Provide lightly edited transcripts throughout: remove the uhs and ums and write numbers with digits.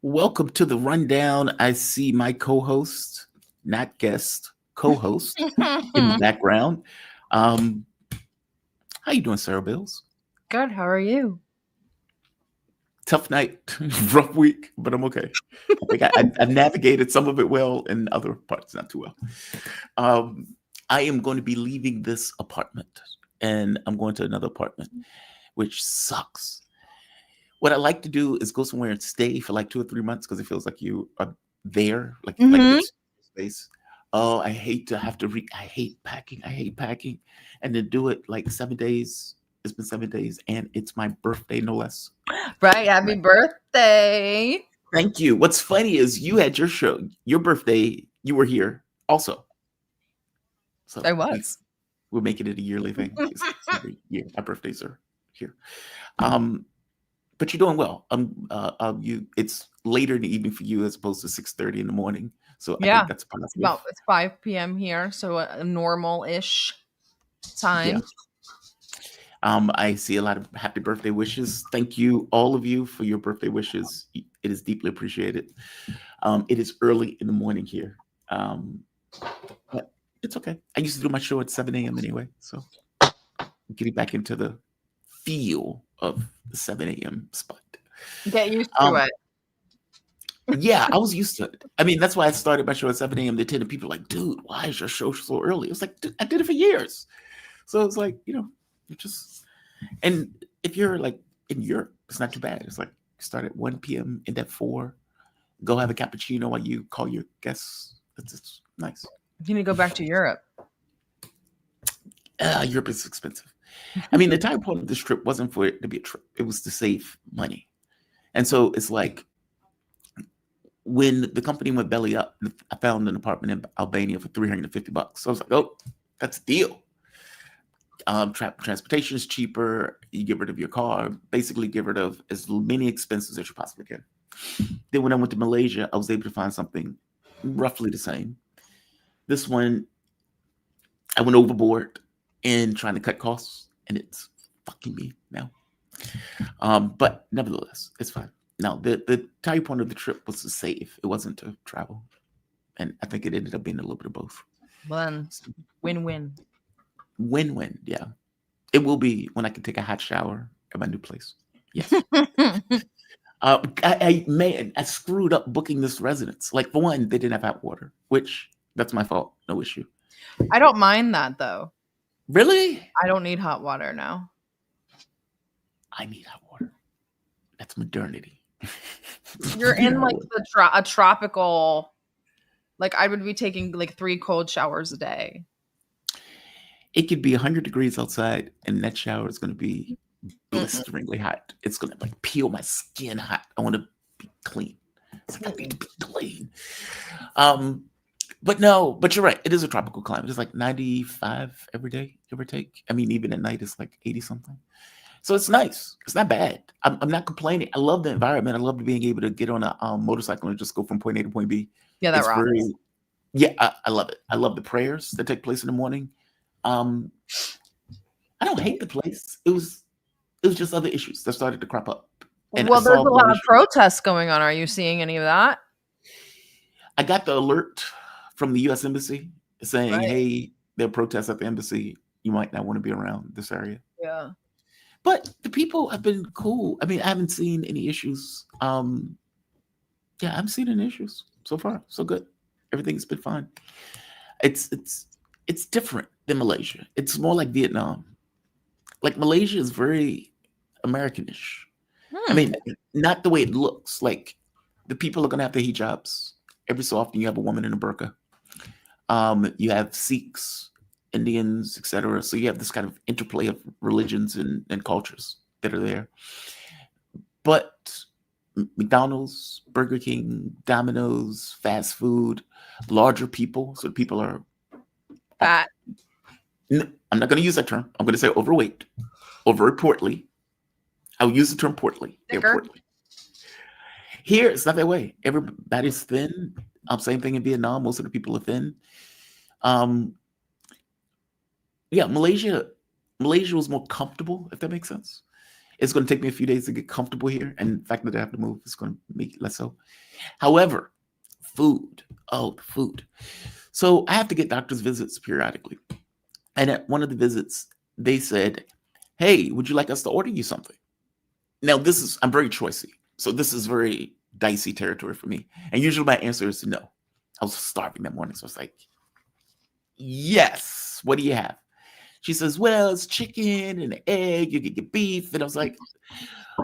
Welcome to the rundown. I see my co-host, not guest, co-host in the background. Um, how you doing, Sarah Bils? Good. How are you? Tough night, rough week, but I'm okay. I think I navigated some of it well, and other parts not too well. Um, I am going to be leaving this apartment, and I'm going to another apartment, which sucks. What I like to do is go somewhere and stay for like 2 or 3 months because it feels like you are there, like hmm it's space. Oh, I hate to have to I hate packing. I hate packing, and to do it like 7 days. It's been 7 days, and it's my birthday, no less. Right. Happy Right. birthday. Thank you. What's funny is you had your show, your birthday. You were here also, so I was. we're making it a yearly thing. It's every year. My birthdays are here. Um, but you're doing well. You. It's later in the evening for you as opposed to 6:30 in the morning. So I Yeah. think that's positive. It's 5 p.m. here, so a normal-ish Yeah. time. I see a lot of happy birthday wishes. Thank you, all of you, for your birthday wishes. It is deeply appreciated. It is early in the morning here, but it's okay. I used to do my show at 7 a.m. anyway, so I'm getting back into the feel of the 7 a.m. spot. Get used to Um, it. Yeah, I was used to it. I mean, that's why I started my show at 7 a.m. The attendant people are like, dude, why is your show so early? It was like, "Dude, I did it for years." So it's like, you just, and if you're like in Europe, it's not too bad. It's like start at 1 p.m. end at 4, go have a cappuccino while you call your guests. It's nice. You need to go back to Europe. Europe is expensive. I mean, the entire point of this trip wasn't for it to be a trip, it was to save money. And so it's like, when the company went belly up, I found an apartment in Albania for $350. So I was like, oh, that's a deal. Transportation is cheaper. You get rid of your car, basically get rid of as many expenses as you possibly can. Then when I went to Malaysia, I was able to find something roughly the same. This one, I went overboard in trying to cut costs, and it's fucking me now. But nevertheless, it's fine. Now, the entire point of the trip was to save. It wasn't to travel. And I think it ended up being a little bit of both. Well, then, win-win. Win-win, yeah. It will be when I can take a hot shower at my new place. Yes. I screwed up booking this residence. Like, for one, they didn't have hot water, which that's my fault. No issue. I don't mind that though. Really? I don't need hot water now. I need hot water. That's modernity. You're You in know like what? a tropical. Like I would be taking like 3 cold showers a day. It could be 100 degrees outside, and that shower is going to be blisteringly hot. It's going to like peel my skin hot. I want to be clean. It's like I need to be clean. But you're right. It is a tropical climate. It's like 95 every day, give or take. I mean, even at night, it's like 80 something. So it's nice. It's not bad. I'm not complaining. I love the environment. I love being able to get on a motorcycle and just go from point A to point B. Yeah, that It's rocks. very, yeah, I love it. I love the prayers that take place in the morning. Um, I don't hate the place. It was just other issues that started to crop up, and I Well, there's a solved one lot of issue. protests going on. Are you seeing any of that? I got the alert from the U.S. Embassy saying, Right. "Hey, there are protests at the embassy. You might not want to be around this area." Yeah. But the people have been cool. I mean, I haven't seen any issues. Yeah, I haven't seen any issues so far. So good. Everything's been fine. It's different than Malaysia. It's more like Vietnam. Like Malaysia is very Americanish. I mean, not the way it looks. Like the people are gonna have their hijabs. Every so often, you have a woman in a burqa. You have Sikhs, Indians, etc. So you have this kind of interplay of religions and cultures that are there. But McDonald's, Burger King, Domino's, fast food, larger people. So people are. Fat. I'm not going to use that term. I'm going to say overweight, or very portly. I'll use the term portly. They're Thicker. portly. Here, it's not that way. Everybody's thin. Same thing in Vietnam. Most of the people are thin. Yeah, Malaysia was more comfortable, if that makes sense. It's going to take me a few days to get comfortable here, and the fact that I have to move is going to make it less so. However, food. Oh, the food. So I have to get doctor's visits periodically. And at one of the visits, they said, "Hey, would you like us to order you something?" Now, I'm very choicy. So this is very dicey territory for me. And usually my answer is no. I was starving that morning. So I was like, yes, what do you have? She says, well, it's chicken and an egg. You can get beef. And I was like,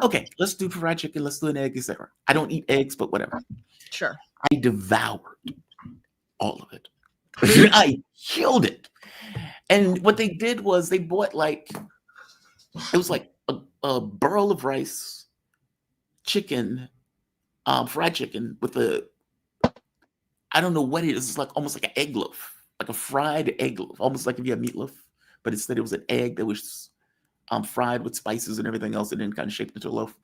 okay, let's do fried chicken. Let's do an egg, etc. I don't eat eggs, but whatever. Sure. I devoured all of it. I killed it. And what they did was they bought it was like a barrel of rice, chicken, fried chicken with I don't know what it is. It's like almost like an egg loaf, like a fried egg loaf, almost like if you have meatloaf, but instead it was an egg that was fried with spices and everything else, and then kind of shaped into a loaf.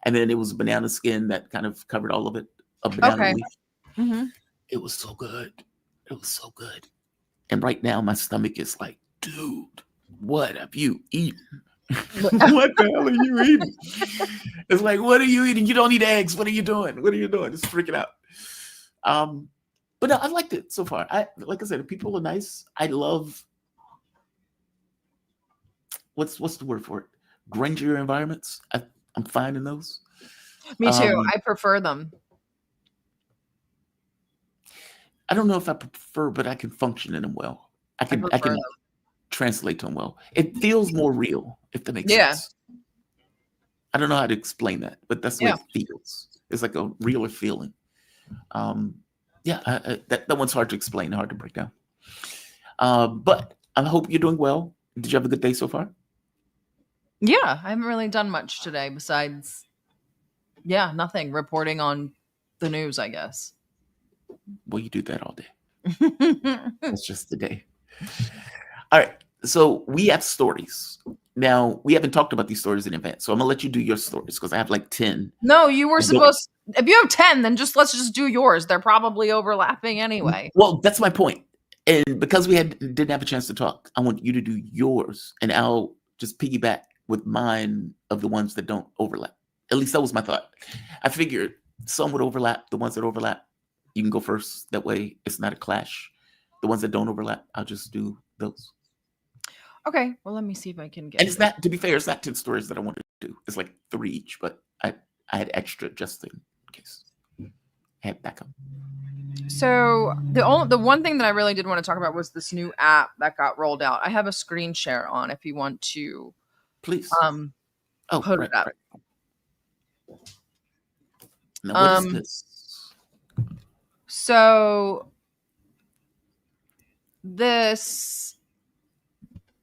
And then it was a banana skin that kind of covered all of it, a banana leaf. Mm-hmm. It was so good. It was so good. And right now my stomach is like, dude, what have you eaten? What the hell are you eating? It's like, what are you eating? You don't eat eggs. What are you doing? What are you doing? It's freaking out. But no, I liked it so far. Like I said, the people are nice. I love what's the word for it? Grungier environments. I'm fine in those. Me too. I prefer them. I don't know if I prefer, but I can function in them well. I can translate to them well. It feels more real, if that makes sense. I don't know how to explain that, but that's the way it feels. It's like a realer feeling. That one's hard to explain, hard to break down. But I hope you're doing well. Did you have a good day so far? Yeah, I haven't really done much today besides, nothing. Reporting on the news, I guess. Well, you do that all day. That's just the day. All right. So we have stories. Now, we haven't talked about these stories in advance, so I'm going to let you do your stories because I have like 10. No, you were supposed... If you have 10, then let's just do yours. They're probably overlapping anyway. Well, that's my point. And because we didn't have a chance to talk, I want you to do yours, and I'll just piggyback with mine of the ones that don't overlap. At least that was my thought. I figured some would overlap. The ones that overlap, you can go first. That way, it's not a clash. The ones that don't overlap, I'll just do those. Okay. Well, let me see if I can get. And it's not, to be fair, it's not 10 stories that I wanted to do. It's like 3 each, but I had extra just in case. I had backup. So the one thing that I really did want to talk about was this new app that got rolled out. I have a screen share on if you want to. Please. Put it up. Right. Now, what is this? So this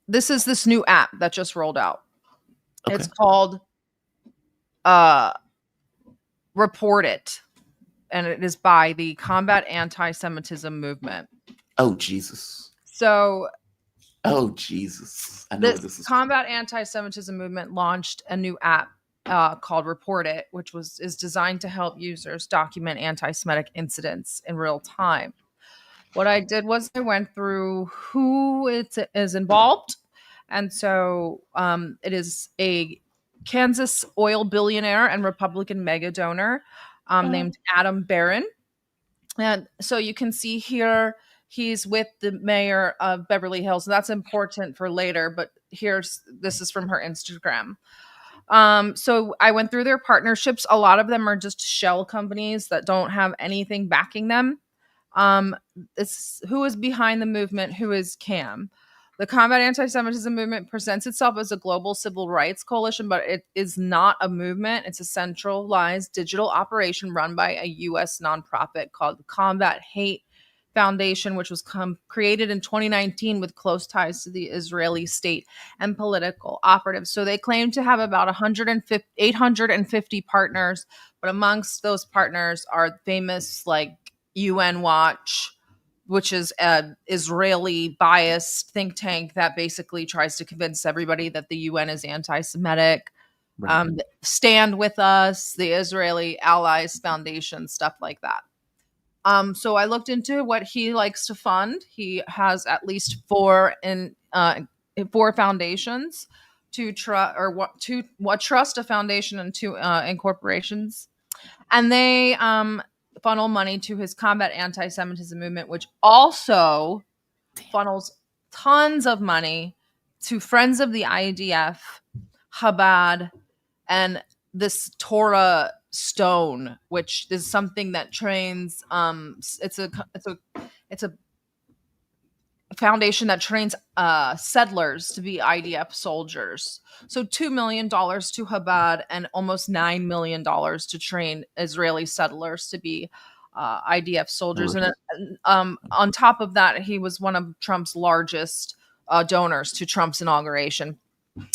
is this new app that just rolled out. Okay. It's called Report It, and it is by the Combat Antisemitism movement. Oh, Jesus. So oh, Jesus. I know this is Combat Antisemitism movement launched a new app called Report It, which is designed to help users document anti-Semitic incidents in real time. What I did was I went through who is involved. And so it is a Kansas oil billionaire and Republican mega donor named Adam Barron. And so you can see here, he's with the mayor of Beverly Hills. And that's important for later, but this is from her Instagram. So I went through their partnerships. A lot of them are just shell companies that don't have anything backing them. Who is behind the movement? Who is CAM? The Combat Antisemitism movement presents itself as a global civil rights coalition, but it is not a movement. It's a centralized digital operation run by a U.S. nonprofit called the Combat Hate Foundation, which was created in 2019 with close ties to the Israeli state and political operatives. So they claim to have about 850 partners, but amongst those partners are famous like UN Watch, which is an Israeli biased think tank that basically tries to convince everybody that the UN is anti-Semitic. Right. Stand With Us, the Israeli Allies Foundation, stuff like that. So I looked into what he likes to fund. He has at least four foundations. two trust, a foundation, and two incorporations, and they funnel money to his combat anti-Semitism movement, which also funnels tons of money to Friends of the IDF, Chabad, and this Torah stone, which is something that trains. It's a foundation that trains settlers to be IDF soldiers. So $2 million to Chabad and almost $9 million to train Israeli settlers to be IDF soldiers. And on top of that, he was one of Trump's largest donors to Trump's inauguration.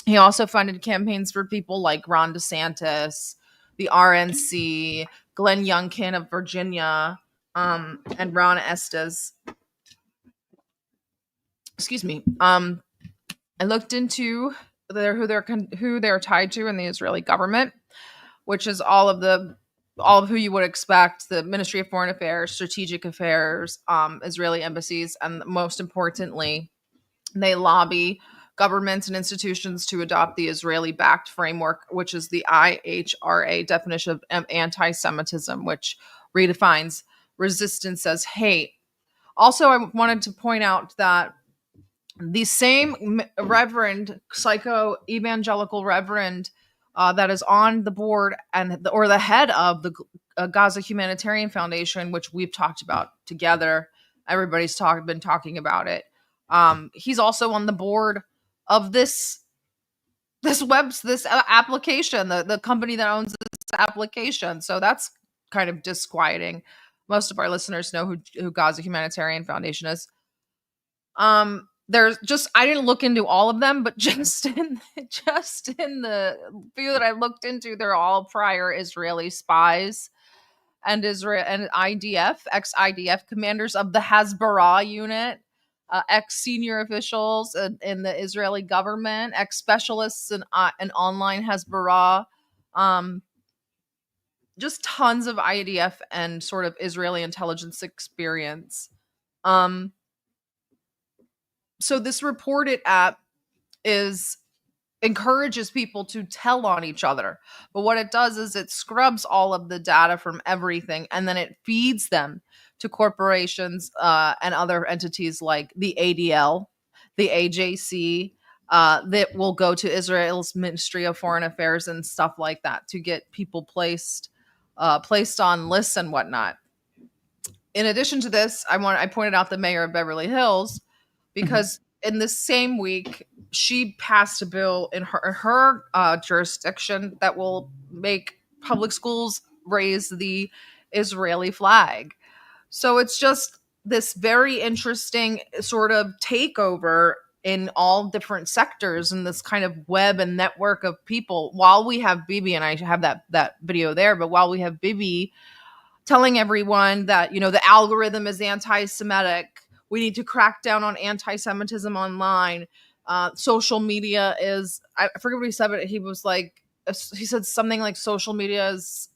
He also funded campaigns for people like Ron DeSantis, the RNC, Glenn Youngkin of Virginia, and Ron Estes. Excuse me. I looked into who they're tied to in the Israeli government, which is all of who you would expect: the Ministry of Foreign Affairs, Strategic Affairs, Israeli embassies, and most importantly, they lobby governments and institutions to adopt the Israeli-backed framework, which is the IHRA definition of anti-Semitism, which redefines resistance as hate. Also, I wanted to point out that the same reverend, psycho-evangelical reverend that is on the board or the head of the Gaza Humanitarian Foundation, which we've talked about together. Everybody's been talking about it. He's also on the board of this application, the company that owns this application. So that's kind of disquieting. Most of our listeners know who Gaza Humanitarian Foundation is. There's just, I didn't look into all of them, but just in the few that I looked into, they're all prior Israeli spies and ex-IDF commanders of the Hasbara unit, ex-senior officials in the Israeli government, ex-specialists in online Hasbara, just tons of IDF and sort of Israeli intelligence experience. So this reported app encourages people to tell on each other. But what it does is it scrubs all of the data from everything, and then it feeds them to corporations and other entities like the ADL, the AJC, that will go to Israel's Ministry of Foreign Affairs and stuff like that to get people placed on lists and whatnot. In addition to this, I pointed out the mayor of Beverly Hills, because in this same week, she passed a bill in her jurisdiction that will make public schools raise the Israeli flag. So it's just this very interesting sort of takeover in all different sectors and this kind of web and network of people. While we have Bibi, and I have that video there, but while we have Bibi telling everyone that, the algorithm is anti-Semitic, we need to crack down on anti-Semitism online. Social media is, I forget what he said, but he said something like social media is,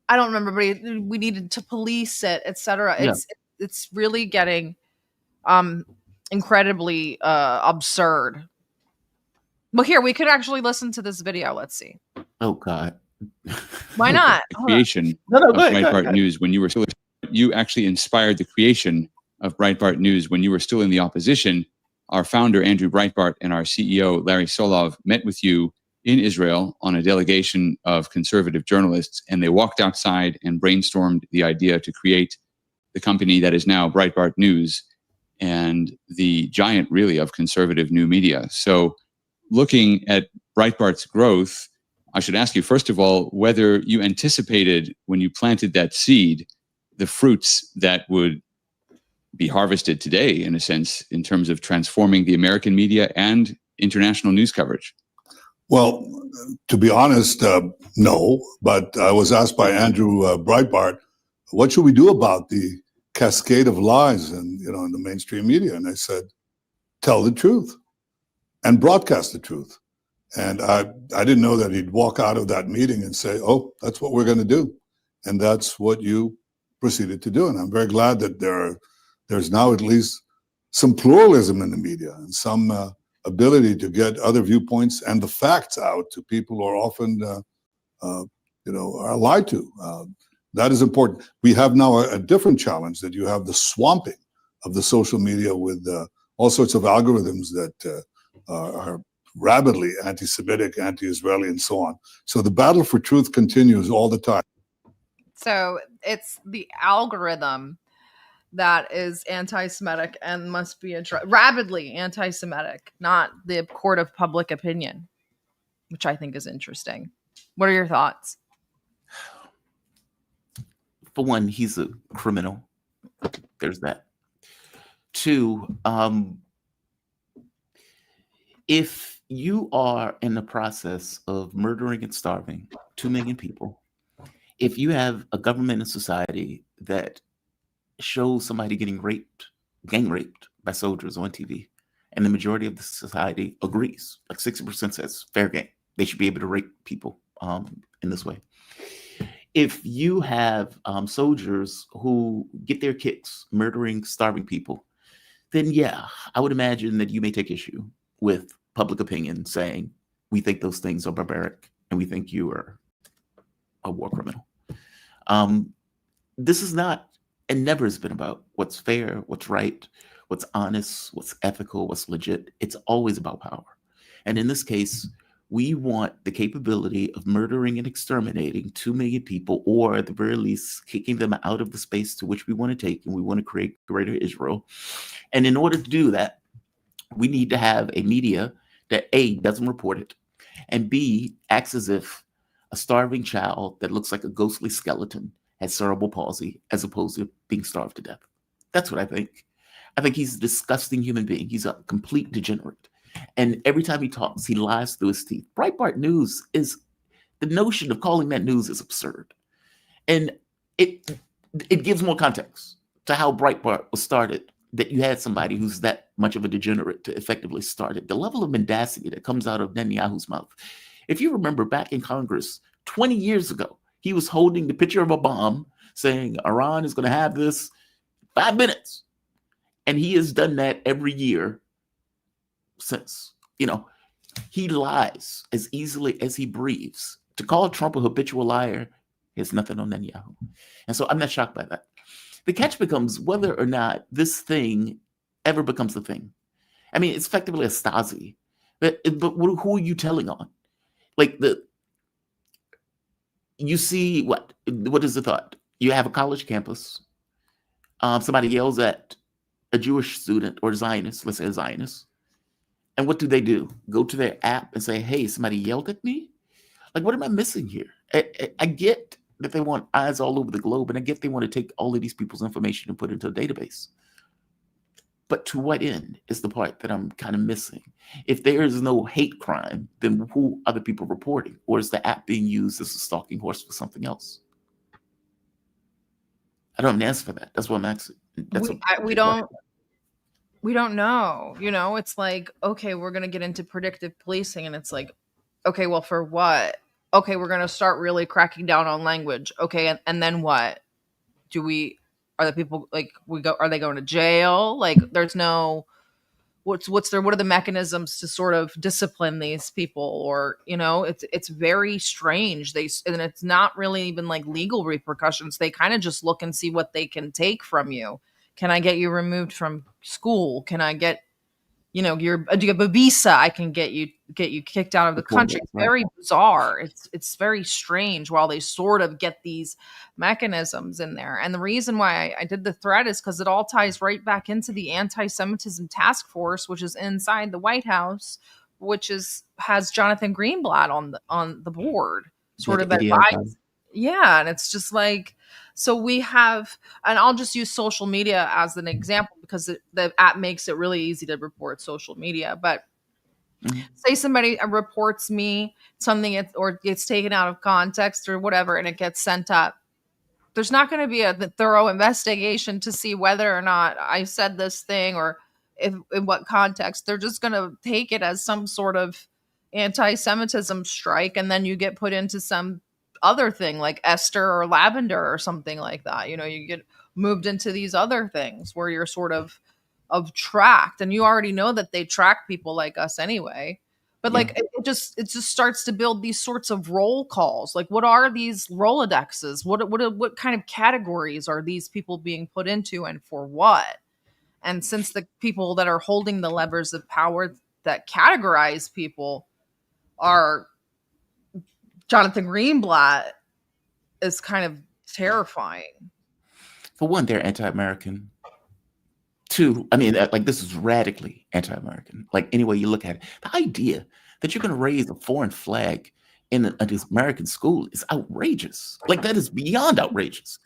I don't remember, but we needed to police it, etc. Yeah. It's really getting incredibly absurd. But here, we could actually listen to this video. Let's see. Oh, God. Why not? The creation of Breitbart News when you actually inspired the creation of Breitbart News when you were still in the opposition. Our founder, Andrew Breitbart, and our CEO, Larry Solov, met with you in Israel on a delegation of conservative journalists, and they walked outside and brainstormed the idea to create the company that is now Breitbart News and the giant, really, of conservative new media. So looking at Breitbart's growth, I should ask you, first of all, whether you anticipated when you planted that seed the fruits that would be harvested today, in a sense, in terms of transforming the American media and international news coverage. Well, to be honest, no. But I was asked by Andrew Breitbart, what should we do about the cascade of lies in the mainstream media? And I said, tell the truth and broadcast the truth. And I didn't know that he'd walk out of that meeting and say, oh, that's what we're going to do. And that's what you proceeded to do. And I'm very glad that there's now at least some pluralism in the media and some ability to get other viewpoints and the facts out to people who are often, are lied to. That is important. We have now a different challenge, that you have the swamping of the social media with all sorts of algorithms that are rabidly anti-Semitic, anti-Israeli, and so on. So the battle for truth continues all the time. So it's the algorithm that is anti-Semitic and must be rabidly anti-Semitic, not the court of public opinion, which I think is interesting. What are your thoughts? For one, he's a criminal. There's that. Two, if you are in the process of murdering and starving 2 million people, if you have a government and society that shows somebody getting raped, gang raped by soldiers on TV, and the majority of the society agrees, like 60% says fair game, they should be able to rape people in this way. If you have soldiers who get their kicks murdering, starving people, then yeah, I would imagine that you may take issue with public opinion saying, we think those things are barbaric and we think you are a war criminal. This is not, and never has been about what's fair, what's right, what's honest, what's ethical, what's legit. It's always about power. And in this case, we want the capability of murdering and exterminating 2 million people, or at the very least, kicking them out of the space to which we want to take, and we want to create greater Israel. And in order to do that, we need to have a media that A, doesn't report it, and B, acts as if a starving child that looks like a ghostly skeleton has cerebral palsy, as opposed to being starved to death. That's what I think. I think he's a disgusting human being. He's a complete degenerate. And every time he talks, he lies through his teeth. Breitbart News is, the notion of calling that news is absurd. And it gives more context to how Breitbart was started, that you had somebody who's that much of a degenerate to effectively start it. The level of mendacity that comes out of Netanyahu's mouth. If you remember back in Congress 20 years ago, he was holding the picture of a bomb saying Iran is going to have this 5 minutes. And he has done that every year since. He lies as easily as he breathes. To call Trump a habitual liar is nothing on Netanyahu. And so I'm not shocked by that. The catch becomes whether or not this thing ever becomes a thing. I mean, it's effectively a Stasi. But who are you telling on? Like, you see what is the thought? You have a college campus. Somebody yells at a Jewish student or Zionist, let's say a Zionist. And what do? Go to their app and say, hey, somebody yelled at me? Like, what am I missing here? I get that they want eyes all over the globe, and I get they want to take all of these people's information and put it into a database. But to what end is the part that I'm kind of missing? If there is no hate crime, then who are the people reporting? Or is the app being used as a stalking horse for something else? I don't have an answer for that. That's what I'm asking. We don't know. It's like, okay, we're going to get into predictive policing, and it's like, okay, well, for what? Okay, we're going to start really cracking down on language. Okay, and then what? Are the people are they going to jail? Like, there's no, what are the mechanisms to sort of discipline these people? Or, it's very strange. And it's not really even like legal repercussions. They kind of just look and see what they can take from you. Can I get you removed from school? Can I get, do you have a visa? I can get you kicked out of the country. It's very bizarre. It's very strange while they sort of get these mechanisms in there. And the reason why I did the thread is because it all ties right back into the anti-Semitism task force, which is inside the White House, which has Jonathan Greenblatt on the board, sort of advised. Yeah, and it's just like, so we have, and I'll just use social media as an example because the app makes it really easy to report social media. But say somebody reports me something or gets taken out of context or whatever, and it gets sent up. There's not going to be a thorough investigation to see whether or not I said this thing or in what context. They're just going to take it as some sort of anti-Semitism strike, and then you get put into some other thing like Esther or Lavender or something like that. You get moved into these other things where you're sort of of tracked, and you already know that they track people like us anyway. But Yeah. like it just starts to build these sorts of roll calls. Like, what are these Rolodexes? What kind of categories are these people being put into, and for what? And since the people that are holding the levers of power that categorize people are Jonathan Greenblatt, is kind of terrifying. For one, they're anti-American. Two, I mean, like, this is radically anti-American. Like, any way you look at it, the idea that you're going to raise a foreign flag in an American school is outrageous. Like, that is beyond outrageous.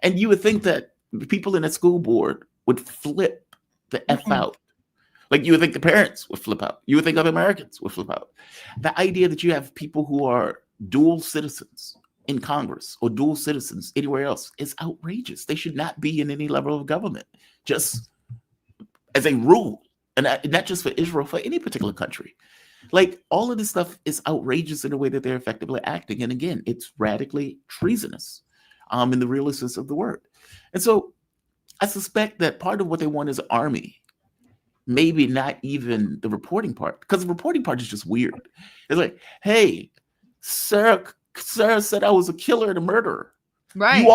And you would think that the people in that school board would flip the F out. Like, you would think the parents would flip out. You would think other Americans would flip out. The idea that you have people who are dual citizens in Congress or dual citizens anywhere else is outrageous. They should not be in any level of government, just as a rule, and not just for Israel, for any particular country. Like, all of this stuff is outrageous in the way that they're effectively acting. And again, it's radically treasonous in the realest sense of the word. And so I suspect that part of what they want is an army, maybe not even the reporting part, because the reporting part is just weird. It's like, hey, Sarah said I was a killer and a murderer. Right.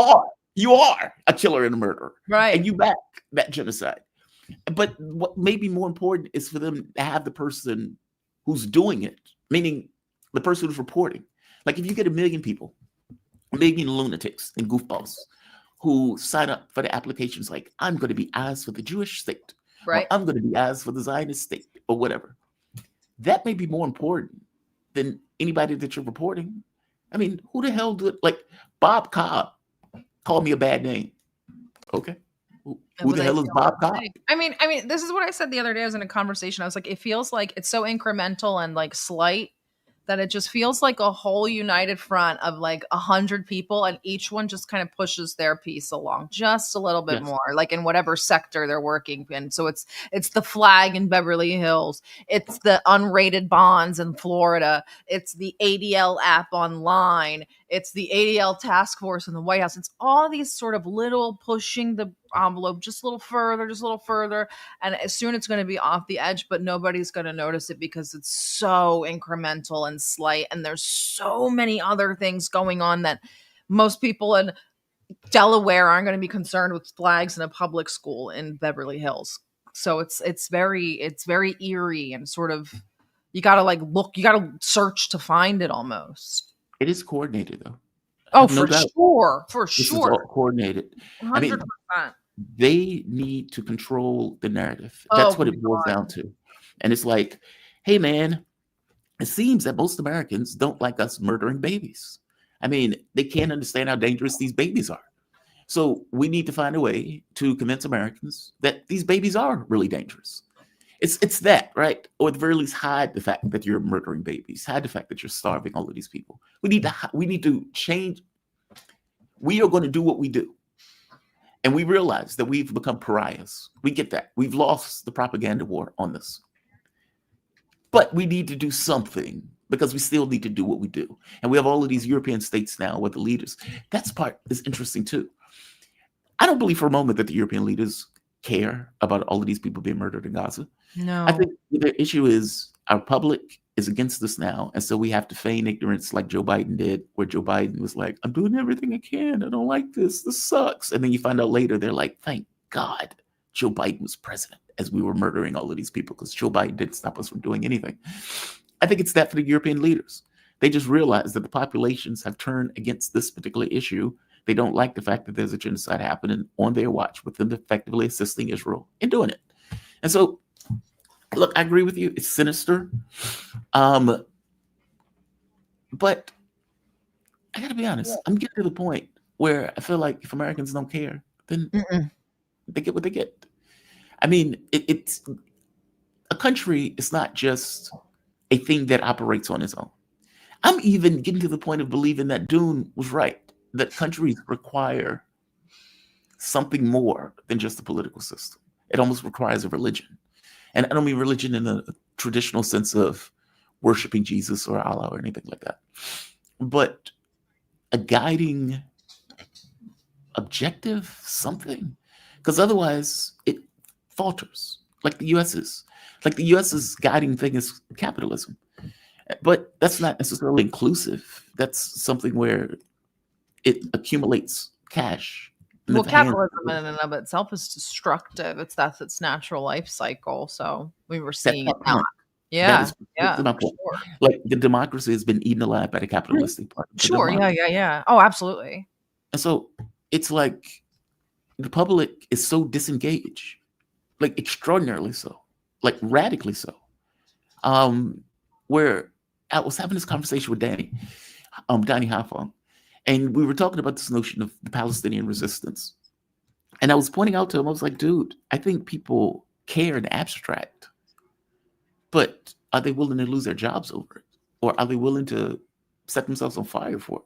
You are a killer and a murderer. Right. And you back that genocide. But what may be more important is for them to have the person who's doing it, meaning the person who's reporting. Like, if you get 1 million people, 1 million lunatics and goofballs who sign up for the applications like, I'm going to be eyes for the Jewish state, Right. or I'm going to be eyes for the Zionist state, or whatever, that may be more important than anybody that you're reporting. I mean, who the hell like, Bob Cobb called me a bad name. Okay. Who the hell is Bob Cobb? I mean, this is what I said the other day. I was in a conversation. I was like, it feels like it's so incremental and like slight that it just feels like a whole united front of like 100 people, and each one just kind of pushes their piece along just a little bit more, like in whatever sector they're working in. So it's the flag in Beverly Hills, it's the unrated bonds in Florida, it's the ADL app online, it's the ADL task force in the White House. It's all these sort of little pushing the envelope just a little further, and soon it's going to be off the edge, but nobody's going to notice it because it's so incremental and slight, and there's so many other things going on that most people in Delaware aren't going to be concerned with flags in a public school in Beverly Hills. So it's very eerie, and sort of, you got to like look, you got to search to find it almost. It is coordinated, though. Oh, for sure. This is all coordinated. 100%. I mean, they need to control the narrative. That's what it boils down to. And it's like, hey, man, it seems that most Americans don't like us murdering babies. I mean, they can't understand how dangerous these babies are. So we need to find a way to convince Americans that these babies are really dangerous. It's that, right? Or at the very least, hide the fact that you're murdering babies. Hide the fact that you're starving all of these people. We need to change. We are going to do what we do. And we realize that we've become pariahs. We get that. We've lost the propaganda war on this. But we need to do something, because we still need to do what we do. And we have all of these European states now with the leaders. That part is interesting too. I don't believe for a moment that the European leaders care about all of these people being murdered in Gaza. No. I think the issue is our public is against this now. And so we have to feign ignorance like Joe Biden did, where Joe Biden was like, I'm doing everything I can. I don't like this. This sucks. And then you find out later, they're like, thank God Joe Biden was president as we were murdering all of these people, because Joe Biden didn't stop us from doing anything. I think it's that for the European leaders. They just realize that the populations have turned against this particular issue. They don't like the fact that there's a genocide happening on their watch, with them effectively assisting Israel in doing it. And so, look, I agree with you. It's sinister. But I got to be honest. I'm getting to the point where I feel like if Americans don't care, then they get what they get. I mean, it's a country is not just a thing that operates on its own. I'm even getting to the point of believing that Dune was right, that countries require something more than just the political system. It almost requires a religion. And I don't mean religion in a traditional sense of worshiping Jesus or Allah or anything like that, but a guiding objective, something. Because otherwise, falters, like the U.S. is. Like the U.S.'s guiding thing is capitalism. But that's not necessarily inclusive. That's something where it accumulates cash. in Well, the hands of capitalism in and of itself is destructive. That's its natural life cycle. So we were That's seeing my it now. point. That Yeah, is yeah, precisely my for point. sure. Like the democracy has been eaten alive by the capitalistic part of the Sure, yeah, democracy. yeah, yeah. Oh, absolutely. And so it's like the public is so disengaged, like extraordinarily so, like radically so. Where I was having this conversation with Danny Hoffa, and we were talking about this notion of the Palestinian resistance. And I was pointing out to him, I was like, dude, I think people care in abstract, but are they willing to lose their jobs over it? Or are they willing to set themselves on fire for it?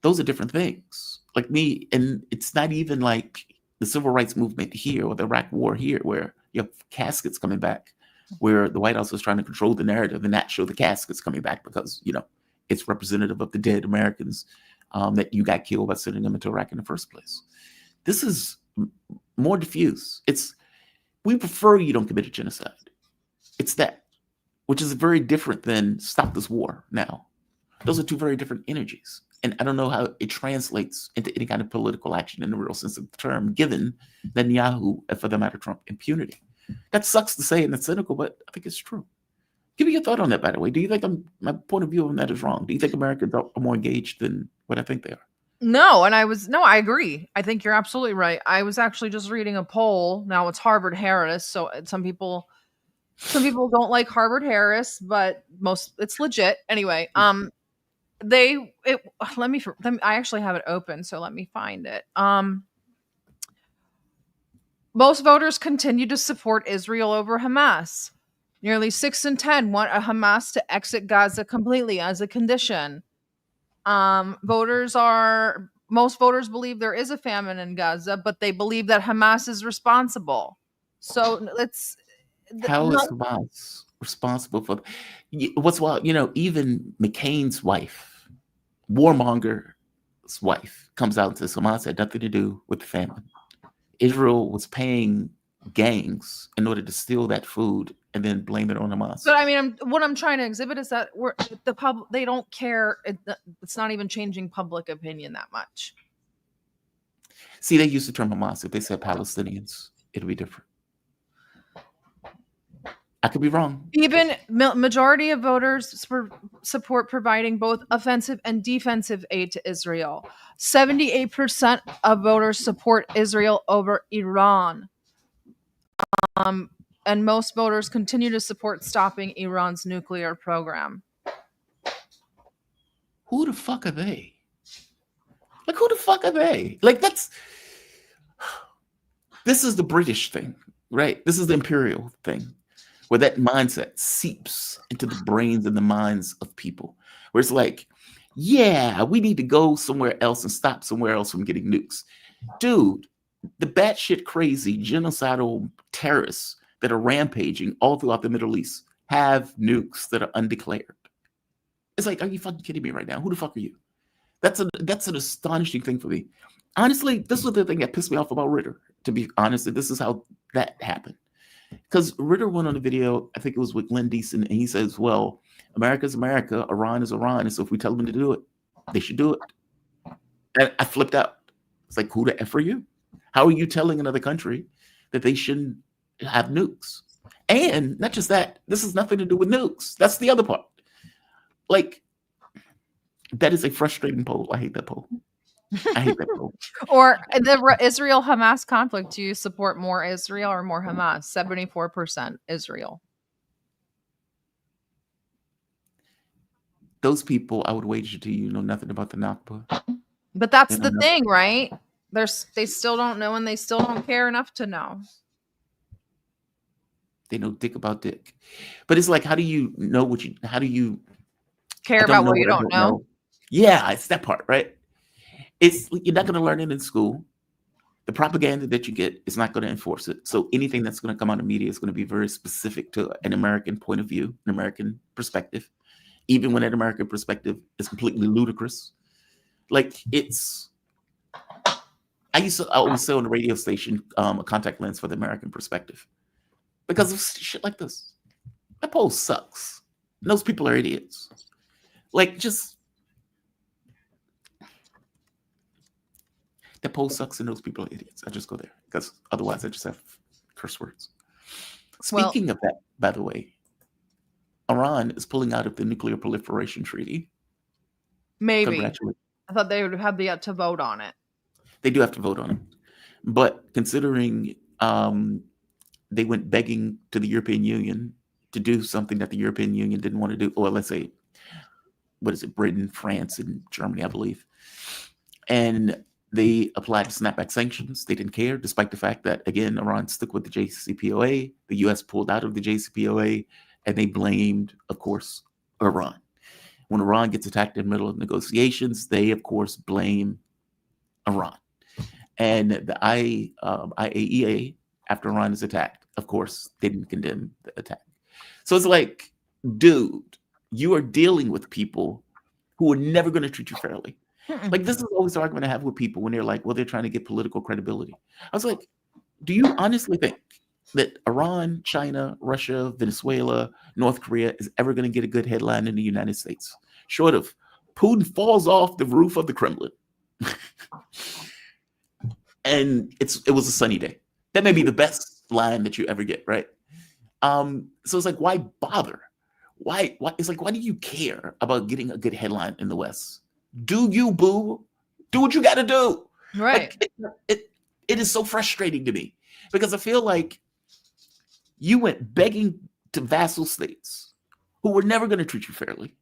Those are different things. Like me, and it's not even like the civil rights movement here or the Iraq war here, where you have caskets coming back, where the White House is trying to control the narrative and not show the caskets coming back because, it's representative of the dead Americans that you got killed by sending them into Iraq in the first place. This is more diffuse. We prefer you don't commit a genocide. It's that, which is very different than stop this war now. Those are two very different energies. And I don't know how it translates into any kind of political action in the real sense of the term, given Netanyahu, and for the matter, Trump, impunity. That sucks to say and it's cynical, but I think it's true. Give me your thought on that, by the way. Do you think my point of view on that is wrong? Do you think Americans are more engaged than what I think they are? No, I agree. I think you're absolutely right. I was actually just reading a poll. Now it's Harvard Harris, so some people don't like Harvard Harris, but it's legit. Anyway, I actually have it open, so let me find it. Most voters continue to support Israel over Hamas. Nearly 6 in 10 want a Hamas to exit Gaza completely as a condition. Most voters believe there is a famine in Gaza, but they believe that Hamas is responsible. So How is Hamas responsible for what's wild? Even McCain's wife, warmonger's wife, comes out and says Hamas had nothing to do with the famine. Israel was paying gangs in order to steal that food and then blame it on Hamas. But I mean, what I'm trying to exhibit is that they don't care. It's not even changing public opinion that much. See, they use the term Hamas. If they said Palestinians, it'll be different. I could be wrong. Even majority of voters support providing both offensive and defensive aid to Israel. 78% of voters support Israel over Iran. And most voters continue to support stopping Iran's nuclear program. Who the fuck are they? Like, who the fuck are they? Like, this is the British thing, right? This is the imperial thing, where that mindset seeps into the brains and the minds of people, where it's like, yeah, we need to go somewhere else and stop somewhere else from getting nukes. Dude, the batshit crazy genocidal terrorists that are rampaging all throughout the Middle East have nukes that are undeclared. It's like, are you fucking kidding me right now? Who the fuck are you? That's an astonishing thing for me. Honestly, this was the thing that pissed me off about Ritter, to be honest. This is how that happened. Because Ritter went on a video, I think it was with Glenn Deason, and he says, well, America's America, Iran is Iran, and so if we tell them to do it, they should do it. And I flipped out. It's like, who the F are you? How are you telling another country that they shouldn't have nukes? And not just that, this has nothing to do with nukes. That's the other part. Like, that is a frustrating poll. I hate that poll. I hate that poll. Or the Israel-Hamas conflict. Do you support more Israel or more Hamas? 74% Israel. Those people, I would wager to you know nothing about the Nakba. But that's the thing, right? They still don't know, and they still don't care enough to know. They know dick about dick. But it's like, how do you know how do you care about what you don't know? Yeah, it's that part, right? You're not going to learn it in school. The propaganda that you get is not going to enforce it. So anything that's going to come out of media is going to be very specific to an American point of view, an American perspective, even when that American perspective is completely ludicrous. Like, it's I always say on the radio station, a contact lens for the American perspective, because of shit like this. That poll sucks. And those people are idiots. Like, just that poll sucks, and those people are idiots. I just go there because otherwise I just have curse words. Well- Speaking of that, by the way, Iran is pulling out of the nuclear proliferation treaty. Maybe. Congratulations. I thought they would have yet to vote on it. They do have to vote on it. But considering they went begging to the European Union to do something that the European Union didn't want to do, or let's say, what is it, Britain, France, and Germany, I believe. And they applied snapback sanctions. They didn't care, despite the fact that, again, Iran stuck with the JCPOA. The U.S. pulled out of the JCPOA, and they blamed, of course, Iran. When Iran gets attacked in the middle of negotiations, they, of course, blame Iran. And the IAEA, after Iran is attacked, of course, didn't condemn the attack. So it's like, dude, you are dealing with people who are never going to treat you fairly. Like, this is always the argument I have with people when they're like, well, they're trying to get political credibility. I was like, do you honestly think that Iran, China, Russia, Venezuela, North Korea is ever going to get a good headline in the United States? Short of Putin falls off the roof of the Kremlin. And it was a sunny day. That may be the best line that you ever get, right? So it's like, why bother? Why? It's like, why do you care about getting a good headline in the West? Do you, boo? Do what you got to do. Right. Like, it is so frustrating to me because I feel like you went begging to vassal states who were never going to treat you fairly.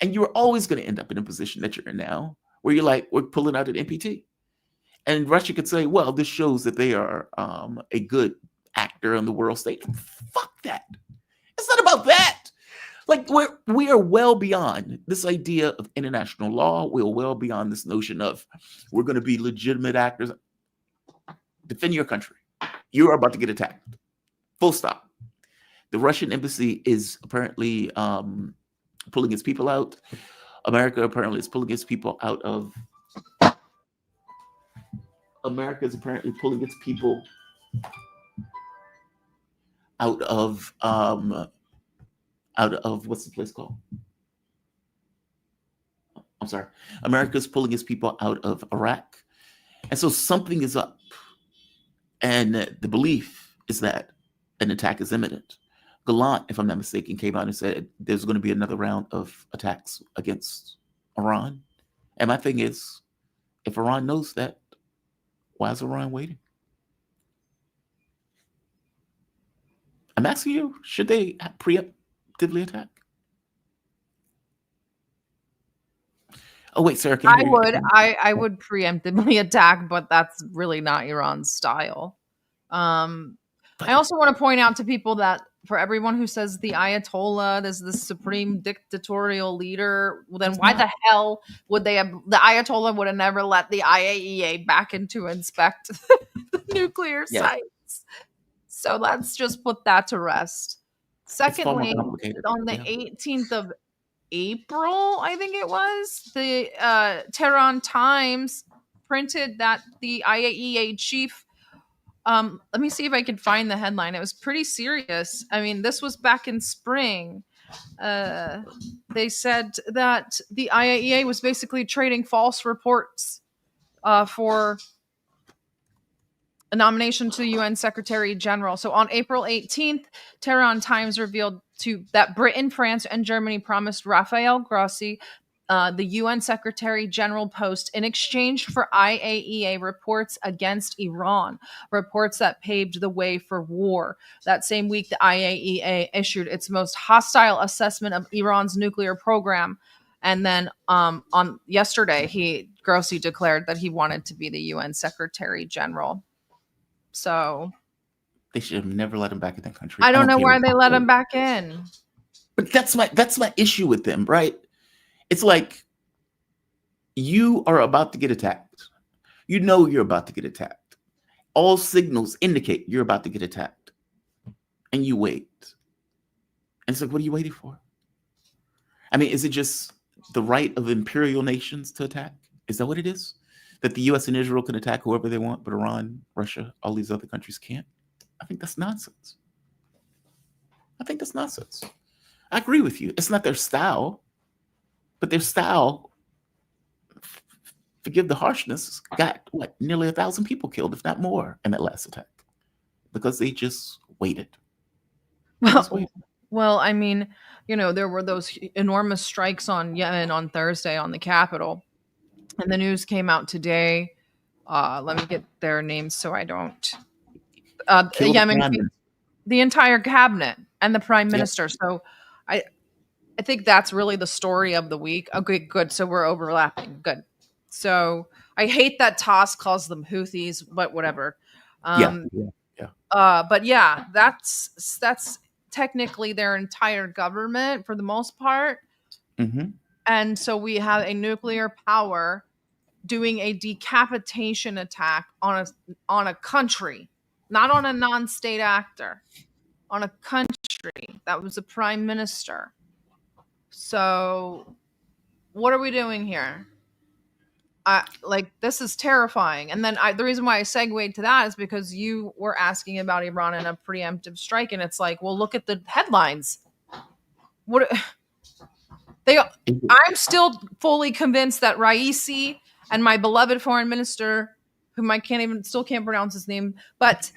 And you were always going to end up in a position that you're in now where you're like, we're pulling out an NPT. And Russia could say, well, this shows that they are a good actor on the world stage. Fuck that. It's not about that. Like, we are well beyond this idea of international law. We're well beyond this notion of we're going to be legitimate actors. Defend your country. You are about to get attacked. Full stop. The Russian embassy is apparently pulling its people out. America apparently is pulling its people out of. America is apparently pulling its people out of what's the place called? I'm sorry. America's pulling its people out of Iraq. And so something is up. And the belief is that an attack is imminent. Gallant, if I'm not mistaken, came out and said there's going to be another round of attacks against Iran. And my thing is, if Iran knows that, why is Iran waiting? I'm asking you, should they preemptively attack? Oh, wait, Sarah, can you hear me? I would preemptively attack, but that's really not Iran's style. I also want to point out to people that for everyone who says the Ayatollah is the supreme dictatorial leader, well, then why the hell would they have? The Ayatollah would have never let the IAEA back in to inspect the nuclear sites. So let's just put that to rest. Secondly, on the 18th of April, I think it was, the Tehran Times printed that the IAEA chief, let me see if I can find the headline. It was pretty serious. I mean, this was back in spring. They said that the IAEA was basically trading false reports for a nomination to the UN Secretary General. So on April 18th, Tehran Times revealed that Britain, France, and Germany promised Rafael Grossi the UN Secretary General post in exchange for IAEA reports against Iran, reports that paved the way for war. That same week, the IAEA issued its most hostile assessment of Iran's nuclear program. And then on yesterday, Grossi declared that he wanted to be the UN Secretary General. So they should have never let him back in that country. I don't know why they let him back in. But that's my issue with them, right? It's like you are about to get attacked. You know you're about to get attacked. All signals indicate you're about to get attacked. And you wait. And it's like, what are you waiting for? I mean, is it just the right of imperial nations to attack? Is that what it is? that the U.S. and Israel can attack whoever they want, but Iran, Russia, all these other countries can't. I think that's nonsense. I think that's nonsense. I agree with you. It's not their style, but their style, forgive the harshness, got what, nearly 1,000 people killed, if not more, in that last attack, because they just waited. They just Well, waited. well, I mean, there were those enormous strikes on Yemen on Thursday on the Capitol, and the news came out today. Let me get their names so I don't. Kill the Yemen, prime minister. the entire cabinet and the prime Yep. minister. So I think that's really the story of the week. Okay, good. So we're overlapping. Good. So I hate that Toss calls them Houthis, but whatever. Yeah. But yeah, that's technically their entire government for the most part. Mm-hmm. And so we have a nuclear power doing a decapitation attack on a country, not on a non-state actor, on a country that was a prime minister. So what are we doing here? This is terrifying. And then the reason why I segued to that is because you were asking about Iran and a preemptive strike, and it's like, well, look at the headlines. I'm still fully convinced that Raisi and my beloved foreign minister, whom I still can't pronounce his name, but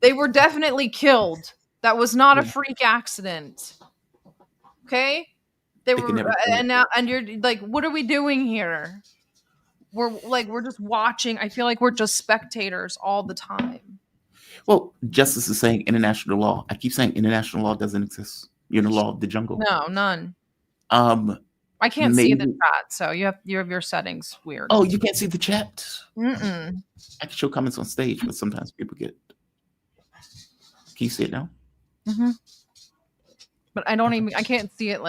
they were definitely killed. That was not a freak accident. Okay? They were, and you're like, what are we doing here? We're just watching. I feel like we're just spectators all the time. Well, justice is saying international law. I keep saying international law doesn't exist. You're in the law of the jungle. No, none. I can't see the chat, so you have your settings weird. Oh, you can't see the chat? Mm-mm. I can show comments on stage, but sometimes people get. Can you see it now? Mm-hmm. But I can't see it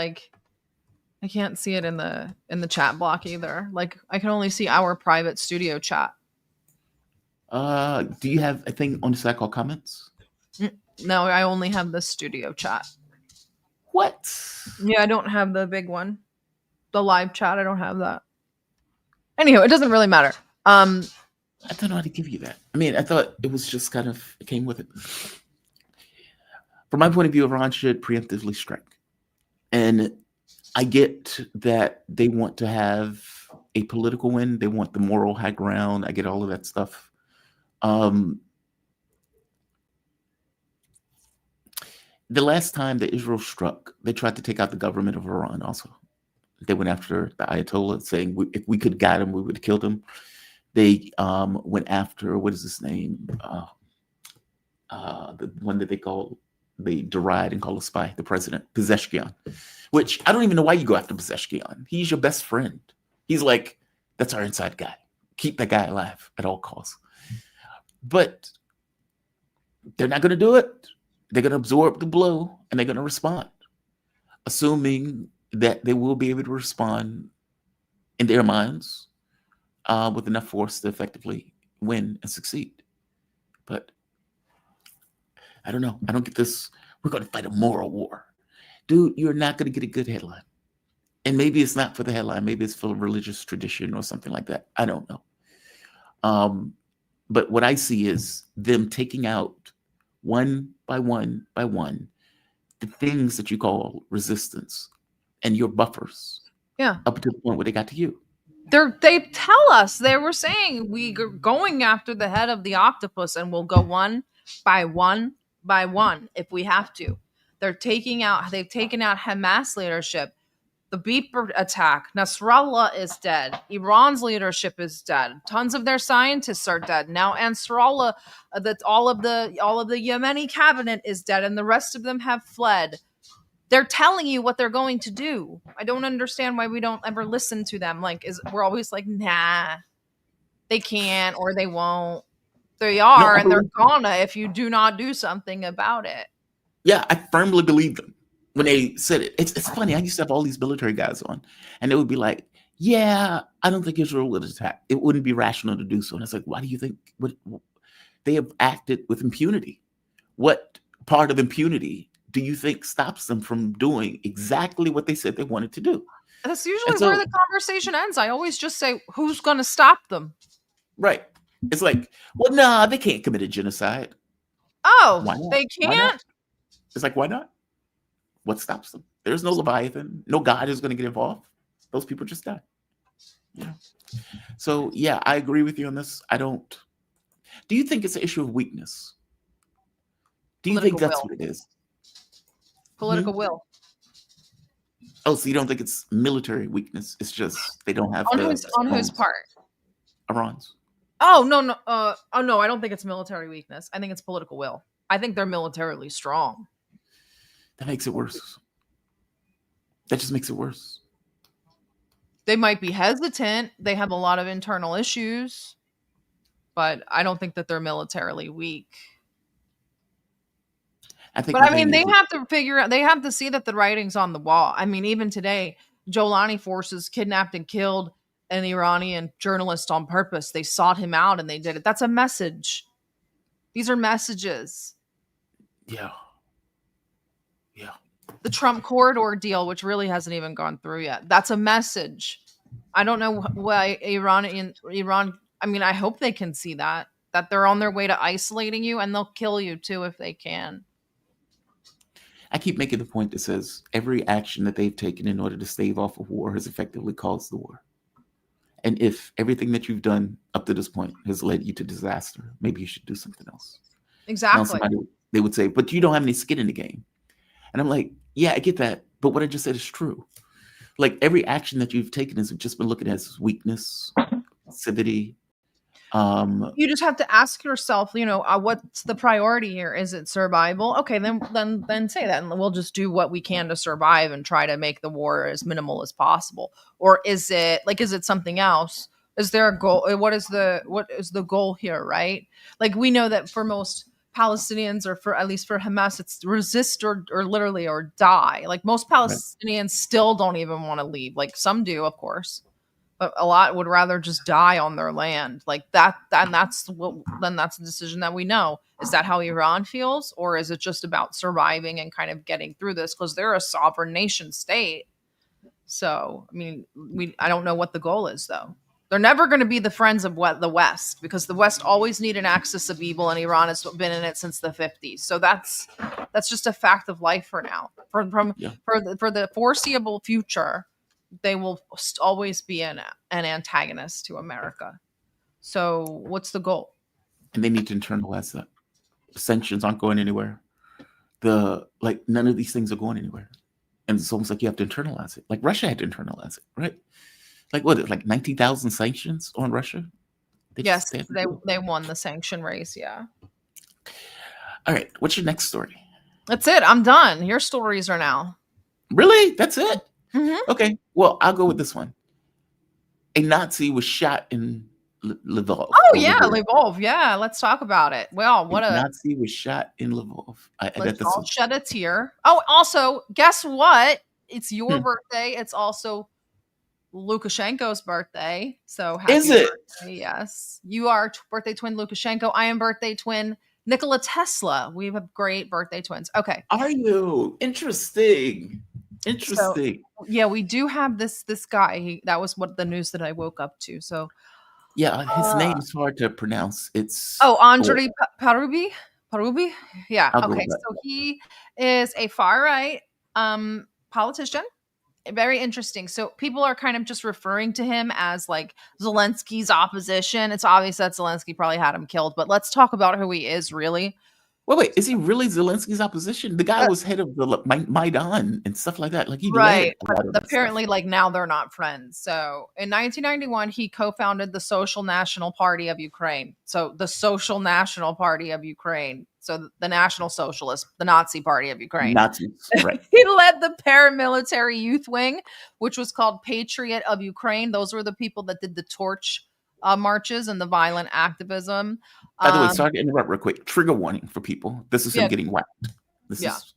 I can't see it in the chat block either. Like, I can only see our private studio chat. Do you have a thing on the side called comments? No, I only have the studio chat. What? Yeah, I don't have the big one. The live chat, I don't have that. Anyhow, it doesn't really matter. I don't know how to give you that. I mean, I thought it was just kind of, it came with it. From my point of view, Iran should preemptively strike. And I get that they want to have a political win. They want the moral high ground. I get all of that stuff. The last time that Israel struck, they tried to take out the government of Iran also. They went after the Ayatollah, saying if we could guide him, we would have killed him. They went after, what is his name? The one that they deride and call a spy, the president, Pezeshkian. Which I don't even know why you go after Pezeshkian. He's your best friend. He's like, that's our inside guy. Keep that guy alive at all costs. But they're not going to do it. They're going to absorb the blow and they're going to respond, assuming that they will be able to respond in their minds with enough force to effectively win and succeed. But I don't know. I don't get this. We're going to fight a moral war. Dude, you're not going to get a good headline. And maybe it's not for the headline. Maybe it's for a religious tradition or something like that. I don't know. But what I see is them taking out one by one by one the things that you call resistance and your buffers. Yeah. Up to the point where they got to you. They tell us, they were saying, we're going after the head of the octopus and we'll go one by one by one if we have to. They've taken out Hamas leadership. The Beeper attack. Nasrallah is dead. Iran's leadership is dead. Tons of their scientists are dead. Now Ansarallah, all of the Yemeni cabinet is dead, and the rest of them have fled. They're telling you what they're going to do. I don't understand why we don't ever listen to them. We're always like, nah, they can't or they won't. They are, and they're gonna if you do not do something about it. Yeah, I firmly believe them. When they said it, it's funny. I used to have all these military guys on, and they would be like, "Yeah, I don't think Israel would attack. It wouldn't be rational to do so." And I was like, "Why do you think they have acted with impunity? What part of impunity do you think stops them from doing exactly what they said they wanted to do?" That's usually And so, where the conversation ends. I always just say, who's going to stop them? right. It's like, well, nah, they can't commit a genocide. Oh, Why not? they Why not? can't? It's like, why not? What stops them? There's no Leviathan. No God is going to get involved. Those people just die. Yeah. So, yeah, I agree with you on this. I don't. Do you think it's an issue of weakness? Do you think Political that's will. what it is? Political will. Oh, so you don't think it's military weakness? It's just they don't have On the whose stones. part? Iran's. Oh, no. Oh, no, I don't think it's military weakness. I think it's political will. I think they're militarily strong. That makes it worse. That just makes it worse. They might be hesitant. They have a lot of internal issues, but I don't think that they're militarily weak. I think. But I mean, they have to figure out, they have to see that the writing's on the wall. I mean, even today, Jolani forces kidnapped and killed an Iranian journalist on purpose. They sought him out and they did it. That's a message. These are messages. Yeah. Yeah. The Trump corridor deal, which really hasn't even gone through yet. That's a message. I don't know why Iran, I mean, I hope they can see that they're on their way to isolating you, and they'll kill you too if they can. I keep making the point that says every action that they've taken in order to stave off a war has effectively caused the war. And if everything that you've done up to this point has led you to disaster, maybe you should do something else. Exactly. Now they would say, but you don't have any skin in the game. And I'm like, yeah, I get that. But what I just said is true. Like every action that you've taken has just been looking at as weakness, passivity. You just have to ask yourself, what's the priority here? Is it survival? Okay, then say that, and we'll just do what we can to survive and try to make the war as minimal as possible. Or is it something else? Is there a goal? What is the goal here, right? Like we know that for most Palestinians, or for at least for Hamas, it's resist or literally or die. Like most Palestinians still don't even want to leave. Like some do, of course. But a lot would rather just die on their land, like that. Then that's the decision that we know. Is that how Iran feels, or is it just about surviving and kind of getting through this because they're a sovereign nation state? So, I mean, I don't know what the goal is though. They're never going to be the friends of the West because the West always need an axis of evil, and Iran has been in it since the 50s. So that's just a fact of life for now. For the foreseeable future, they will always be an antagonist to America. So what's the goal? And they need to internalize that. Sanctions aren't going anywhere. None of these things are going anywhere. And it's almost like you have to internalize it. Like Russia had to internalize it, right? Like what? Like 19,000 sanctions on Russia? Yes, they won the sanction race, yeah. All right, what's your next story? That's it. I'm done. Your stories are now. Really? That's it? Mm-hmm. Okay, well, I'll go with this one. A Nazi was shot in Lvov. Oh, yeah, Lvov. Yeah, let's talk about it. Well, Nazi was shot in Lvov. Let's all shed a tear. Oh, also, guess what? It's your birthday. It's also Lukashenko's birthday. So happy birthday. Yes. You are birthday twin Lukashenko. I am birthday twin Nikola Tesla. We have great birthday twins. Okay. Are you? Interesting. So, yeah, we do have this guy. That was what the news that I woke up to. So yeah, his name is hard to pronounce. It's Andrei Parubi. Yeah. Okay. So he is a far right politician. Very interesting. So people are kind of just referring to him as like Zelensky's opposition. It's obvious that Zelensky probably had him killed, but let's talk about who he is really. Wait, is he really Zelensky's opposition? The guy was head of the Maidan and stuff like that. Like he right. Apparently, like now they're not friends. So in 1991, he co-founded the Social National Party of Ukraine. So the Social National Party of Ukraine. So the National Socialist, the Nazi Party of Ukraine. Nazis, right. He led the paramilitary youth wing, which was called Patriot of Ukraine. Those were the people that did the torch marches and the violent activism. By the way, sorry to interrupt real quick. Trigger warning for people. This is him getting whacked. This is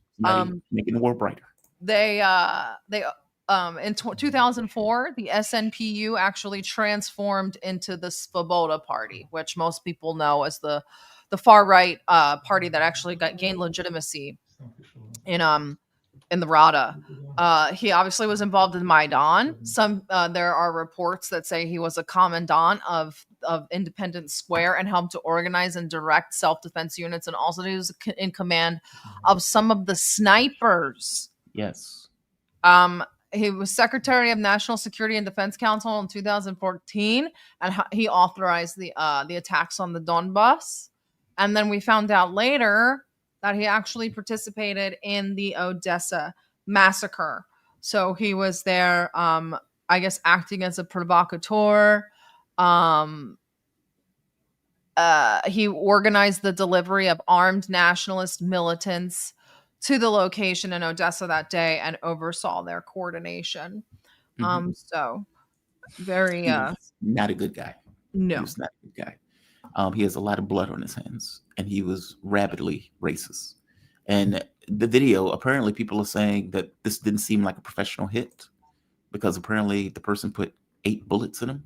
making the war brighter. They in 2004, the SNPU actually transformed into the Svoboda Party, which most people know as the far right party that actually gained legitimacy in in the Rada. He obviously was involved in Maidan. There are reports that say he was a commandant of Independence Square and helped to organize and direct self-defense units, and also he was in command of some of the snipers. Yes. He was Secretary of National Security and Defense Council in 2014, and he authorized the attacks on the Donbass. And then we found out later that he actually participated in the Odessa massacre. So he was there, I guess, acting as a provocateur. He organized the delivery of armed nationalist militants to the location in Odessa that day and oversaw their coordination. So very He was not a good guy. He no. was not a good guy. He has a lot of blood on his hands, and he was rabidly racist. And the video, apparently people are saying that this didn't seem like a professional hit because apparently the person put 8 bullets in him.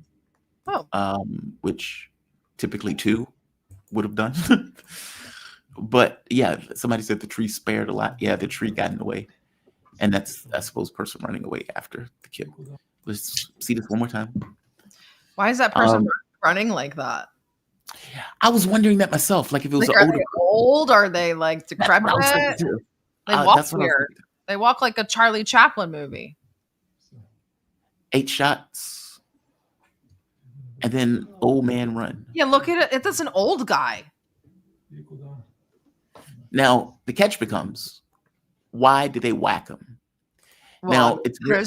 Which typically 2 would have done. But yeah, somebody said the tree spared a lot. Yeah, the tree got in the way. And that's, I suppose, person running away after the kill. Let's see this one more time. Why is that person running like that? I was wondering that myself. Like if it was Like, an are they old? Are they like decrepit? They walk weird. They walk like a Charlie Chaplin movie. 8 shots. And then old man run. Yeah, look at it. It's an old guy. Now, the catch becomes, why did they whack him? Well, now, it's pick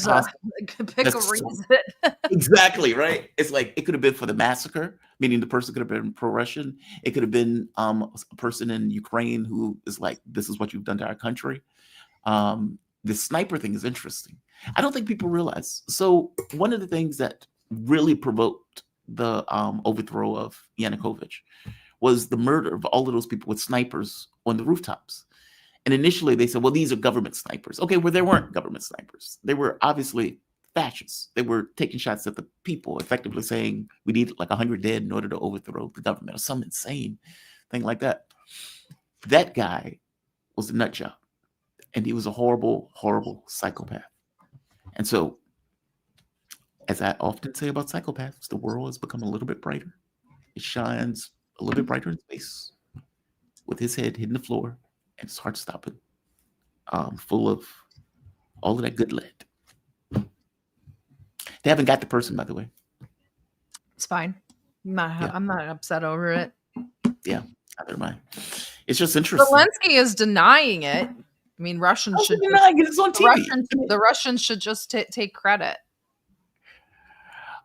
a reason. Exactly, right? It's like, it could have been for the massacre, meaning the person could have been pro-Russian. It could have been a person in Ukraine who is like, this is what you've done to our country. The sniper thing is interesting. I don't think people realize. So one of the things that really provoked the overthrow of Yanukovych was the murder of all of those people with snipers on the rooftops. And initially they said, well, these are government snipers. Okay, well, they weren't government snipers. They were obviously fascists. They were taking shots at the people, effectively saying we need like 100 dead in order to overthrow the government or some insane thing like that. That guy was a nut job. And he was a horrible, horrible psychopath. And so, as I often say about psychopaths, the world has become a little bit brighter. It shines a little bit brighter in space with his head hitting the floor and his heart stopping, full of all of that good lead. They haven't got the person, by the way. It's fine. I'm not upset over it. Yeah, never mind. It's just interesting. Zelensky is denying it. I mean, Russians should denying it. It's on TV. The Russians should just take credit.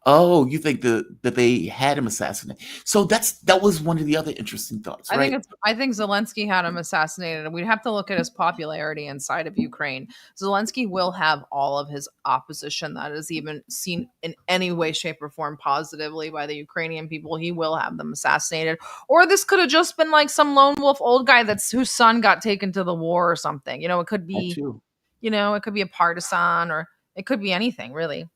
Oh, you think that they had him assassinated? So that was one of the other interesting thoughts, right? I think Zelensky had him assassinated, and we'd have to look at his popularity inside of Ukraine. Zelensky will have all of his opposition that is even seen in any way, shape, or form positively by the Ukrainian people. He will have them assassinated, or this could have just been like some lone wolf old guy whose son got taken to the war or something. You know, it could be, it could be a partisan, or it could be anything, really.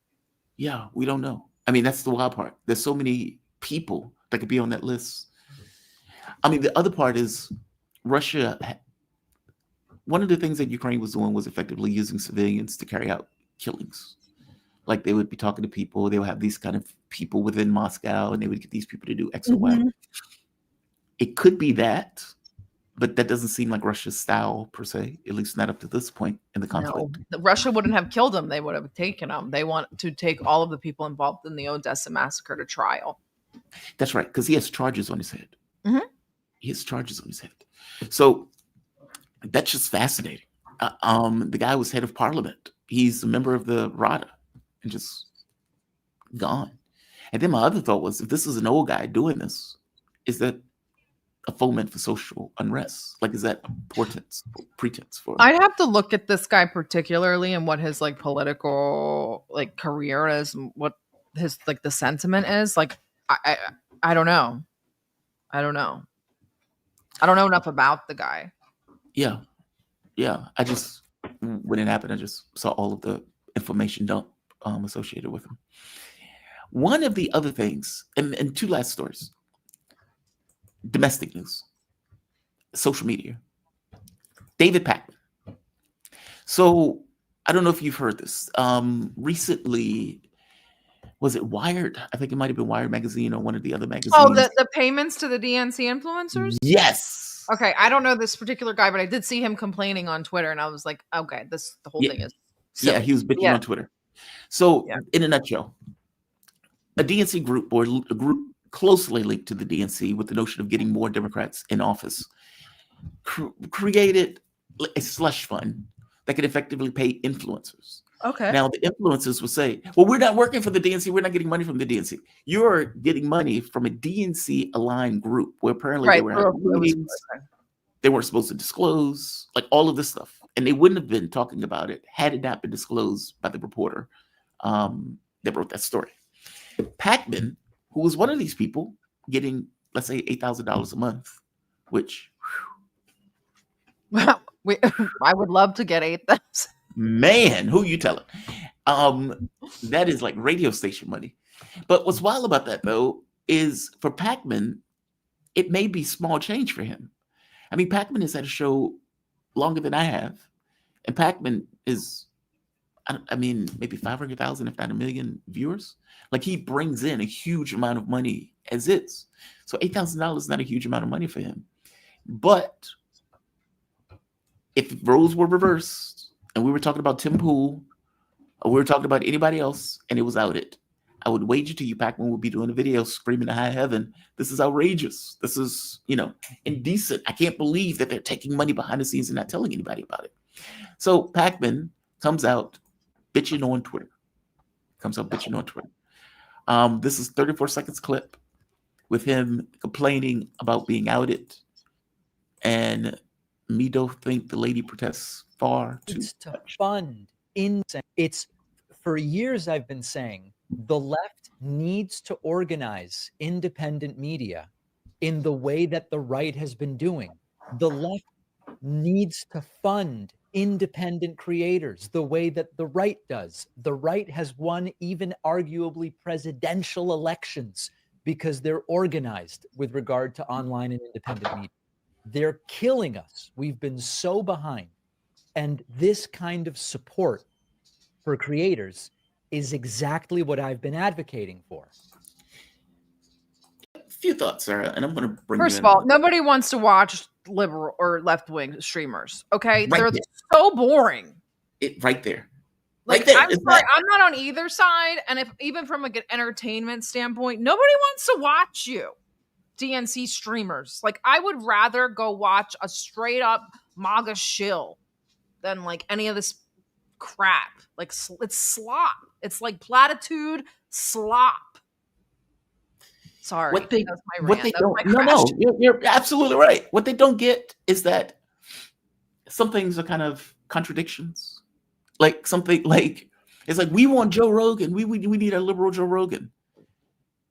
Yeah, we don't know. I mean, that's the wild part. There's so many people that could be on that list. I mean, the other part is Russia. One of the things that Ukraine was doing was effectively using civilians to carry out killings. Like they would be talking to people. They would have these kind of people within Moscow, and they would get these people to do X or Y. It could be that, but that doesn't seem like Russia's style per se, at least not up to this point in the conflict. No, Russia wouldn't have killed him. They would have taken him. They want to take all of the people involved in the Odessa massacre to trial. That's right, because he has charges on his head. He has charges on his head. So that's just fascinating. The guy was head of parliament. He's a member of the Rada and just gone. And then my other thought was, if this is an old guy doing this, is that a foment for social unrest? Like, is that a pretense for? I'd have to look at this guy particularly and what his like political like career is, and what his like the sentiment is. Like, I don't know. I don't know enough about the guy. Yeah. I just, when it happened, I just saw all of the information dump associated with him. One of the other things, and 2 last stories. Domestic news, social media. David Pakman. So I don't know if you've heard this. Recently, was it Wired? I think it might have been Wired magazine or one of the other magazines. Oh, the payments to the DNC influencers? Yes. Okay, I don't know this particular guy, but I did see him complaining on Twitter, and I was like, okay, the whole thing is silly. Yeah, he was bitching on Twitter. So, in a nutshell, a DNC group or a group closely linked to the DNC with the notion of getting more Democrats in office created a slush fund that could effectively pay influencers. Okay. Now, the influencers would say, well, we're not working for the DNC. We're not getting money from the DNC. You're getting money from a DNC-aligned group where apparently they were having meetings. They weren't supposed to disclose, like all of this stuff. And they wouldn't have been talking about it had it not been disclosed by the reporter that wrote that story. Pac-Man, who was one of these people getting, let's say, $8,000 a month, which... I would love to get 8,000. Man, who you telling? That is like radio station money. But what's wild about that, though, is for Pac-Man, it may be small change for him. I mean, Pac-Man has had a show longer than I have. And Pac-Man is, I mean, maybe 500,000, if not 1 million viewers. Like, he brings in a huge amount of money as is. So $8,000 is not a huge amount of money for him. But if roles were reversed, and we were talking about Tim Pool, or we were talking about anybody else, and it was outed, I would wager to you Pac-Man would be doing a video screaming to high heaven, this is outrageous. This is, indecent. I can't believe that they're taking money behind the scenes and not telling anybody about it. So Pac-Man comes out bitching on Twitter. This is 34 seconds clip with him complaining about being outed. And me don't think the lady protests far too It's to much. fund it's for years I've been saying the left needs to organize independent media in the way that the right has been doing. The left needs to fund independent creators the way that the right does. The right has won even arguably presidential elections because they're organized with regard to online and independent media. They're killing us. We've been so behind. And this kind of support for creators is exactly what I've been advocating for. A few thoughts, Sarah, and I'm going to bring First of all, nobody wants to watch liberal or left-wing streamers, okay? They're so boring. Right there. Like, right there. I'm sorry, I'm not on either side, and if even from an entertainment standpoint, nobody wants to watch you. DNC streamers. Like, I would rather go watch a straight up MAGA shill than like any of this crap. Like, it's slop. It's like platitude slop. Sorry. What they don't, no, you're absolutely right. What they don't get is that some things are kind of contradictions. Like something like, it's like, we want Joe Rogan. We need a liberal Joe Rogan.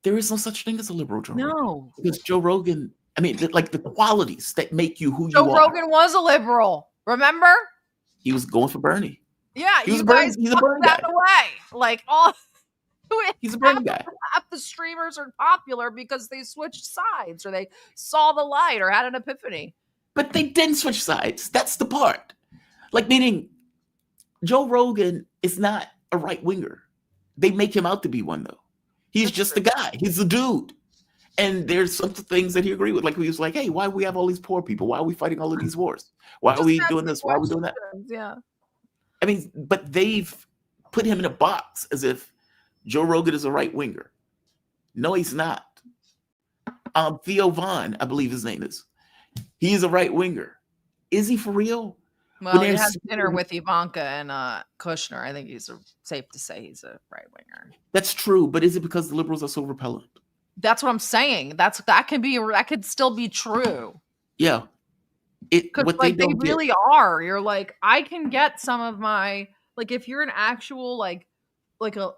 There is no such thing as a liberal Joe Rogan. No. Because Joe Rogan, I mean, like the qualities that make you who you Joe are. Rogan was a liberal. Remember? He was going for Bernie. Yeah, he's you a guys Bernie, he's a put Bernie that guy. away. Like, all he's a Bernie guy. Half the streamers are popular because they switched sides or they saw the light or had an epiphany. But they didn't switch sides. That's the part. Like, meaning Joe Rogan is not a right winger. They make him out to be one, though. He's just the guy. He's the dude. And there's some things that he agreed with. Like, he was like, hey, why do we have all these poor people? Why are we fighting all of these wars? Why are we doing this? Why are we doing that? Yeah. I mean, but they've put him in a box as if Joe Rogan is a right winger. No, he's not. Theo Vaughn, I believe his name is. He's a right winger. Is he for real? Well, he had dinner with Ivanka and Kushner. I think safe to say he's a right winger. That's true, but is it because the liberals are so repellent? That's what I'm saying. That could still be true. Yeah. Because like they really are. You're like, I can get some of my, like, if you're an actual like a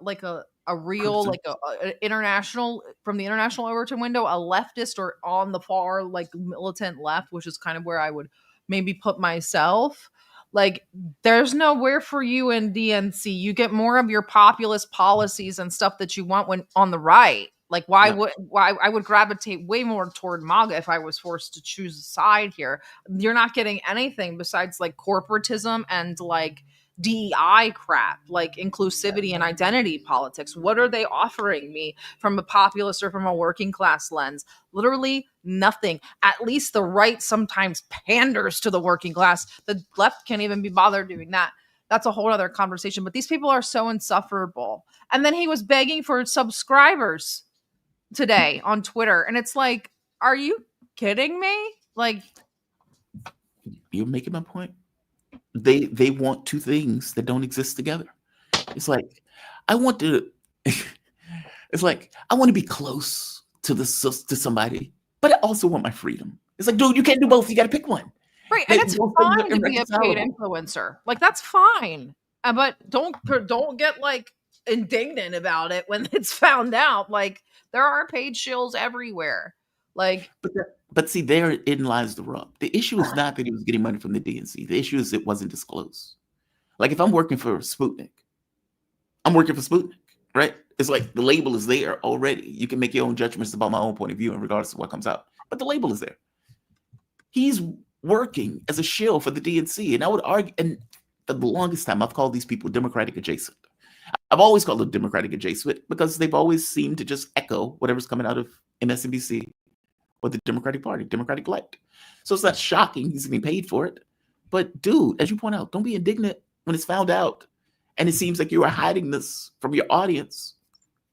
real like a international, from the international Overton window, a leftist or on the far like militant left, which is kind of where I would maybe put myself. Like, there's nowhere for you in DNC. You get more of your populist policies and stuff that you want when on the right. Like, why Yeah. why I would gravitate way more toward MAGA if I was forced to choose a side here. You're not getting anything besides like corporatism and like DEI crap, like inclusivity and identity politics. What are they offering me from a populist or from a working class lens? Literally nothing. At least the right sometimes panders to the working class. The left can't even be bothered doing that. That's a whole other conversation. But these people are so insufferable. And then he was begging for subscribers today on Twitter. And it's like, are you kidding me? Like, You're making my point. They want two things that don't exist together. It's like I want to. It's like I want to be close to somebody, but I also want my freedom. It's like, dude, you can't do both. You got to pick one. right. And it's Those things are fine to be a paid irreconcilable. influencer. Like, that's fine. But don't get like indignant about it when it's found out. Like, there are paid shills everywhere. Like, But see, therein lies the rub. The issue is not that he was getting money from the DNC. The issue is it wasn't disclosed. Like if I'm working for Sputnik, I'm working for Sputnik, right? It's like the label is there already. You can make your own judgments about my own point of view in regards to what comes out. But the label is there. He's working as a shill for the DNC. And I would argue, and for the longest time, I've called these people Democratic adjacent. I've always called them Democratic adjacent because they've always seemed to just echo whatever's coming out of MSNBC or the Democratic Party, Democratic elect. So it's not shocking he's getting paid for it. But dude, as you point out, don't be indignant when it's found out. And it seems like you are hiding this from your audience.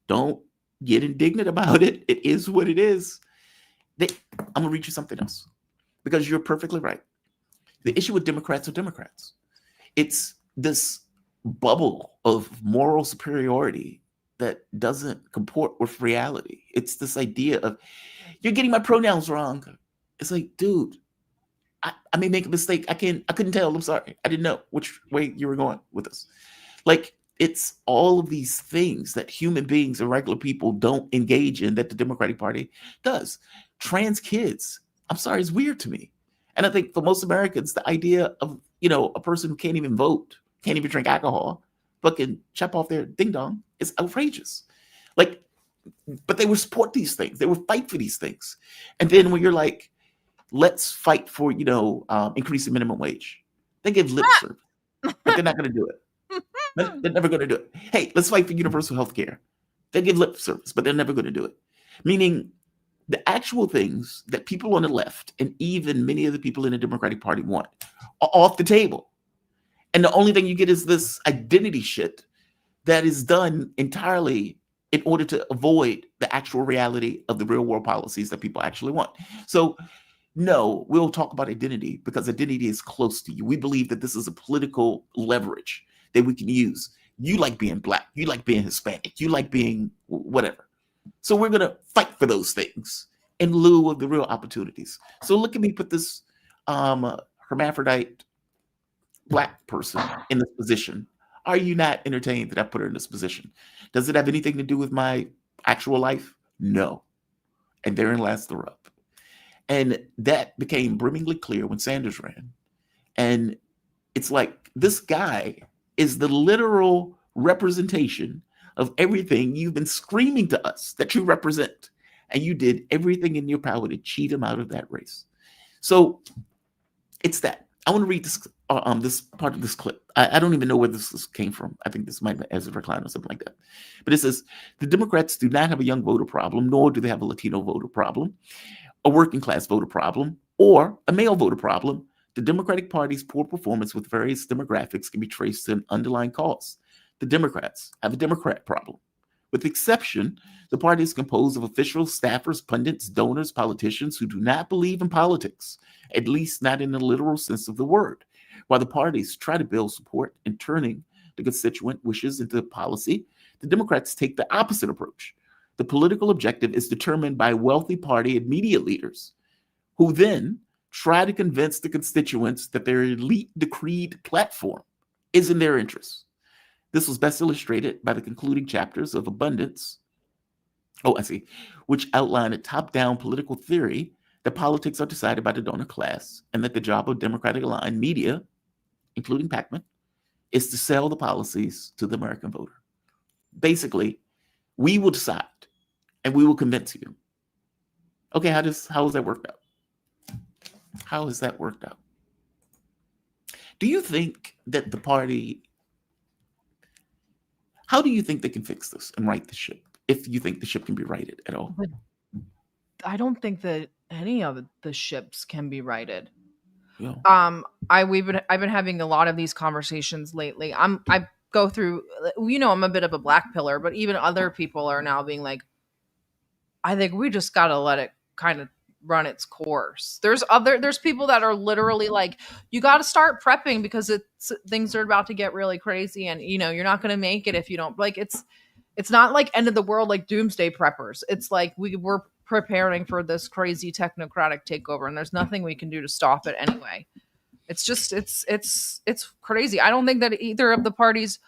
Don't get indignant about it. It is what it is. I'm going to read you something else because you're perfectly right. The issue with Democrats are Democrats. It's this bubble of moral superiority that doesn't comport with reality. It's this idea of, you're getting my pronouns wrong. It's like, dude, I may make a mistake. I couldn't tell. I'm sorry. I didn't know which way you were going with this. Like, it's all of these things that human beings and regular people don't engage in that the Democratic Party does. Trans kids, I'm sorry, is weird to me. And I think for most Americans, the idea of, a person who can't even vote, can't even drink alcohol, but can chop off their ding dong is outrageous. Like, but they would support these things. They would fight for these things. And then when you're like, let's fight for, increasing minimum wage, they give lip service, but they're not going to do it. They're never going to do it. Hey, let's fight for universal health care. They give lip service, but they're never going to do it. Meaning the actual things that people on the left and even many of the people in the Democratic Party want are off the table. And the only thing you get is this identity shit that is done entirely in order to avoid the actual reality of the real world policies that people actually want. So no, we'll talk about identity because identity is close to you. We believe that this is a political leverage that we can use. You like being Black, you like being Hispanic, you like being whatever. So we're going to fight for those things in lieu of the real opportunities. So look at me put this hermaphrodite Black person in this position. Are you not entertained that I put her in this position? Does it have anything to do with my actual life? No. And therein lies the rub. And that became brimmingly clear when Sanders ran. And it's like, this guy is the literal representation of everything you've been screaming to us that you represent. And you did everything in your power to cheat him out of that race. So it's that. I want to read this this part of this clip. I don't even know where this came from. I think this might be Ezra Klein or something like that. But it says, the Democrats do not have a young voter problem, nor do they have a Latino voter problem, a working class voter problem, or a male voter problem. The Democratic Party's poor performance with various demographics can be traced to an underlying cause. The Democrats have a Democrat problem. With exception, the party is composed of officials, staffers, pundits, donors, politicians who do not believe in politics, at least not in the literal sense of the word. While the parties try to build support in turning the constituent wishes into policy, the Democrats take the opposite approach. The political objective is determined by wealthy party and media leaders, who then try to convince the constituents that their elite decreed platform is in their interests. This was best illustrated by the concluding chapters of Abundance, which outline a top-down political theory that politics are decided by the donor class and that the job of Democratic-aligned media, including Pacman, is to sell the policies to the American voter. Basically, we will decide and we will convince you. Okay, how has that worked out? How has that worked out? Do you think that the party, how do you think they can fix this and right the ship? If you think the ship can be righted at all? But I don't think that any of the ships can be righted. Yeah. I've been having a lot of these conversations lately. I go through, I'm a bit of a black pillar, but even other people are now being like, I think we just got to let it kind of run its course. There's people that are literally like, you got to start prepping because things are about to get really crazy, and you're not going to make it if you don't, like, it's not like end of the world, like doomsday preppers. It's like we're preparing for this crazy technocratic takeover, and there's nothing we can do to stop it anyway. It's just it's crazy. I don't think that either of the parties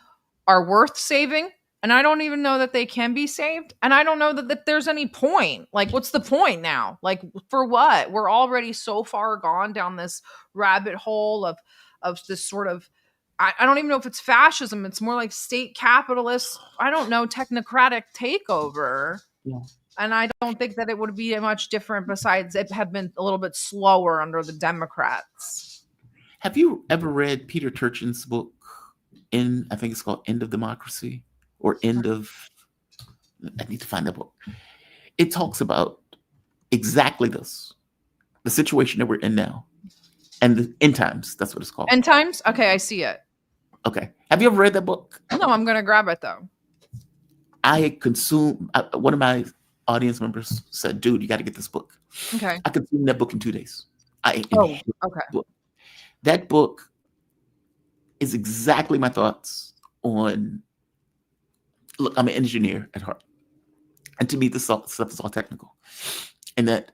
are worth saving, and I don't even know that they can be saved, and I don't know that there's any point. Like, what's the point now? Like, for what? We're already so far gone down this rabbit hole of this sort of, I don't even know if it's fascism. It's more like state capitalist, I don't know, technocratic takeover. Yeah. And I don't think that it would be much different besides it had been a little bit slower under the Democrats. Have you ever read Peter Turchin's book, I think it's called End of Democracy or End of, I need to find that book. It talks about exactly this, the situation that we're in now. And the end times, that's what it's called. End times? Okay, I see it. Okay. Have you ever read that book? No, I'm going to grab it though. One of my audience members said, dude, you got to get this book. Okay. I consumed that book in 2 days. Okay. That book is exactly my thoughts on, look, I'm an engineer at heart. And to me, this stuff is all technical. And that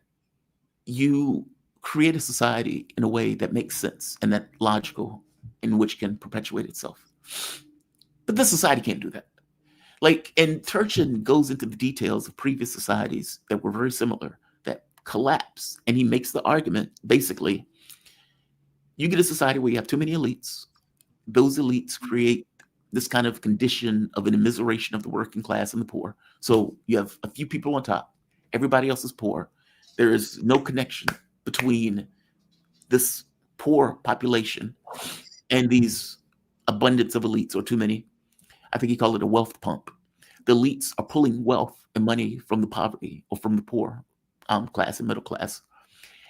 you create a society in a way that makes sense and that logical, in which can perpetuate itself. But this society can't do that. Like, and Turchin goes into the details of previous societies that were very similar, that collapse. And he makes the argument, basically, you get a society where you have too many elites. Those elites create this kind of condition of an immiseration of the working class and the poor. So you have a few people on top. Everybody else is poor. There is no connection between this poor population and these abundance of elites, or too many. I think he called it a wealth pump. The elites are pulling wealth and money from the poverty or from the poor class and middle class.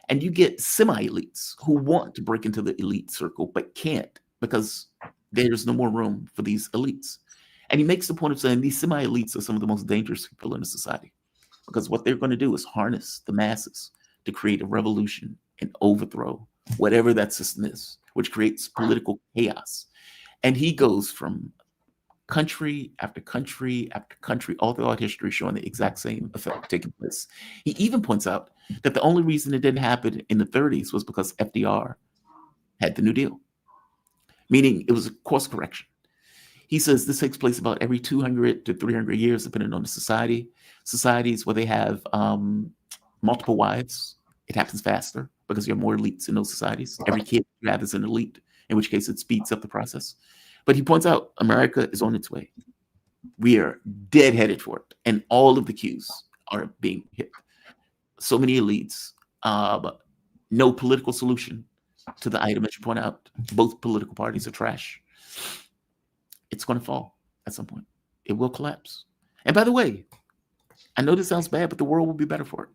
And you get semi-elites who want to break into the elite circle, but can't because there's no more room for these elites. And he makes the point of saying these semi-elites are some of the most dangerous people in the society, because what they're going to do is harness the masses to create a revolution and overthrow whatever that system is, which creates political chaos. And he goes from country after country after country all throughout history showing the exact same effect taking place. He even points out that the only reason it didn't happen in the 30s was because FDR had the New Deal, meaning it was a course correction. He says this takes place about every 200 to 300 years, depending on the society. Societies where they have multiple wives, it happens faster because you have more elites in those societies. Every kid you have is an elite, in which case it speeds up the process. But he points out America is on its way. We are dead headed for it. And all of the cues are being hit. So many elites, but no political solution to the item that you point out. Both political parties are trash. It's going to fall at some point. It will collapse. And by the way, I know this sounds bad, but the world will be better for it.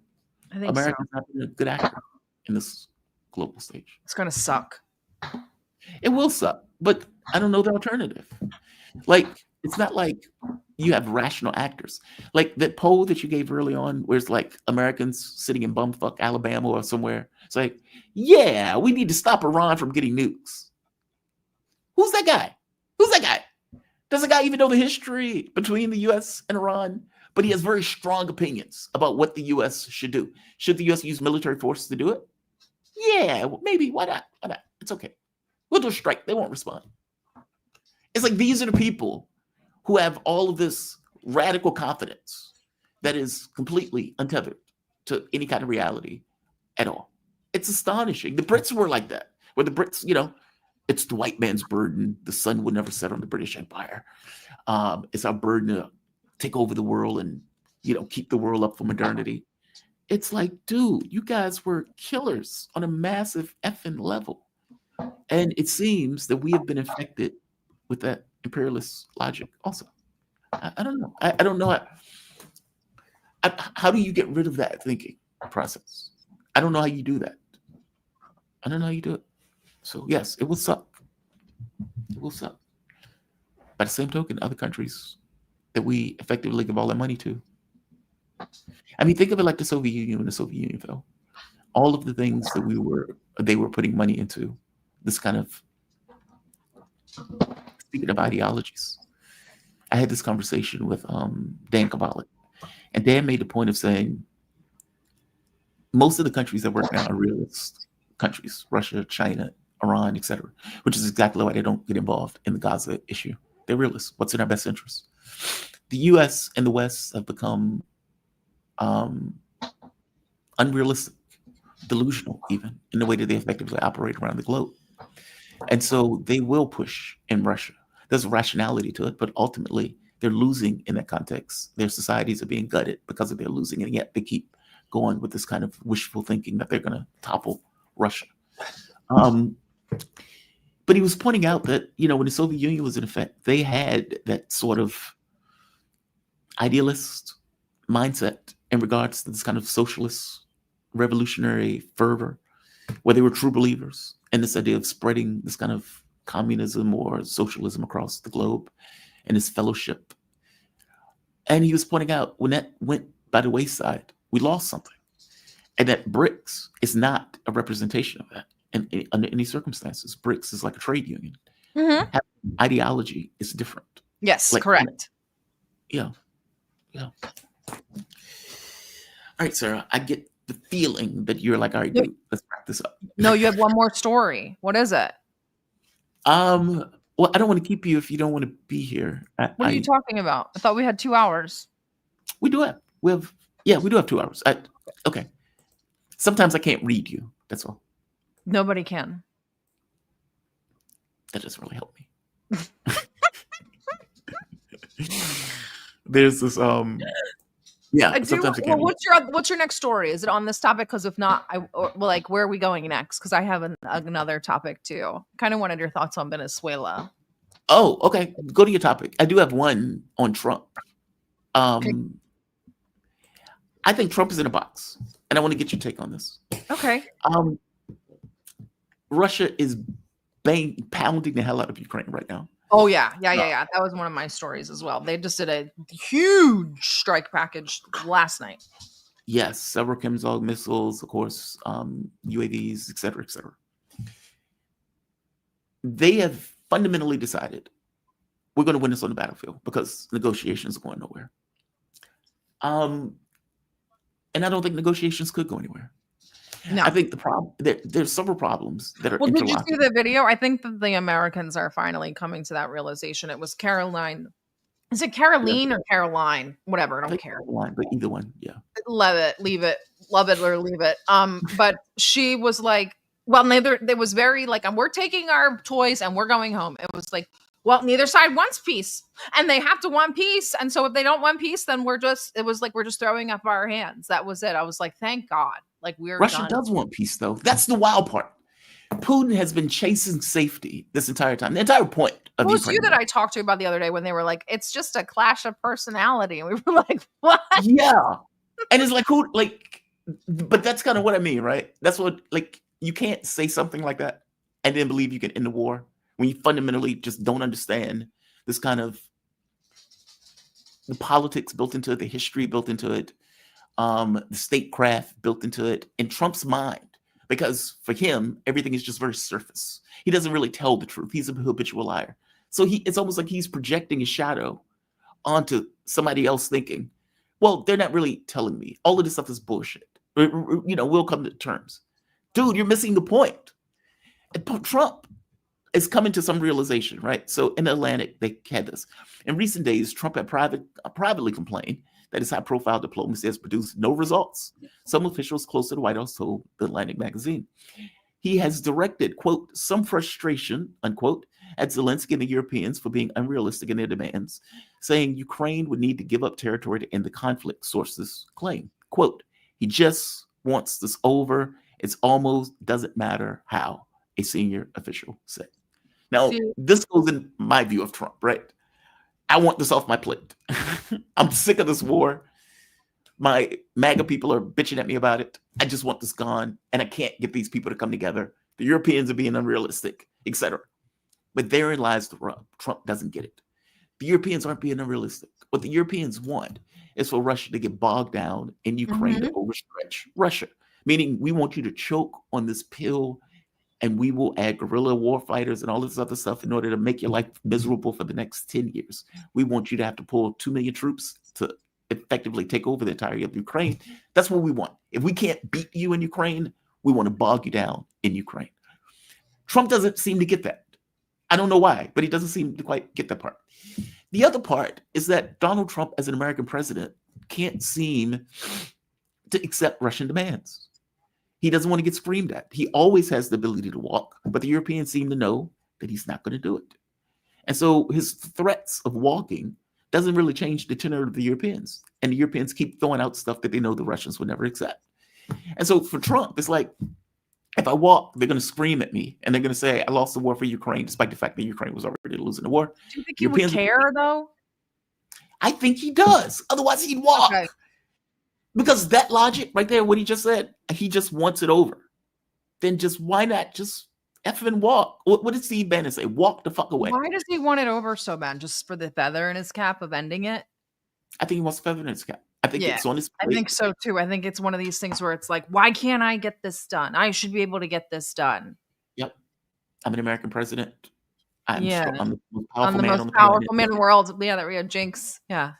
I think America's not been a good actor in this global stage. It's going to suck. It will suck, but I don't know the alternative. Like, it's not like you have rational actors. Like that poll that you gave early on, where it's like Americans sitting in bumfuck Alabama or somewhere. It's like, yeah, we need to stop Iran from getting nukes. Who's that guy? Who's that guy? Does the guy even know the history between the U.S. and Iran? But he has very strong opinions about what the U.S. should do. Should the U.S. use military forces to do it? Yeah, well, maybe. Why not? Why not? It's okay. We'll do a strike. They won't respond. It's like these are the people who have all of this radical confidence that is completely untethered to any kind of reality at all. It's astonishing. The Brits were like that, where the Brits, it's the white man's burden. The sun would never set on the British Empire. It's our burden to take over the world and keep the world up for modernity. It's like, dude, you guys were killers on a massive effing level. And it seems that we have been infected with that imperialist logic also. I don't know. I don't know. How do you get rid of that thinking process? I don't know how you do that. I don't know how you do it. So, yes, it will suck. It will suck. By the same token, other countries that we effectively give all our money to. I mean, think of it like the Soviet Union when the Soviet Union fell. All of the things that they were putting money into, this kind of, speaking of ideologies. I had this conversation with Dan Kabalik, and Dan made the point of saying most of the countries that work now are realist countries, Russia, China, Iran, etc., which is exactly why they don't get involved in the Gaza issue. They're realists. What's in our best interest? The U.S. and the West have become unrealistic, delusional even, in the way that they effectively operate around the globe. And so they will push in Russia. There's a rationality to it, but ultimately they're losing in that context. Their societies are being gutted because of their losing, and yet they keep going with this kind of wishful thinking that they're going to topple Russia. But he was pointing out that, when the Soviet Union was in effect, they had that sort of idealist mindset in regards to this kind of socialist revolutionary fervor, where they were true believers in this idea of spreading this kind of communism or socialism across the globe and this fellowship. And he was pointing out when that went by the wayside, we lost something. And that BRICS is not a representation of that under any circumstances. BRICS is like a trade union. Mm-hmm. Ideology is different. Yes, Like, correct. Yeah. All right, Sarah, I get the feeling that you're like, all right, dude, let's wrap this up. No, you have one more story. What is it? Well, I don't want to keep you if you don't want to be here. What are you talking about? I thought we had 2 hours. We do have 2 hours. Okay. Sometimes I can't read you. That's all. Nobody can. That doesn't really help me. There's this sometimes I can't. What's your next story? Is it on this topic? Because if not, where are we going next? Because I have another topic too. Kind of wanted your thoughts on Venezuela. Oh, okay. Go to your topic. I do have one on Trump. Okay. I think Trump is in a box, and I want to get your take on this. Okay. Russia is pounding the hell out of Ukraine right now. Oh yeah. That was one of my stories as well. They just did a huge strike package last night. Yes, several chemical missiles, of course, UAVs, et cetera, et cetera. They have fundamentally decided we're going to win this on the battlefield because negotiations are going nowhere. And I don't think negotiations could go anywhere. No. I think the problem there's several problems that are. Well, did you see the video? I think that the Americans are finally coming to that realization. It was Caroline. Is it Caroline or Caroline? Whatever, I don't care. Caroline, but either one, yeah. Love it, leave it, love it or leave it. But she was like, well, neither. It was very like, we're taking our toys and we're going home. It was like, well, neither side wants peace, and they have to want peace. And so if they don't want peace, then we're just throwing up our hands. That was it. I was like, thank God. Like Russia done. Does want peace, though. That's the wild part. Putin has been chasing safety this entire time. The entire point of Ukraine. It was you that I talked to about the other day when they were like, it's just a clash of personality. And we were like, what? Yeah. And it's like, but that's kind of what I mean, right? That's what, like, you can't say something like that and then believe you can end the war when you fundamentally just don't understand this kind of the politics built into it, the history built into it, the statecraft built into it in Trump's mind, because for him, everything is just very surface. He doesn't really tell the truth. He's a habitual liar. So it's almost like he's projecting his shadow onto somebody else thinking, well, they're not really telling me. All of this stuff is bullshit. We'll come to terms. Dude, you're missing the point. And Trump is coming to some realization, right? So in the Atlantic, they had this. In recent days, Trump had privately complained that his high-profile diplomacy has produced no results. Some officials close to the White House told the Atlantic magazine. He has directed, quote, some frustration, unquote, at Zelensky and the Europeans for being unrealistic in their demands, saying Ukraine would need to give up territory to end the conflict, sources claim. Quote, he just wants this over. It's almost doesn't matter how, a senior official said. Now, this goes in my view of Trump, right? I want this off my plate. I'm sick of this war. My MAGA people are bitching at me about it. I just want this gone, and I can't get these people to come together. The Europeans are being unrealistic, etc. But therein lies the rub. Trump doesn't get it. The Europeans aren't being unrealistic. What the Europeans want is for Russia to get bogged down and Ukraine to overstretch Russia, meaning we want you to choke on this pill, and we will add guerrilla war fighters and all this other stuff in order to make your life miserable for the next 10 years. We want you to have to pull 2 million troops to effectively take over the entirety of Ukraine. That's what we want. If we can't beat you in Ukraine, we want to bog you down in Ukraine. Trump doesn't seem to get that. I don't know why, but he doesn't seem to quite get that part. The other part is that Donald Trump, as an American president, can't seem to accept Russian demands. He doesn't want to get screamed at. He always has the ability to walk, but the Europeans seem to know that he's not going to do it. And so his threats of walking doesn't really change the tenor of the Europeans. And the Europeans keep throwing out stuff that they know the Russians would never accept. And so for Trump, it's like, if I walk, they're going to scream at me, and they're going to say, I lost the war for Ukraine, despite the fact that Ukraine was already losing the war. Do you think he would care, though? I think he does. Otherwise, he'd walk. Okay. Because that logic right there, what he just said, he just wants it over. Then just why not just effing walk? What did Steve Bannon say? Walk the fuck away. Why does he want it over so bad? Just for the feather in his cap of ending it? I think he wants feather in his cap. I think it's on his plate. I think so too. I think it's one of these things where it's like, why can't I get this done? I should be able to get this done. Yep. I'm an American president. I'm the most I'm powerful the man most on the powerful planet. man in the world. Yeah, that we had Jinx. Yeah.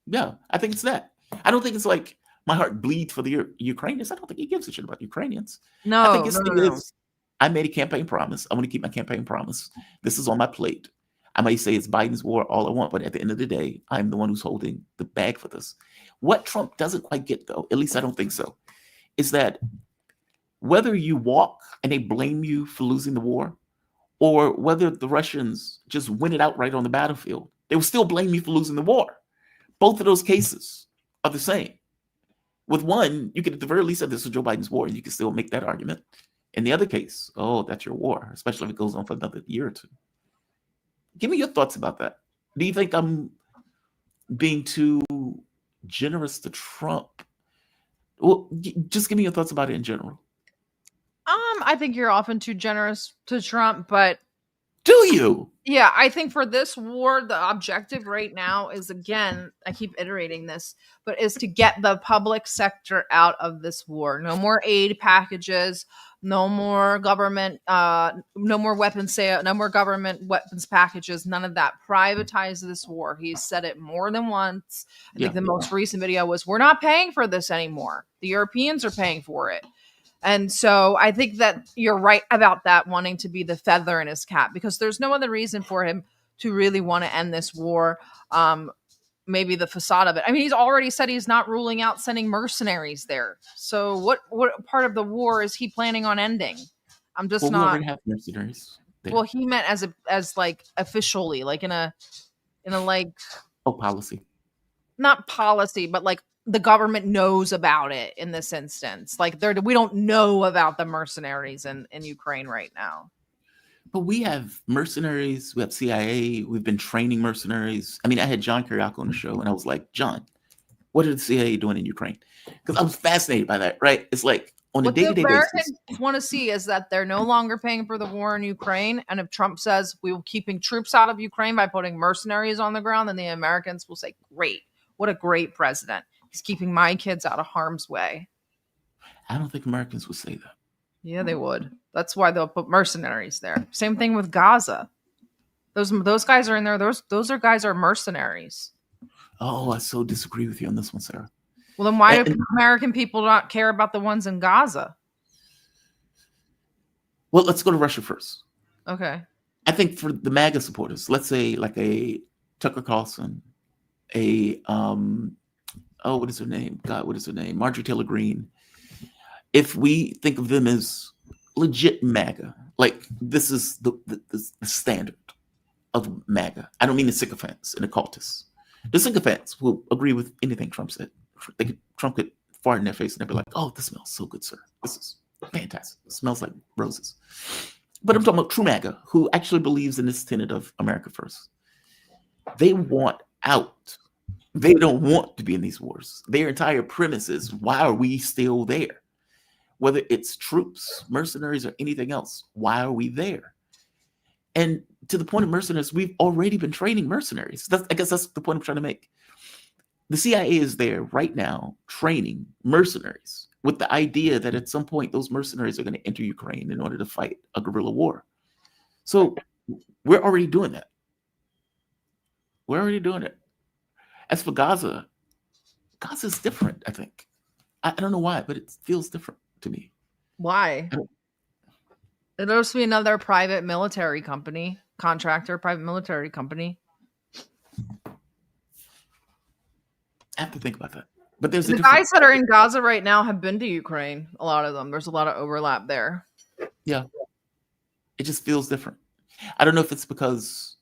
Yeah, I think it's that. I don't think it's like my heart bleeds for the Ukrainians. I don't think he gives a shit about Ukrainians. No, I think his thing is, I made a campaign promise. I want to keep my campaign promise. This is on my plate. I may say it's Biden's war all I want, but at the end of the day, I'm the one who's holding the bag for this. What Trump doesn't quite get, though, at least I don't think so, is that whether you walk and they blame you for losing the war, or whether the Russians just win it outright on the battlefield, they will still blame you for losing the war. Both of those cases are the same. With one, you could at the very least say this was Joe Biden's war, and you can still make that argument. In the other case, oh, that's your war, especially if it goes on for another year or two. Give me your thoughts about that. Do you think I'm being too generous to Trump? Well, just give me your thoughts about it in general. I think you're often too generous to Trump, but do you? Yeah, I think for this war, the objective right now is, again, I keep iterating this, but is to get the public sector out of this war. No more aid packages, no more government, no more weapons sale, no more government weapons packages, none of that. Privatize this war. He's said it more than once. I think the most recent video was, we're not paying for this anymore. The Europeans are paying for it. And so I think that you're right about that, wanting to be the feather in his cap, because there's no other reason for him to really want to end this war. Maybe the facade of it. I mean, he's already said he's not ruling out sending mercenaries there. So what part of the war is he planning on ending? I'm just not. We already have mercenaries there. Well, he meant as like officially, like in a like policy. Not policy, but like the government knows about it in this instance. Like we don't know about the mercenaries in Ukraine right now. But we have mercenaries, we have CIA, we've been training mercenaries. I mean, I had John Kiriakou on the show, and I was like, John, what are the CIA doing in Ukraine? Because I was fascinated by that, right? It's like on a day-to-day basis. What the Americans want to see is that they're no longer paying for the war in Ukraine. And if Trump says we will keeping troops out of Ukraine by putting mercenaries on the ground, then the Americans will say, great, what a great president. He's keeping my kids out of harm's way. I don't think Americans would say that. Yeah, they would. That's why they'll put mercenaries there. Same thing with Gaza. Those guys are in there. Those guys are mercenaries. Oh, I so disagree with you on this one, Sarah. Well, then why do American people not care about the ones in Gaza? Well, let's go to Russia first. Okay. I think for the MAGA supporters, let's say like a Tucker Carlson, what is her name? God, what is her name? Marjorie Taylor Greene. If we think of them as legit MAGA, like this is the standard, of MAGA. I don't mean the sycophants and the cultists. The sycophants will agree with anything Trump said. Trump could fart in their face and they'd be like, "Oh, this smells so good, sir. This is fantastic. It smells like roses." But I'm talking about true MAGA, who actually believes in this tenet of America first. They want out. They don't want to be in these wars. Their entire premise is, why are we still there? Whether it's troops, mercenaries, or anything else, why are we there? And to the point of mercenaries, we've already been training mercenaries. I guess that's the point I'm trying to make. The CIA is there right now training mercenaries with the idea that at some point those mercenaries are going to enter Ukraine in order to fight a guerrilla war. So we're already doing that. We're already doing it. As for Gaza, Gaza's different, I think. I don't know why, but it feels different to me. Why? There's supposed to be another private military company, contractor, private military company. I have to think about that. But there's The guys that are in Gaza right now have been to Ukraine. A lot of them. There's a lot of overlap there. Yeah. It just feels different. I don't know if it's because,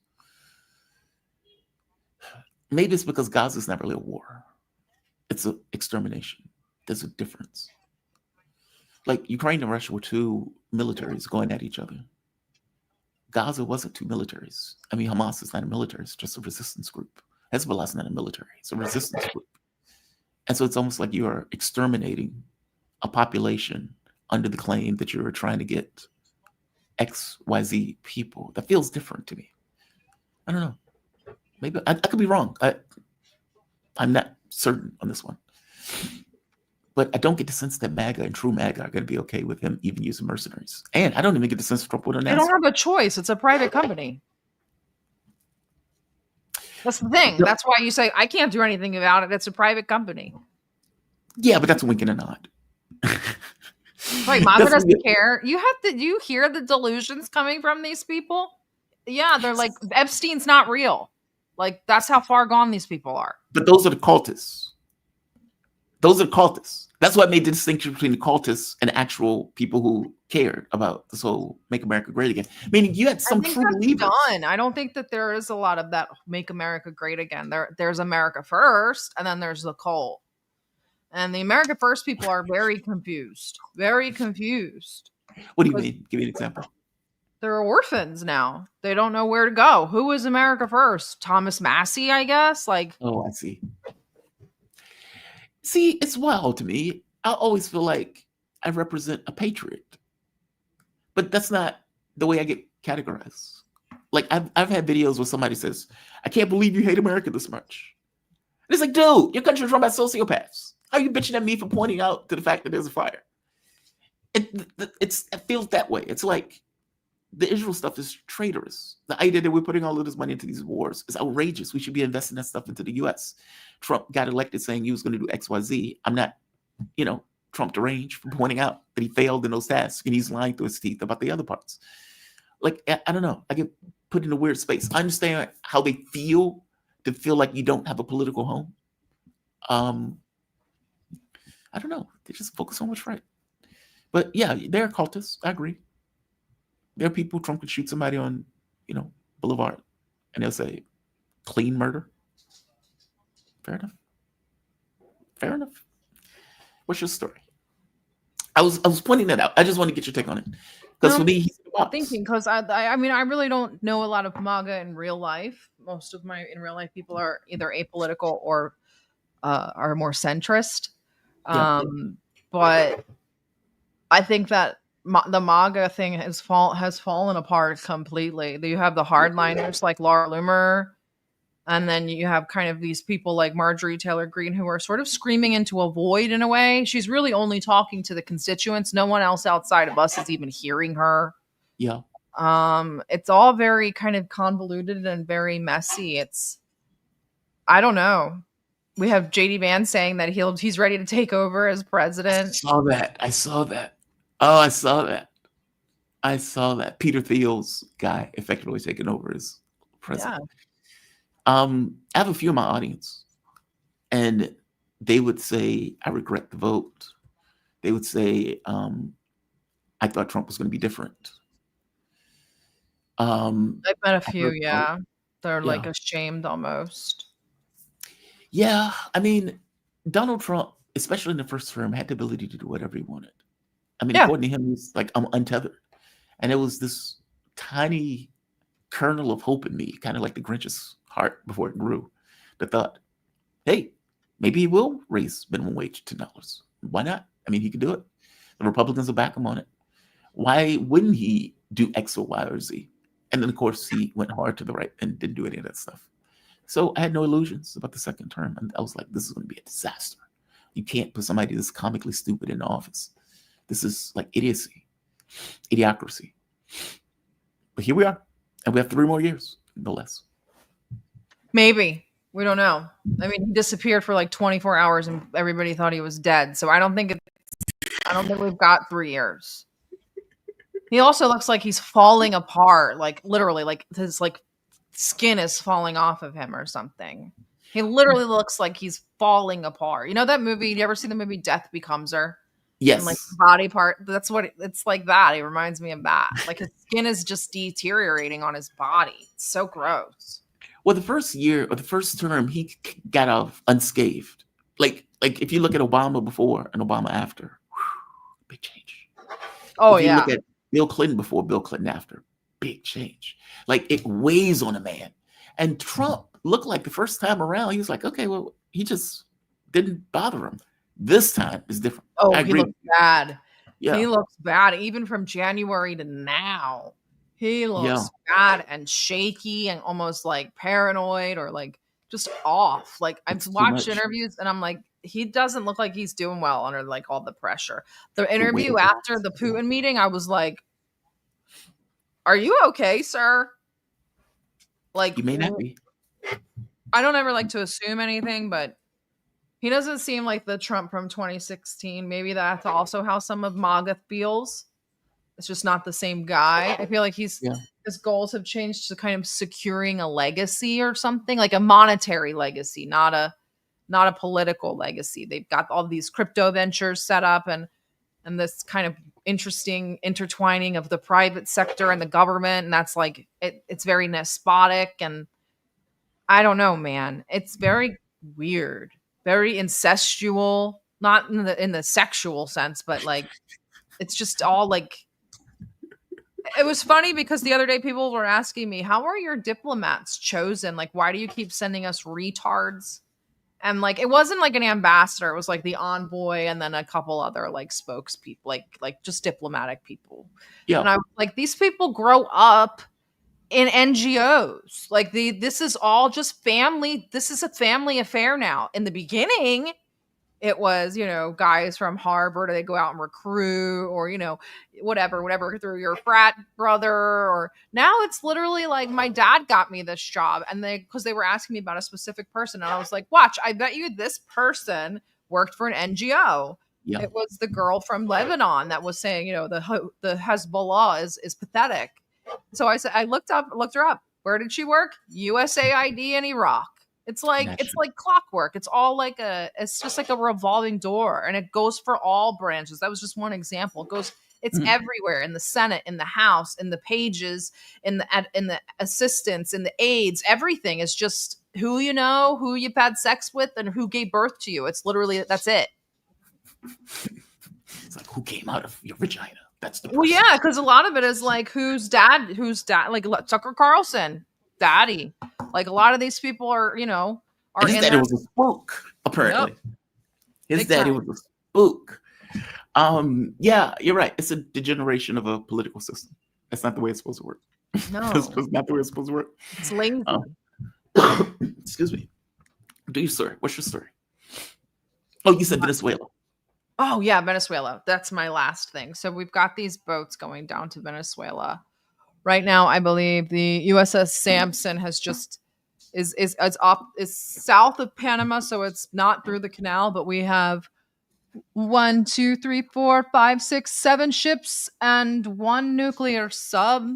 maybe it's because Gaza's not really a war. It's an extermination. There's a difference. Like Ukraine and Russia were two militaries going at each other. Gaza wasn't two militaries. I mean, Hamas is not a military. It's just a resistance group. Hezbollah is not a military. It's a resistance group. And so it's almost like you are exterminating a population under the claim that you're trying to get XYZ people. That feels different to me. I don't know. Maybe I could be wrong. I'm not certain on this one. But I don't get the sense that MAGA and true MAGA are going to be okay with him even using mercenaries. And I don't even get the sense Trump would announce. They don't have a choice. It's a private company. That's the thing. That's why you say, I can't do anything about it. It's a private company. Yeah, but that's a wink and a nod. Right, MAGA doesn't care. You hear the delusions coming from these people? Yeah, they're like, Epstein's not real. Like, that's how far gone these people are. But those are the cultists. Those are the cultists. That's what made the distinction between the cultists and actual people who cared about this whole "Make America Great Again." Meaning, you had some true believers. I don't think that there is a lot of that "Make America Great Again." There's America First, and then there's the cult. And the America First people are very confused. Very confused. What do you mean? Give me an example. They're orphans now. They don't know where to go. Who is America First? Thomas Massey, I guess. Like, oh, I see. See, it's wild to me. I always feel like I represent a patriot, but that's not the way I get categorized. Like I've had videos where somebody says, "I can't believe you hate America this much." And it's like, dude, your country is run by sociopaths. How are you bitching at me for pointing out to the fact that there's a fire? It feels that way. It's like the Israel stuff is traitorous. The idea that we're putting all of this money into these wars is outrageous. We should be investing that stuff into the U.S. Trump got elected saying he was going to do X, Y, Z. I'm not, Trump deranged for pointing out that he failed in those tasks and he's lying through his teeth about the other parts. Like, I don't know. I get put in a weird space. I understand how they feel to feel like you don't have a political home. I don't know. They just focus on what's right. But yeah, they're cultists. I agree. There are people, Trump could shoot somebody on, Boulevard, and they'll say, clean murder. Fair enough. Fair enough. What's your story? I was pointing that out. I just want to get your take on it. Because for me, he's thinking, because I mean, I really don't know a lot of MAGA in real life. Most of my in real life people are either apolitical or are more centrist. But I think that the MAGA thing has fallen apart completely. You have the hardliners like Laura Loomer, and then you have kind of these people like Marjorie Taylor Greene who are sort of screaming into a void in a way. She's really only talking to the constituents. No one else outside of us is even hearing her. Yeah. It's all very kind of convoluted and very messy. I don't know. We have JD Vance saying that he's ready to take over as president. I saw that. Oh, I saw that. Peter Thiel's guy effectively taking over as president. Yeah. I have a few in my audience, and they would say, I regret the vote. They would say, I thought Trump was going to be different. I've met a I few, heard about, yeah. They're like yeah. ashamed almost. Yeah, I mean, Donald Trump, especially in the first term, had the ability to do whatever he wanted. I mean, Yeah. according to him, he's like, I'm untethered. And it was this tiny kernel of hope in me, kind of like the Grinch's heart before it grew, that thought, hey, maybe he will raise minimum wage to $10. Why not? I mean, he could do it. The Republicans will back him on it. Why wouldn't he do X or Y or Z? And then, of course, he went hard to the right and didn't do any of that stuff. So I had no illusions about the second term. And I was like, this is going to be a disaster. You can't put somebody this comically stupid in office. This is like idiocy, idiocracy. But here we are. And we have 3 more years, no less. Maybe. We don't know. I mean, he disappeared for like 24 hours and everybody thought he was dead. So I don't think we've got 3 years. He also looks like he's falling apart, like literally, like his like skin is falling off of him or something. He literally looks like he's falling apart. You know that movie? You ever see the movie Death Becomes Her? Yes. And like body part, that's what it's like. That he reminds me of that. Like his skin is just deteriorating on his body. It's so gross. Well, the first year or the first term, he got off unscathed. Like if you look at Obama before and Obama after, whew, big change. Oh if you yeah. look at Bill Clinton before, Bill Clinton after, big change. Like it weighs on a man. And Trump looked like the first time around, he was like, okay, well, he just didn't bother him. This time is different. Oh, I he agree. looks bad. Yeah. He looks bad, even from January to now. He looks bad and shaky and almost like paranoid or like just off. Like I've It's too watched much. interviews and I'm like, he doesn't look like he's doing well under like all the pressure. The weight interview of it. after the Putin meeting, I was like, are you okay, sir? Like, You may not be. I don't ever like to assume anything, but he doesn't seem like the Trump from 2016. Maybe that's also how some of MAGA feels. It's just not the same guy. I feel like his goals have changed to kind of securing a legacy or something, like a monetary legacy, not a political legacy. They've got all these crypto ventures set up and this kind of interesting intertwining of the private sector and the government, and that's like it's very despotic, and I don't know, man. It's very weird, very incestual, not in the sexual sense, but like it's just all like. It was funny because the other day people were asking me, how are your diplomats chosen? Like, why do you keep sending us retards? And like, it wasn't like an ambassador. It was like the envoy and then a couple other like spokespeople, like just diplomatic people. Yeah. And I was like, these people grow up in NGOs. Like this is all just family. This is a family affair now. In the beginning, it was, guys from Harvard, or they go out and recruit, or, whatever through your frat brother, or now it's literally like my dad got me this job and because they were asking me about a specific person. And I was like, watch, I bet you this person worked for an NGO. Yeah. It was the girl from Lebanon that was saying, the Hezbollah is pathetic. So I said, I looked her up. Where did she work? USAID in Iraq. It's like clockwork. It's all like it's just like a revolving door, and it goes for all branches. That was just one example. It's everywhere, in the Senate, in the House, in the pages, in the assistants, in the aides. Everything is just who you know, who you've had sex with, and who gave birth to you. It's literally that's it. It's like who came out of your vagina. That's the person. Well, yeah, because a lot of it is like who's dad, like Tucker Carlson. Daddy, like a lot of these people are, are his daddy was a spook, apparently. Yep. His daddy was a spook. Yeah, you're right. It's a degeneration of a political system. That's not the way it's supposed to work. No, it's not the way it's supposed to work. It's lazy. Excuse me. Do you, sir? What's your story? Oh, you said Venezuela. Oh yeah, Venezuela. That's my last thing. So we've got these boats going down to Venezuela. Right now, I believe the USS Samson has just is south of Panama, so it's not through the canal. But we have 1, 2, 3, 4, 5, 6, 7 ships and 1 nuclear sub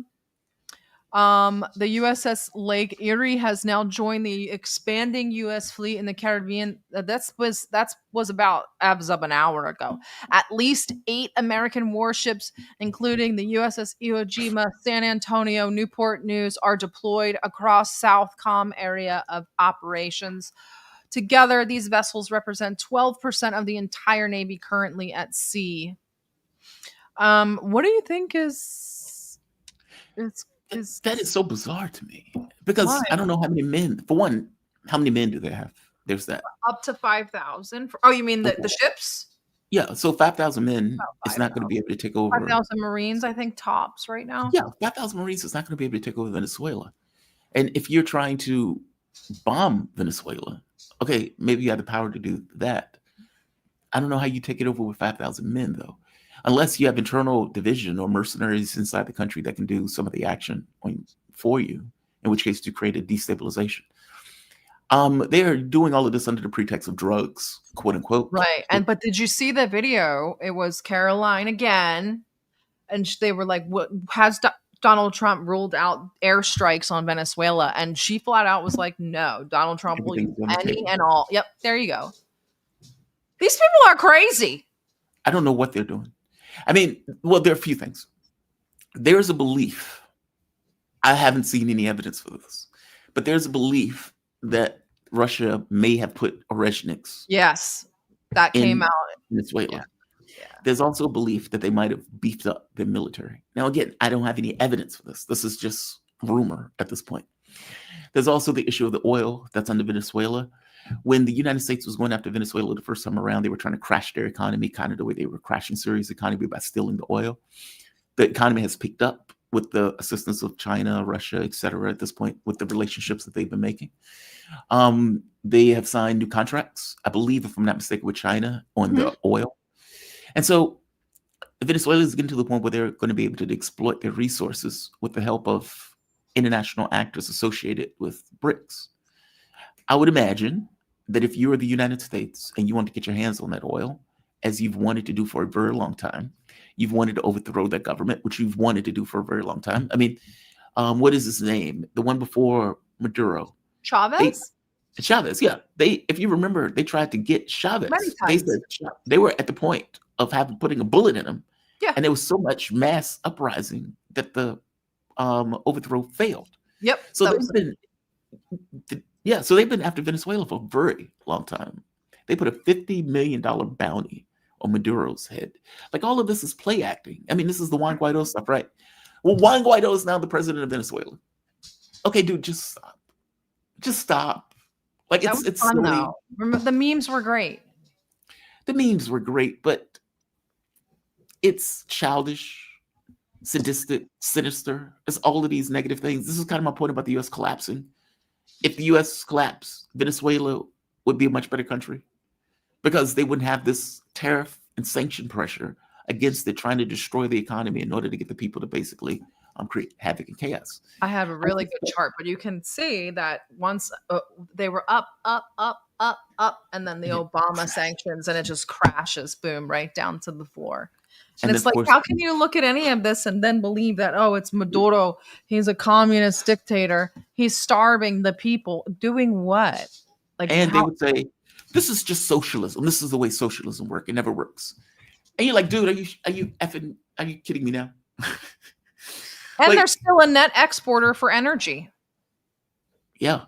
The USS Lake Erie has now joined the expanding U.S. fleet in the Caribbean. That was about as of an hour ago. At least 8 American warships, including the USS Iwo Jima, San Antonio, Newport News, are deployed across Southcom area of operations. Together, these vessels represent 12% of the entire Navy currently at sea. What do you think is That is so bizarre to me because Why? I don't know how many men. For one, how many men do they have? There's that. Up to 5,000? Oh, you mean the Okay. ships? Yeah, so 5,000 men About is not going to be able to take over. 5,000 Marines, I think, tops right now. Yeah, 5,000 Marines is not going to be able to take over Venezuela. And if you're trying to bomb Venezuela, okay, maybe you have the power to do that. I don't know how you take it over with 5,000 men, though, unless you have internal division or mercenaries inside the country that can do some of the action for you, in which case to create a destabilization. They are doing all of this under the pretext of drugs, quote unquote. Right. But did you see the video? It was Caroline again, and they were like, "What has Donald Trump ruled out airstrikes on Venezuela?" And she flat out was like, "No, Donald Trump will use Everything's on the any table. and all." Yep, there you go. These people are crazy. I don't know what they're doing. I mean, well, there are a few things. There's a belief. I haven't seen any evidence for this, but there's a belief that Russia may have put Oreshniks Yes, that in came out. Venezuela. Yeah. There's also a belief that they might have beefed up their military. Now, again, I don't have any evidence for this. This is just rumor at this point. There's also the issue of the oil that's under Venezuela. When the United States was going after Venezuela the first time around, they were trying to crash their economy, kind of the way they were crashing Syria's economy by stealing the oil. The economy has picked up with the assistance of China, Russia, et cetera, at this point, with the relationships that they've been making. They have signed new contracts, I believe, if I'm not mistaken, with China on the oil. And so Venezuela is getting to the point where they're going to be able to exploit their resources with the help of international actors associated with BRICS. I would imagine that if you were the United States and you want to get your hands on that oil, as you've wanted to do for a very long time, you've wanted to overthrow that government, which you've wanted to do for a very long time. I mean, what is his name? The one before Maduro. Chavez? Chavez, yeah. If you remember, they tried to get Chavez. Many They times. said they were at the point of putting a bullet in him. Yeah. And there was so much mass uprising that the overthrow failed. Yep. So that they've was- been, so they've been after Venezuela for a very long time. They put a $50 million bounty on Maduro's head. Like, all of this is play acting. I mean, this is the Juan Guaido stuff, right? Well, Juan Guaido is now the president of Venezuela. Okay, dude, just stop. Just stop. Like, that was it's fun, silly. though. Remember, the memes were great. The memes were great, but it's childish, sadistic, sinister. It's all of these negative things. This is kind of my point about the U.S. collapsing. If the U.S. collapsed, Venezuela would be a much better country because they wouldn't have this tariff and sanction pressure against it, trying to destroy the economy in order to get the people to basically create havoc and chaos. I have a really good chart, but you can see that once they were up, and then the Obama sanctions, and it just crashes, boom, right down to the floor. And it's then, like, of course, how can you look at any of this and then believe that, oh, it's Maduro, he's a communist dictator, he's starving the people, doing what? Like, and they would say, this is just socialism. This is the way socialism works. It never works. And you're like, dude, are you kidding me now? And like, they're still a net exporter for energy. Yeah.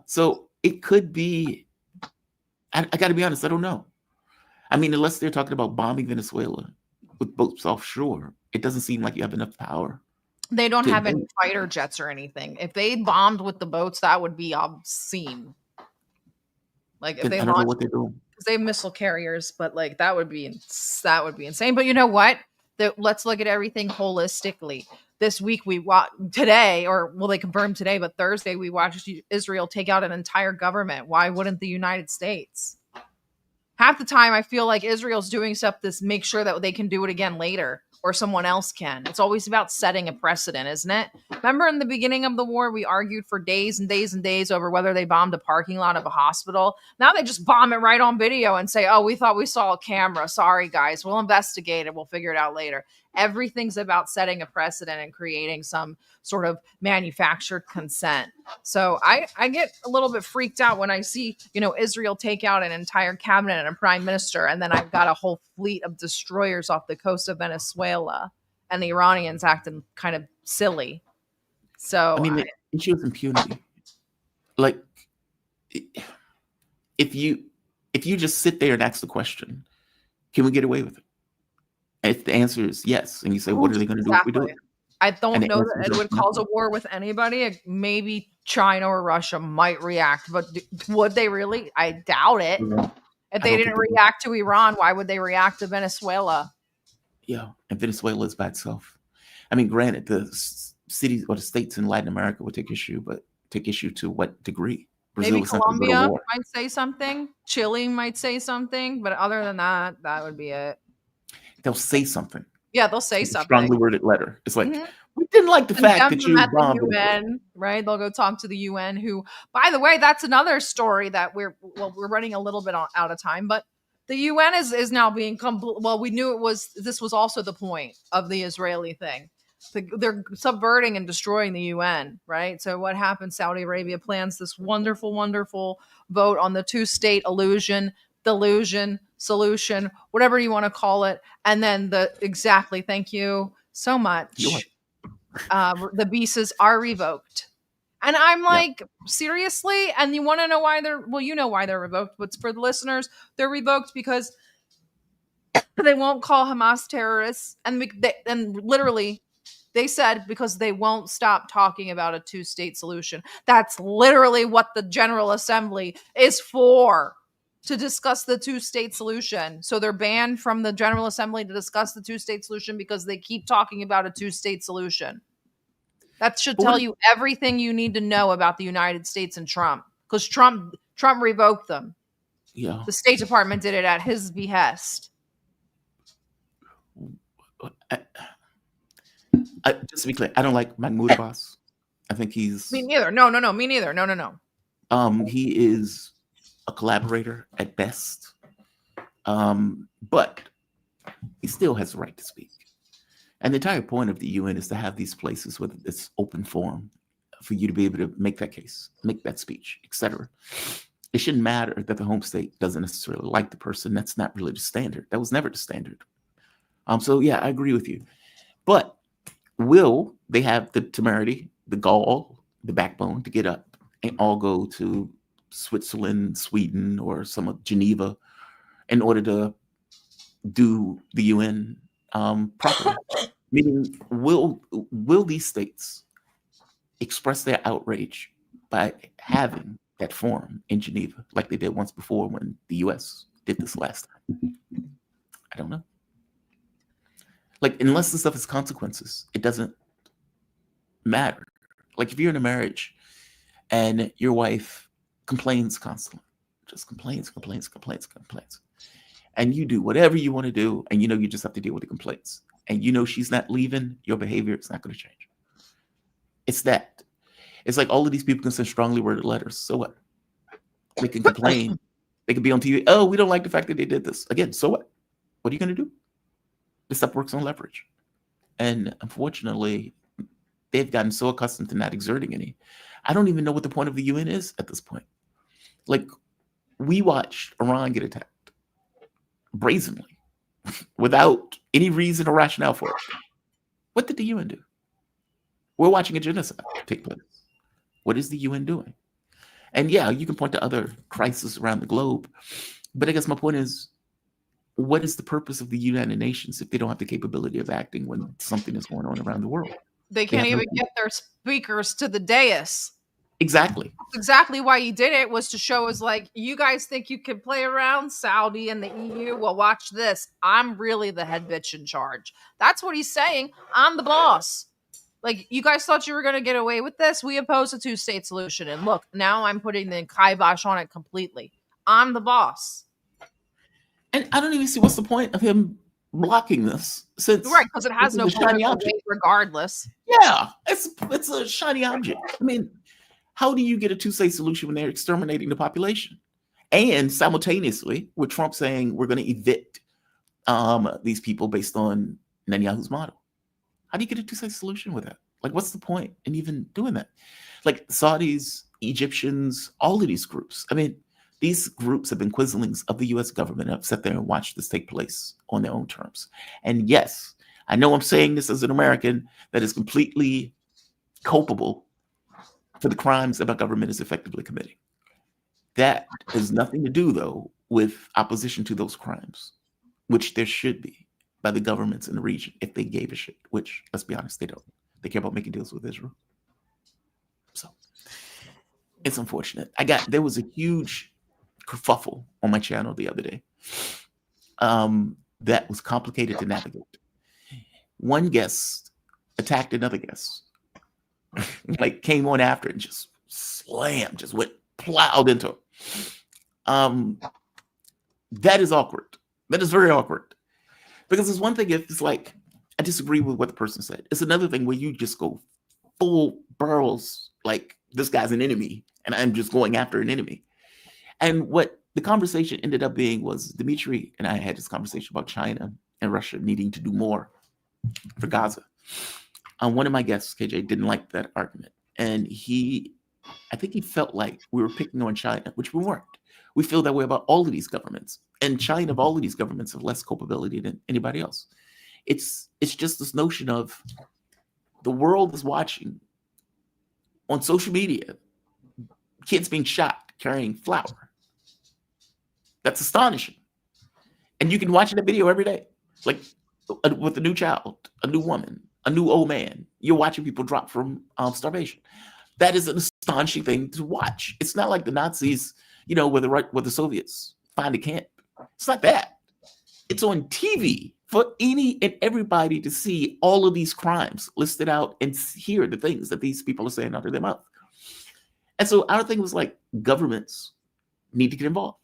So it could be. I got to be honest. I don't know. I mean, unless they're talking about bombing Venezuela with boats offshore, it doesn't seem like you have enough power. They don't have any fighter jets or anything. If they bombed with the boats, that would be obscene. Like, if they I don't know what they're doing. Because they have missile carriers, but like that would be insane. But you know what? Let's look at everything holistically. This week they confirmed today, but Thursday we watched Israel take out an entire government. Why wouldn't the United States? half the time I feel like Israel's doing stuff to make sure that they can do it again later or someone else can. It's always about setting a precedent, isn't it? Remember in the beginning of the war, we argued for days and days and days over whether they bombed a parking lot of a hospital. Now they just bomb it right on video and say, oh, we thought we saw a camera. Sorry, guys. We'll investigate it. We'll figure it out later. Everything's about setting a precedent and creating some sort of manufactured consent. So I get a little bit freaked out when I see, Israel take out an entire cabinet and a prime minister, and then I've got a whole fleet of destroyers off the coast of Venezuela, and the Iranians acting kind of silly. So I mean, the issue is impunity. Like, if you just sit there and ask the question, can we get away with it? If the answer is yes, and you say, what are they going to do if we do it? I don't know that it would cause a war with anybody. Maybe China or Russia might react, but would they really? I doubt it. If they didn't react to Iran, why would they react to Venezuela? Yeah, and Venezuela is by itself. I mean, granted, the cities or the states in Latin America would take issue, but take issue to what degree? Brazil Maybe Colombia might say something. Chile might say something, but other than that, that would be it. They'll say something. Yeah, they'll say something. Strongly worded letter. It's like, we didn't like the fact that you bombed the UN, right? They'll go talk to the UN, who, by the way, that's another story that we're running a little bit out of time, but the UN is now being we knew this was also the point of the Israeli thing. They're subverting and destroying the UN, right? So what happens? Saudi Arabia plans this wonderful, wonderful vote on the two-state delusion, solution, whatever you want to call it. And then thank you so much. The visas are revoked. And I'm like, seriously? And you want to know why why they're revoked. But for the listeners, they're revoked because they won't call Hamas terrorists. And literally, they said because they won't stop talking about a two-state solution. That's literally what the General Assembly is for, to discuss the two-state solution. So they're banned from the General Assembly to discuss the two-state solution because they keep talking about a two-state solution. That should tell you everything you need to know about the United States and Trump, because Trump revoked them. Yeah, the State Department did it at his behest. Just to be clear, I don't like Mahmoud Abbas. I think he's me neither. No, me neither. No. He is a collaborator at best, but he still has the right to speak. And the entire point of the UN is to have these places with this open forum for you to be able to make that case, make that speech, etc. It shouldn't matter that the home state doesn't necessarily like the person. That's not really the standard. That was never the standard. So yeah, I agree with you. But will they have the temerity, the gall, the backbone to get up and all go to Switzerland, Sweden, or some of Geneva in order to do the UN properly? Meaning, will these states express their outrage by having that forum in Geneva like they did once before when the US did this last time? I don't know. Like, unless the stuff has consequences, it doesn't matter. Like, if you're in a marriage and your wife complains constantly, just complains, and you do whatever you want to do, and you know you just have to deal with the complaints, and you know she's not leaving, your behavior is not going to change. It's that. It's like all of these people can send strongly worded letters. So what? They can complain. They can be on TV. Oh, we don't like the fact that they did this. Again, so what? What are you going to do? This stuff works on leverage. And unfortunately, they've gotten so accustomed to not exerting any. I don't even know what the point of the UN is at this point. Like, we watched Iran get attacked brazenly without any reason or rationale for it. What did the UN do? We're watching a genocide take place. What is the UN doing? And yeah, you can point to other crises around the globe, but I guess my point is, what is the purpose of the United Nations if they don't have the capability of acting when something is going on around the world? They can't even get their speakers to the dais. Exactly. That's exactly why he did it, was to show us, like, you guys think you can play around, Saudi and the EU? Well, watch this. I'm really the head bitch in charge. That's what he's saying. I'm the boss. Like, you guys thought you were going to get away with this? We oppose a two-state solution. And look, now I'm putting the kibosh on it completely. I'm the boss. And I don't even see what's the point of him blocking this, since Right, because it this has is no a shiny political object. weight regardless. Yeah, it's a shiny object. I mean, how do you get a two-state solution when they're exterminating the population? And simultaneously, with Trump saying we're going to evict these people based on Netanyahu's model. How do you get a two-state solution with that? Like, what's the point in even doing that? Like Saudis, Egyptians, all of these groups. I mean, these groups have been quislings of the U.S. government and have sat there and watched this take place on their own terms. And yes, I know I'm saying this as an American that is completely culpable for the crimes that my government is effectively committing. That has nothing to do, though, with opposition to those crimes, which there should be by the governments in the region if they gave a shit, which, let's be honest, they don't. They care about making deals with Israel. So it's unfortunate. There was a huge kerfuffle on my channel the other day that was complicated to navigate. One guest attacked another guest, like came on after and just slammed, just went plowed into him. That is awkward. That is very awkward. Because it's one thing if it's like, I disagree with what the person said. It's another thing where you just go full barrels, like this guy's an enemy and I'm just going after an enemy. And what the conversation ended up being was Dimitri and I had this conversation about China and Russia needing to do more for Gaza. One of my guests, KJ, didn't like that argument. And I think he felt like we were picking on China, which we weren't. We feel that way about all of these governments. And China, of all of these governments, have less culpability than anybody else. It's just this notion of the world is watching on social media, kids being shot carrying flour. That's astonishing. And you can watch that video every day, like with a new child, a new woman, a new old man. You're watching people drop from starvation. That is an astonishing thing to watch. It's not like the Nazis, where the Soviets find a camp. It's not that. It's on TV for any and everybody to see all of these crimes listed out and hear the things that these people are saying out of their mouth. And so our thing was like, governments need to get involved.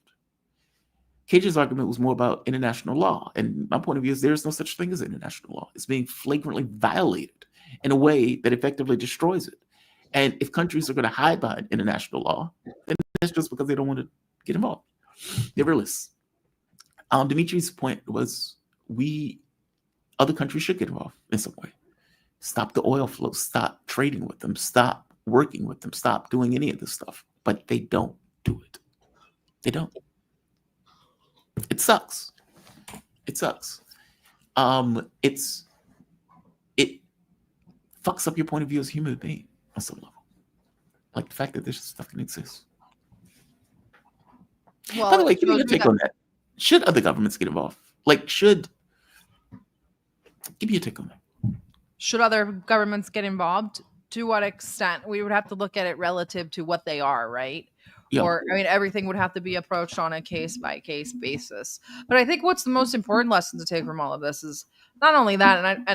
KJ's argument was more about international law. And my point of view is there's no such thing as international law. It's being flagrantly violated in a way that effectively destroys it. And if countries are going to hide behind international law, then that's just because they don't want to get involved. They're realists. Dimitri's point was other countries should get involved in some way. Stop the oil flow, stop trading with them, stop working with them, stop doing any of this stuff. But they don't do it. They don't. It sucks. It sucks. It fucks up your point of view as a human being on some level. Like the fact that this stuff can exist. Well, by the way, give me your take on that. Should other governments get involved? Give me your take on that. Should other governments get involved? To what extent? We would have to look at it relative to what they are, right? Yeah. Or, everything would have to be approached on a case-by-case basis. But I think what's the most important lesson to take from all of this is not only that,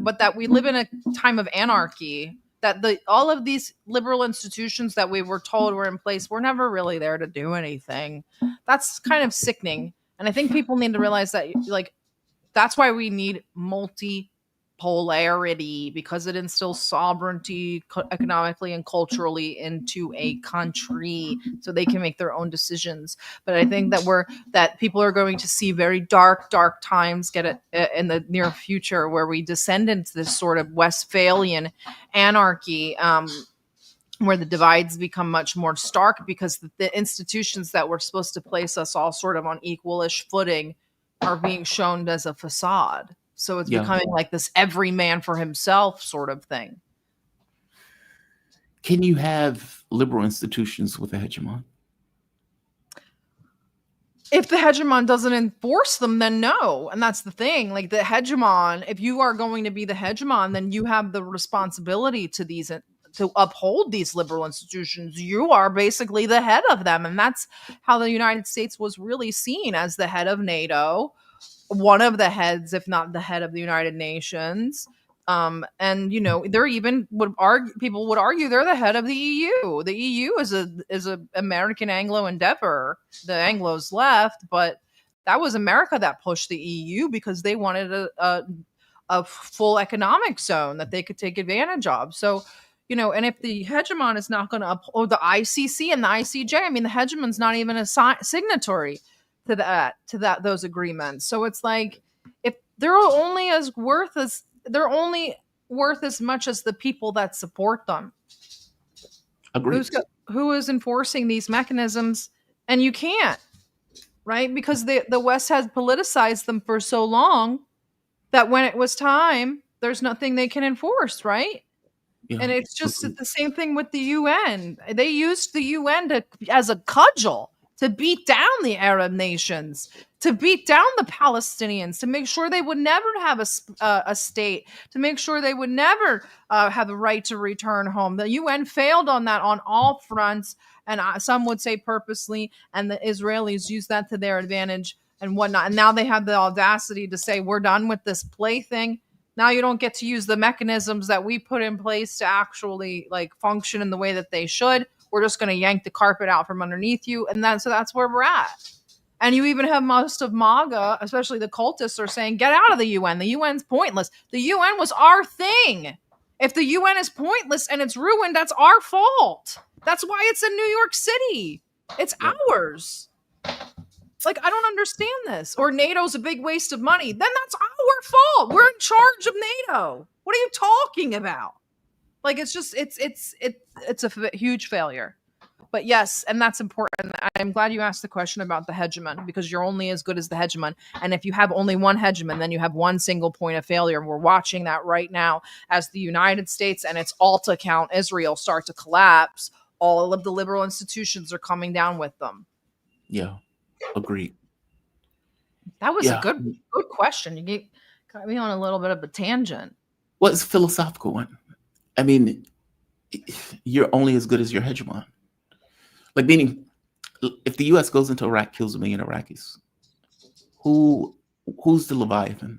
but that we live in a time of anarchy, that all of these liberal institutions that we were told were in place were never really there to do anything. That's kind of sickening. And I think people need to realize that, that's why we need multipolarity, because it instills sovereignty economically and culturally into a country so they can make their own decisions. But I think that people are going to see very dark times in the near future, where we descend into this sort of Westphalian anarchy, where the divides become much more stark because the institutions that were supposed to place us all sort of on equalish footing are being shown as a facade. So it's becoming like this every man for himself sort of thing. Can you have liberal institutions with a hegemon? If the hegemon doesn't enforce them, then no. And that's the thing. Like the hegemon, if you are going to be the hegemon, then you have the responsibility to uphold these liberal institutions. You are basically the head of them. And that's how the United States was really seen, as the head of NATO, one of the heads, if not the head of the United Nations. And there even people would argue they're the head of the EU. The EU is a American Anglo endeavor. The Anglos left, but That was America that pushed the EU because they wanted a full economic zone that they could take advantage of. So, and if the hegemon is not going to uphold the ICC and the ICJ, I mean, the hegemon's not even a signatory to those agreements. So it's like, if they're only worth as much as the people that support them. Agreed. Who is enforcing these mechanisms? And you can't, right? Because the West has politicized them for so long that when it was time, there's nothing they can enforce, right? Yeah. And it's just the same thing with the UN. They used the UN as a cudgel to beat down the Arab nations, to beat down the Palestinians, to make sure they would never have a state, to make sure they would never have the right to return home. The UN failed on that on all fronts, and some would say purposely, and the Israelis used that to their advantage and whatnot. And now they have the audacity to say, we're done with this plaything. Now you don't get to use the mechanisms that we put in place to actually function in the way that they should. We're just going to yank the carpet out from underneath you. And so that's where we're at. And you even have most of MAGA, especially the cultists, are saying, get out of the UN. The UN's pointless. The UN was our thing. If the UN is pointless and it's ruined, that's our fault. That's why it's in New York City. It's ours. I don't understand this. Or NATO's a big waste of money. Then that's our fault. We're in charge of NATO. What are you talking about? It's a huge failure. But yes, and that's important. I'm glad you asked the question about the hegemon, because you're only as good as the hegemon. And if you have only one hegemon, then you have one single point of failure. And we're watching that right now as the United States and its alt account Israel start to collapse. All of the liberal institutions are coming down with them. Yeah, agreed. That was a good question. You got me on a little bit of a tangent. Well, it's a philosophical one. I mean, you're only as good as your hegemon. Meaning, if the U.S. goes into Iraq, kills 1 million Iraqis, who's the Leviathan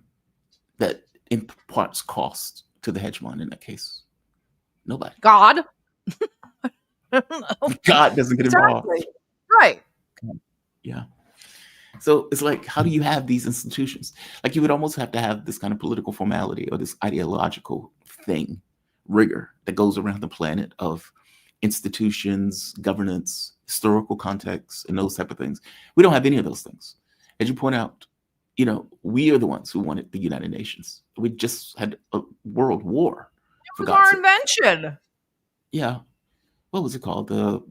that imparts cost to the hegemon in that case? Nobody. God. God doesn't get involved. Right. Yeah. So it's how do you have these institutions? You would almost have to have this kind of political formality or this ideological rigor that goes around the planet of institutions, governance, historical context, and those type of things. We don't have any of those things. As you point out, we are the ones who wanted the United Nations. We just had a world war. It was our invention. Yeah. What was it called? The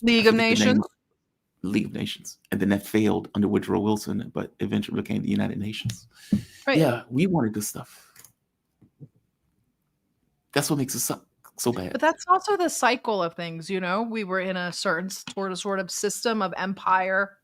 League of Nations. League of Nations. And then that failed under Woodrow Wilson, but eventually became the United Nations. Right. Yeah, we wanted this stuff. That's what makes us suck so bad. But that's also the cycle of things, we were in a certain sort of system of empire.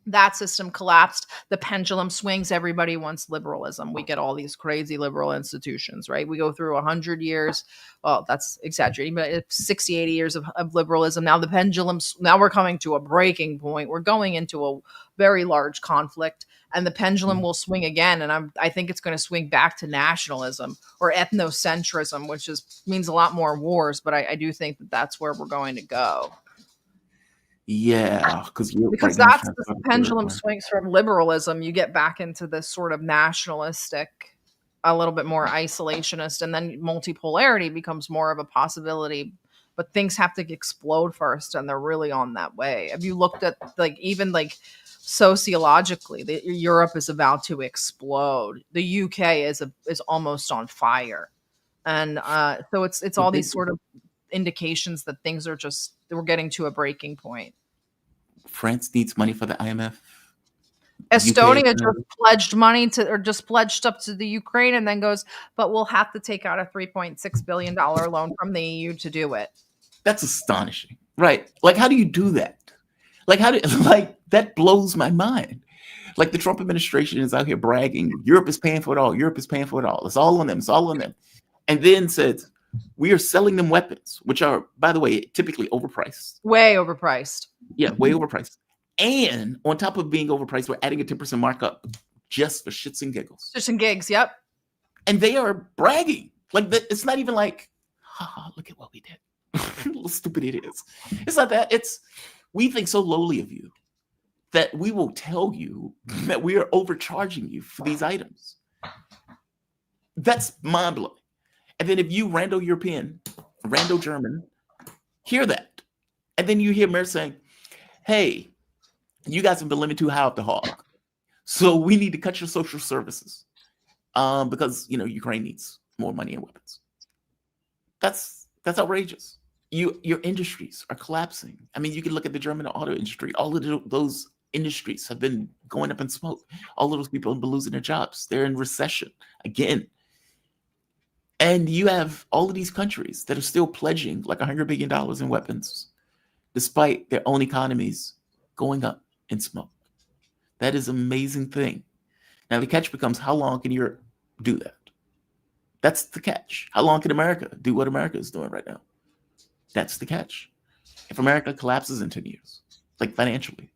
That system collapsed. The pendulum swings. Everybody wants liberalism. We get all these crazy liberal institutions, right? We go through 100 years. Well, that's exaggerating, but it's 60, 80 years of liberalism. Now the pendulum, now we're coming to a breaking point. We're going into a very large conflict, and the pendulum will swing again. And I think it's going to swing back to nationalism or ethnocentrism, which means a lot more wars. But I do think that that's where we're going to go. Yeah, because that's the pendulum swings from liberalism. You get back into this sort of nationalistic, a little bit more isolationist, and then multipolarity becomes more of a possibility. But things have to explode first, and they're really on that way. Have you looked at even sociologically, Europe is about to explode. The UK is almost on fire, and so it's all these sort of indications that things are we're getting to a breaking point. France needs money for the IMF. Estonia just pledged up to the Ukraine, and then goes, but we'll have to take out a $3.6 billion loan from the EU to do it. That's astonishing, right? How do you do that? That blows my mind. The Trump administration is out here bragging, Europe is paying for it all. Europe is paying for it all. It's all on them. It's all on them. And then says, we are selling them weapons, which are, by the way, typically overpriced. Way overpriced. Yeah, way overpriced. And on top of being overpriced, we're adding a 10% markup just for shits and giggles. Shits and gigs, yep. And they are bragging. It's not even haha, look at what we did. How stupid it is. It's not that. It's, we think so lowly of you. that we will tell you that we are overcharging you for these items. That's mind blowing. And then if you rando European, rando German, hear that. And then you hear America saying, hey, you guys have been living too high off the hog. So we need to cut your social services because, Ukraine needs more money and weapons. That's outrageous. Your industries are collapsing. I mean, you can look at the German auto industry. All of those industries have been going up in smoke. All of those people have been losing their jobs. They're in recession again. And you have all of these countries that are still pledging like $100 billion in weapons, despite their own economies going up in smoke. That is an amazing thing. Now, the catch becomes, how long can Europe do that? That's the catch. How long can America do what America is doing right now? That's the catch. If America collapses in 10 years, like financially,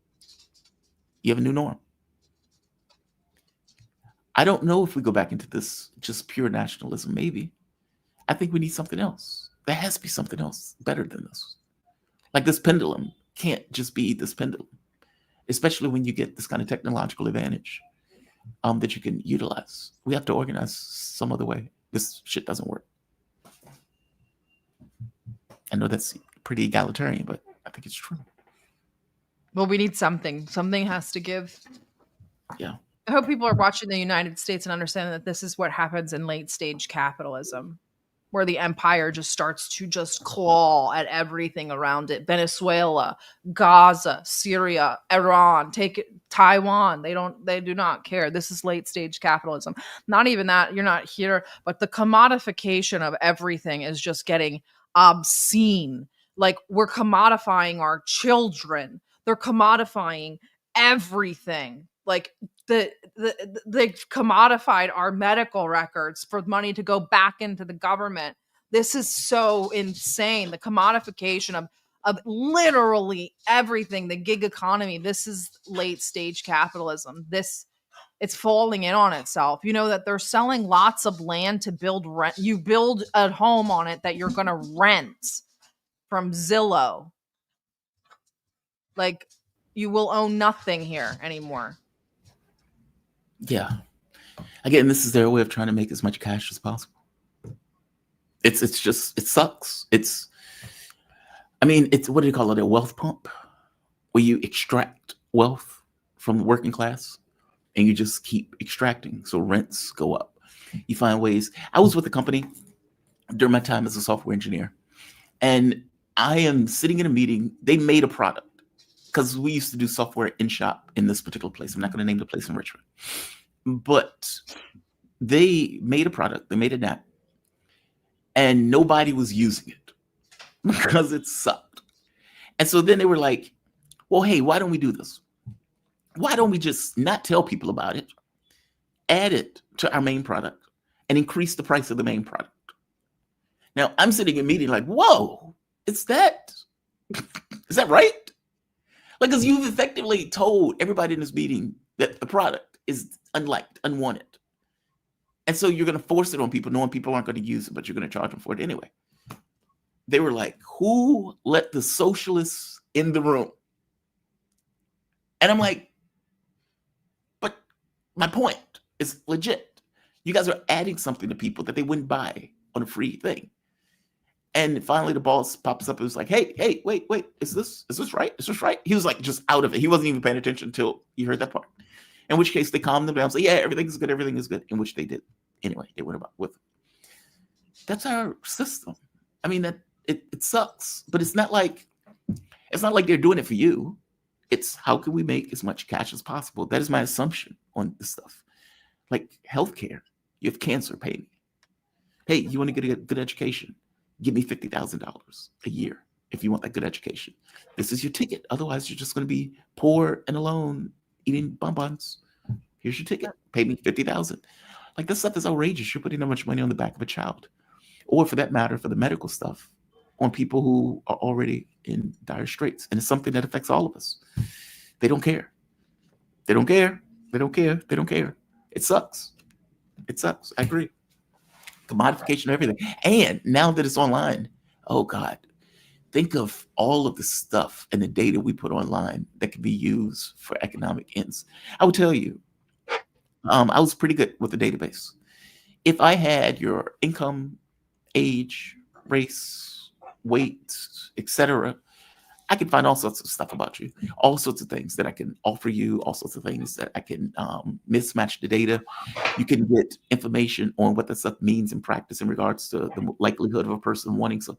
you have a new norm. I don't know if we go back into this just pure nationalism, maybe. I think we need something else. There has to be something else better than this. Like this pendulum can't just be this pendulum, especially when you get this kind of technological advantage that you can utilize. We have to organize some other way. This shit doesn't work. I know that's pretty egalitarian, but I think it's true. Well, we need something. Something has to give. Yeah. I hope people are watching the United States and understand that this is what happens in late stage capitalism, where the empire just starts to just claw at everything around it. Venezuela, Gaza, Syria, Iran, take it, Taiwan. They do not care. This is late stage capitalism. Not even that, you're not here, but the commodification of everything is just getting obscene. Like, we're commodifying our children. They're commodifying everything. Like, they commodified our medical records for money to go back into the government. This is so insane. The commodification of literally everything, the gig economy. This is late stage capitalism. It's falling in on itself. You know that they're selling lots of land to build rent. You build a home on it that you're going to rent from Zillow. Like, you will own nothing here anymore. Yeah. Again, this is their way of trying to make as much cash as possible. It's just, it sucks. It's what do you call it? A wealth pump, where you extract wealth from the working class and you just keep extracting. So rents go up. You find ways. I was with a company during my time as a software engineer, and I am sitting in a meeting. They made a product, because we used to do software in shop in this particular place. I'm not going to name the place in Richmond. But they made a product. They made an app. And nobody was using it because it sucked. And so then they were like, well, hey, why don't we do this? Why don't we just not tell people about it, add it to our main product, and increase the price of the main product? Now, I'm sitting in a meeting like, whoa, is that right? Like, because you've effectively told everybody in this meeting that the product is unliked, unwanted. And so you're going to force it on people, knowing people aren't going to use it, but you're going to charge them for it anyway. They were like, who let the socialists in the room? And I'm like, but my point is legit. You guys are adding something to people that they wouldn't buy on a free thing. And finally, the boss pops up and was like, hey, wait, is this right? Is this right? He was like just out of it. He wasn't even paying attention until he heard that part. In which case, they calmed them down and say, yeah, everything is good. In which they did. Anyway, they went about with it. That's our system. I mean, that it sucks, but it's not like they're doing it for you. It's how can we make as much cash as possible? That is my assumption on this stuff. Like healthcare, you have cancer, pay me. Hey, you want to get a good education? Give me $50,000 a year if you want that good education. This is your ticket. Otherwise, you're just going to be poor and alone, eating bonbons. Here's your ticket. Pay me $50,000. Like, this stuff is outrageous. You're putting that much money on the back of a child, or for that matter, for the medical stuff, on people who are already in dire straits. And it's something that affects all of us. They don't care. They don't care. They don't care. They don't care. It sucks. It sucks. I agree. Commodification of everything. And now that it's online, oh God, think of all of the stuff and the data we put online that can be used for economic ends. I will tell you, I was pretty good with the database. If I had your income, age, race, weight, etc., I can find all sorts of stuff about you, all sorts of things that I can offer you, all sorts of things that I can mismatch the data. You can get information on what that stuff means in practice in regards to the likelihood of a person wanting. So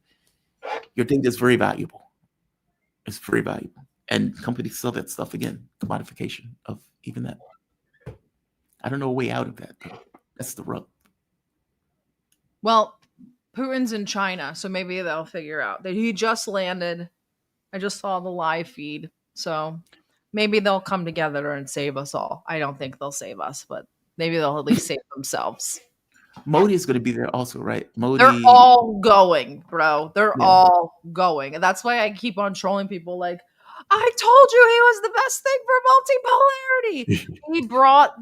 your data is very valuable. It's very valuable. And companies sell that stuff again, commodification of even that. I don't know a way out of that, though. That's the rub. Well, Putin's in China, so maybe they'll figure out that he just landed. I just saw the live feed, so maybe they'll come together and save us all. I don't think they'll save us, but maybe they'll at least save themselves. Modi is going to be there also, right? Modi. They're all going, bro. They're Yeah. all going. And that's why I keep on trolling people like, I told you he was the best thing for multipolarity. He brought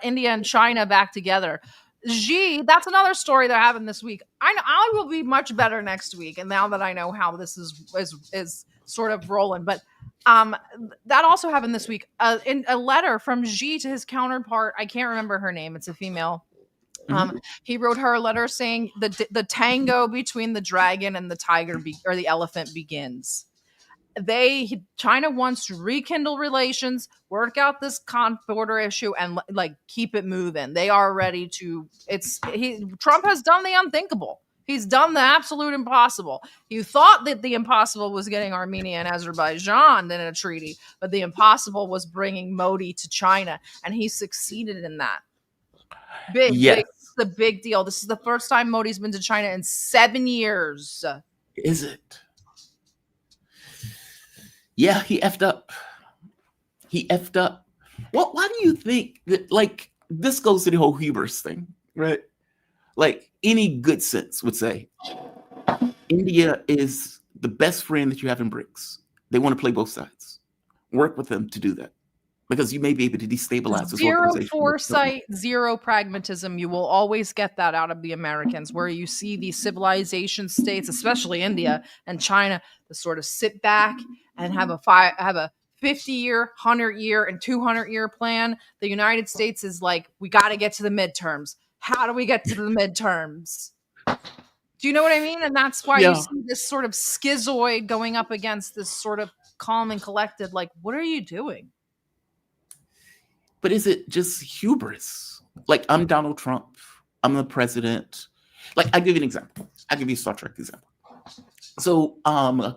India and China back together. Xi, that's another story that happened this week. I will be much better next week. And now that I know how this is sort of rolling, but that also happened this week. In a letter from Xi to his counterpart, I can't remember her name. It's a female. He wrote her a letter saying the tango between the dragon and the tiger or the elephant begins. China wants to rekindle relations, work out this border issue, and like keep it moving. They are ready to. Trump has done the unthinkable. He's done the absolute impossible. You thought that the impossible was getting Armenia and Azerbaijan in a treaty, but the impossible was bringing Modi to China, and he succeeded in that. Big, the big deal. This is the first time Modi's been to China in 7 years. Is it? Yeah, he effed up. He effed up. Well, why do you think that, like, this goes to the whole hubris thing, right? Like, any good sense would say India is the best friend that you have in BRICS. They want to play both sides. Work with them to do that. Because you may be able to destabilize this Zero organization. foresight, zero pragmatism. You will always get that out of the Americans, where you see these civilization states, especially India and China, to sort of sit back and have a 50-year, 100-year, and 200-year plan. The United States is like, we got to get to the midterms. How do we get to the midterms? Do you know what I mean? And that's why you see this sort of schizoid going up against this sort of calm and collected. Like, what are you doing? But is it just hubris? Like, I'm Donald Trump. I'm the president. Like, I'll give you an example. I'll give you a Star Trek example. So,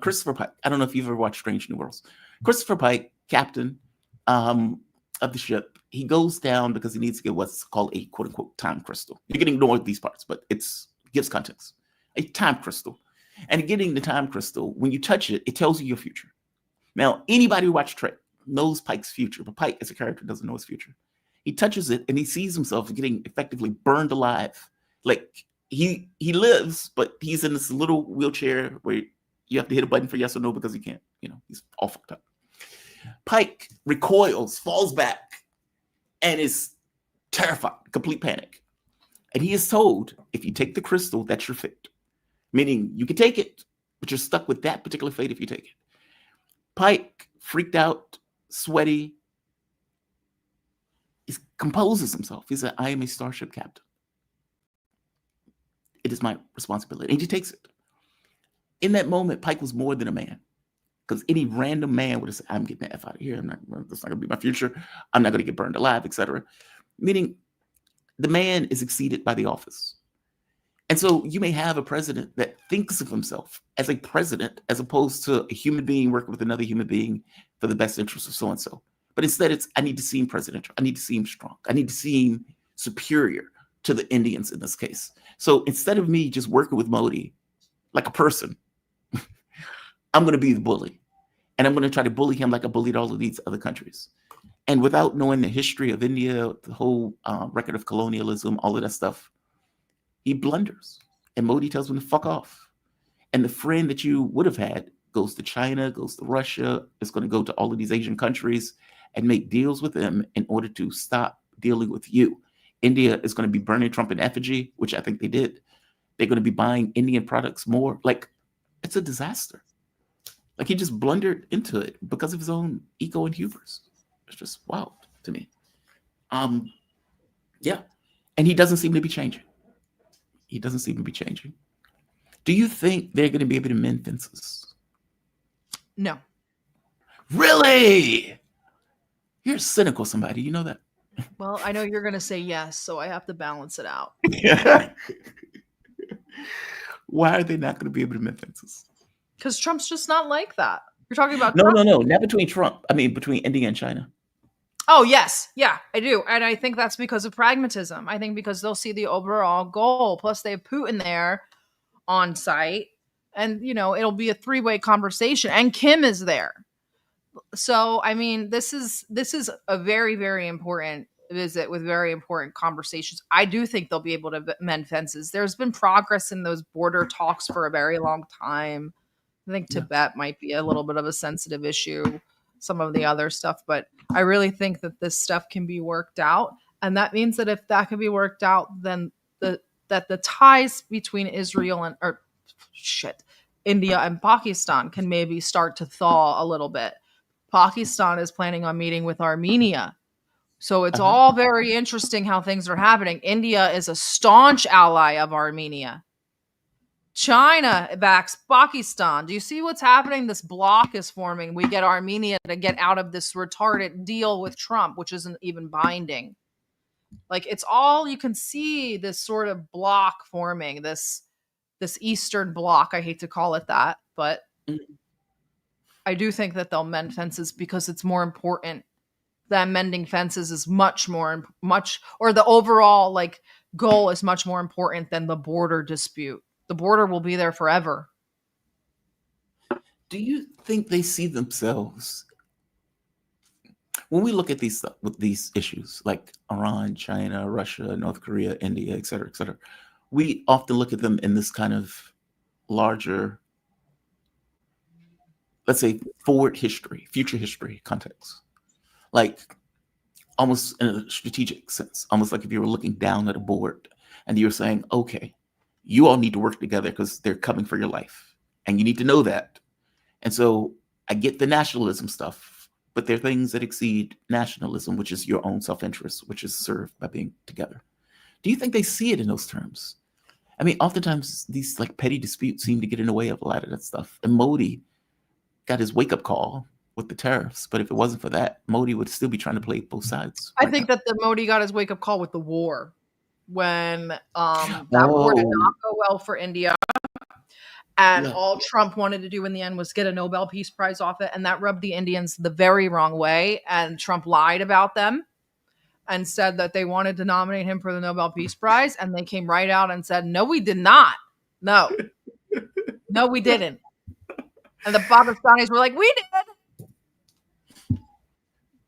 Christopher Pike. I don't know if you've ever watched Strange New Worlds. Christopher Pike, captain of the ship, he goes down because he needs to get what's called a quote-unquote time crystal. You can ignore these parts, but it gives context. A time crystal. And getting the time crystal, when you touch it, it tells you your future. Now, anybody who watched Trek knows Pike's future, but Pike as a character doesn't know his future. He touches it and he sees himself getting effectively burned alive. Like, he lives, but he's in this little wheelchair where you have to hit a button for yes or no because he can't. He's all fucked up. Pike recoils, falls back, and is terrified, complete panic. And he is told, if you take the crystal, that's your fate. Meaning, you can take it, but you're stuck with that particular fate if you take it. Pike, freaked out, sweaty, he composes himself. He said, I am a starship captain. It is my responsibility. And he takes it. In that moment, Pike was more than a man. Because any random man would have said, I'm getting the F out of here. That's not going to be my future. I'm not going to get burned alive, etc. Meaning, the man is exceeded by the office. And so you may have a president that thinks of himself as a president as opposed to a human being working with another human being for the best interest of so-and-so. But instead, I need to seem presidential. I need to seem strong. I need to seem superior to the Indians in this case. So instead of me just working with Modi like a person, I'm going to be the bully. And I'm going to try to bully him like I bullied all of these other countries. And without knowing the history of India, the whole record of colonialism, all of that stuff, he blunders. And Modi tells him to fuck off. And the friend that you would have had goes to China, goes to Russia, is going to go to all of these Asian countries and make deals with them in order to stop dealing with you. India is going to be burning Trump in effigy, which I think they did. They're going to be buying Indian products more. Like, it's a disaster. Like he just blundered into it because of his own ego and hubris. It's just wild to me. Yeah. And he doesn't seem to be changing. He doesn't seem to be changing. Do you think they're going to be able to mend fences? No. Really? You're cynical, somebody. You know that? Well, I know you're going to say yes, so I have to balance it out. Why are they not going to be able to mend fences? Because Trump's just not like that. You're talking about No, Trump? no, not between Trump. I mean, between India and China. Oh, yes. Yeah, I do. And I think that's because of pragmatism. I think because they'll see the overall goal. Plus, they have Putin there on site. And, it'll be a three-way conversation. And Kim is there. So, I mean, this is a very, very important visit with very important conversations. I do think they'll be able to mend fences. There's been progress in those border talks for a very long time. I think Tibet might be a little bit of a sensitive issue, some of the other stuff, but I really think that this stuff can be worked out. And that means that if that can be worked out, then that the ties between Israel and India and Pakistan can maybe start to thaw a little bit. Pakistan is planning on meeting with Armenia. So it's all very interesting how things are happening. India is a staunch ally of Armenia. China backs Pakistan. Do you see what's happening? This block is forming. We get Armenia to get out of this retarded deal with Trump, which isn't even binding. Like, it's all, you can see this sort of block forming, this Eastern bloc. I hate to call it that, but I do think that they'll mend fences because it's more important. That mending fences is or the overall goal is much more important than the border dispute. The border will be there forever. Do you think they see themselves when we look at these issues like Iran, China, Russia, North Korea, India, et cetera, we often look at them in this kind of larger, let's say, future history context. Like almost in a strategic sense, almost like if you were looking down at a board and you're saying, okay, you all need to work together because they're coming for your life. And you need to know that. And so I get the nationalism stuff, but there are things that exceed nationalism, which is your own self-interest, which is served by being together. Do you think they see it in those terms? I mean, oftentimes these petty disputes seem to get in the way of a lot of that stuff. And Modi got his wake-up call with the tariffs, but if it wasn't for that, Modi would still be trying to play both sides. I think that the Modi got his wake-up call with the war, when that war did not go well for India, and all Trump wanted to do in the end was get a Nobel Peace Prize off it, and that rubbed the Indians the very wrong way, and Trump lied about them and said that they wanted to nominate him for the Nobel Peace Prize, and they came right out and said, no, we did not. No, we didn't. And the Pakistanis were like, we did.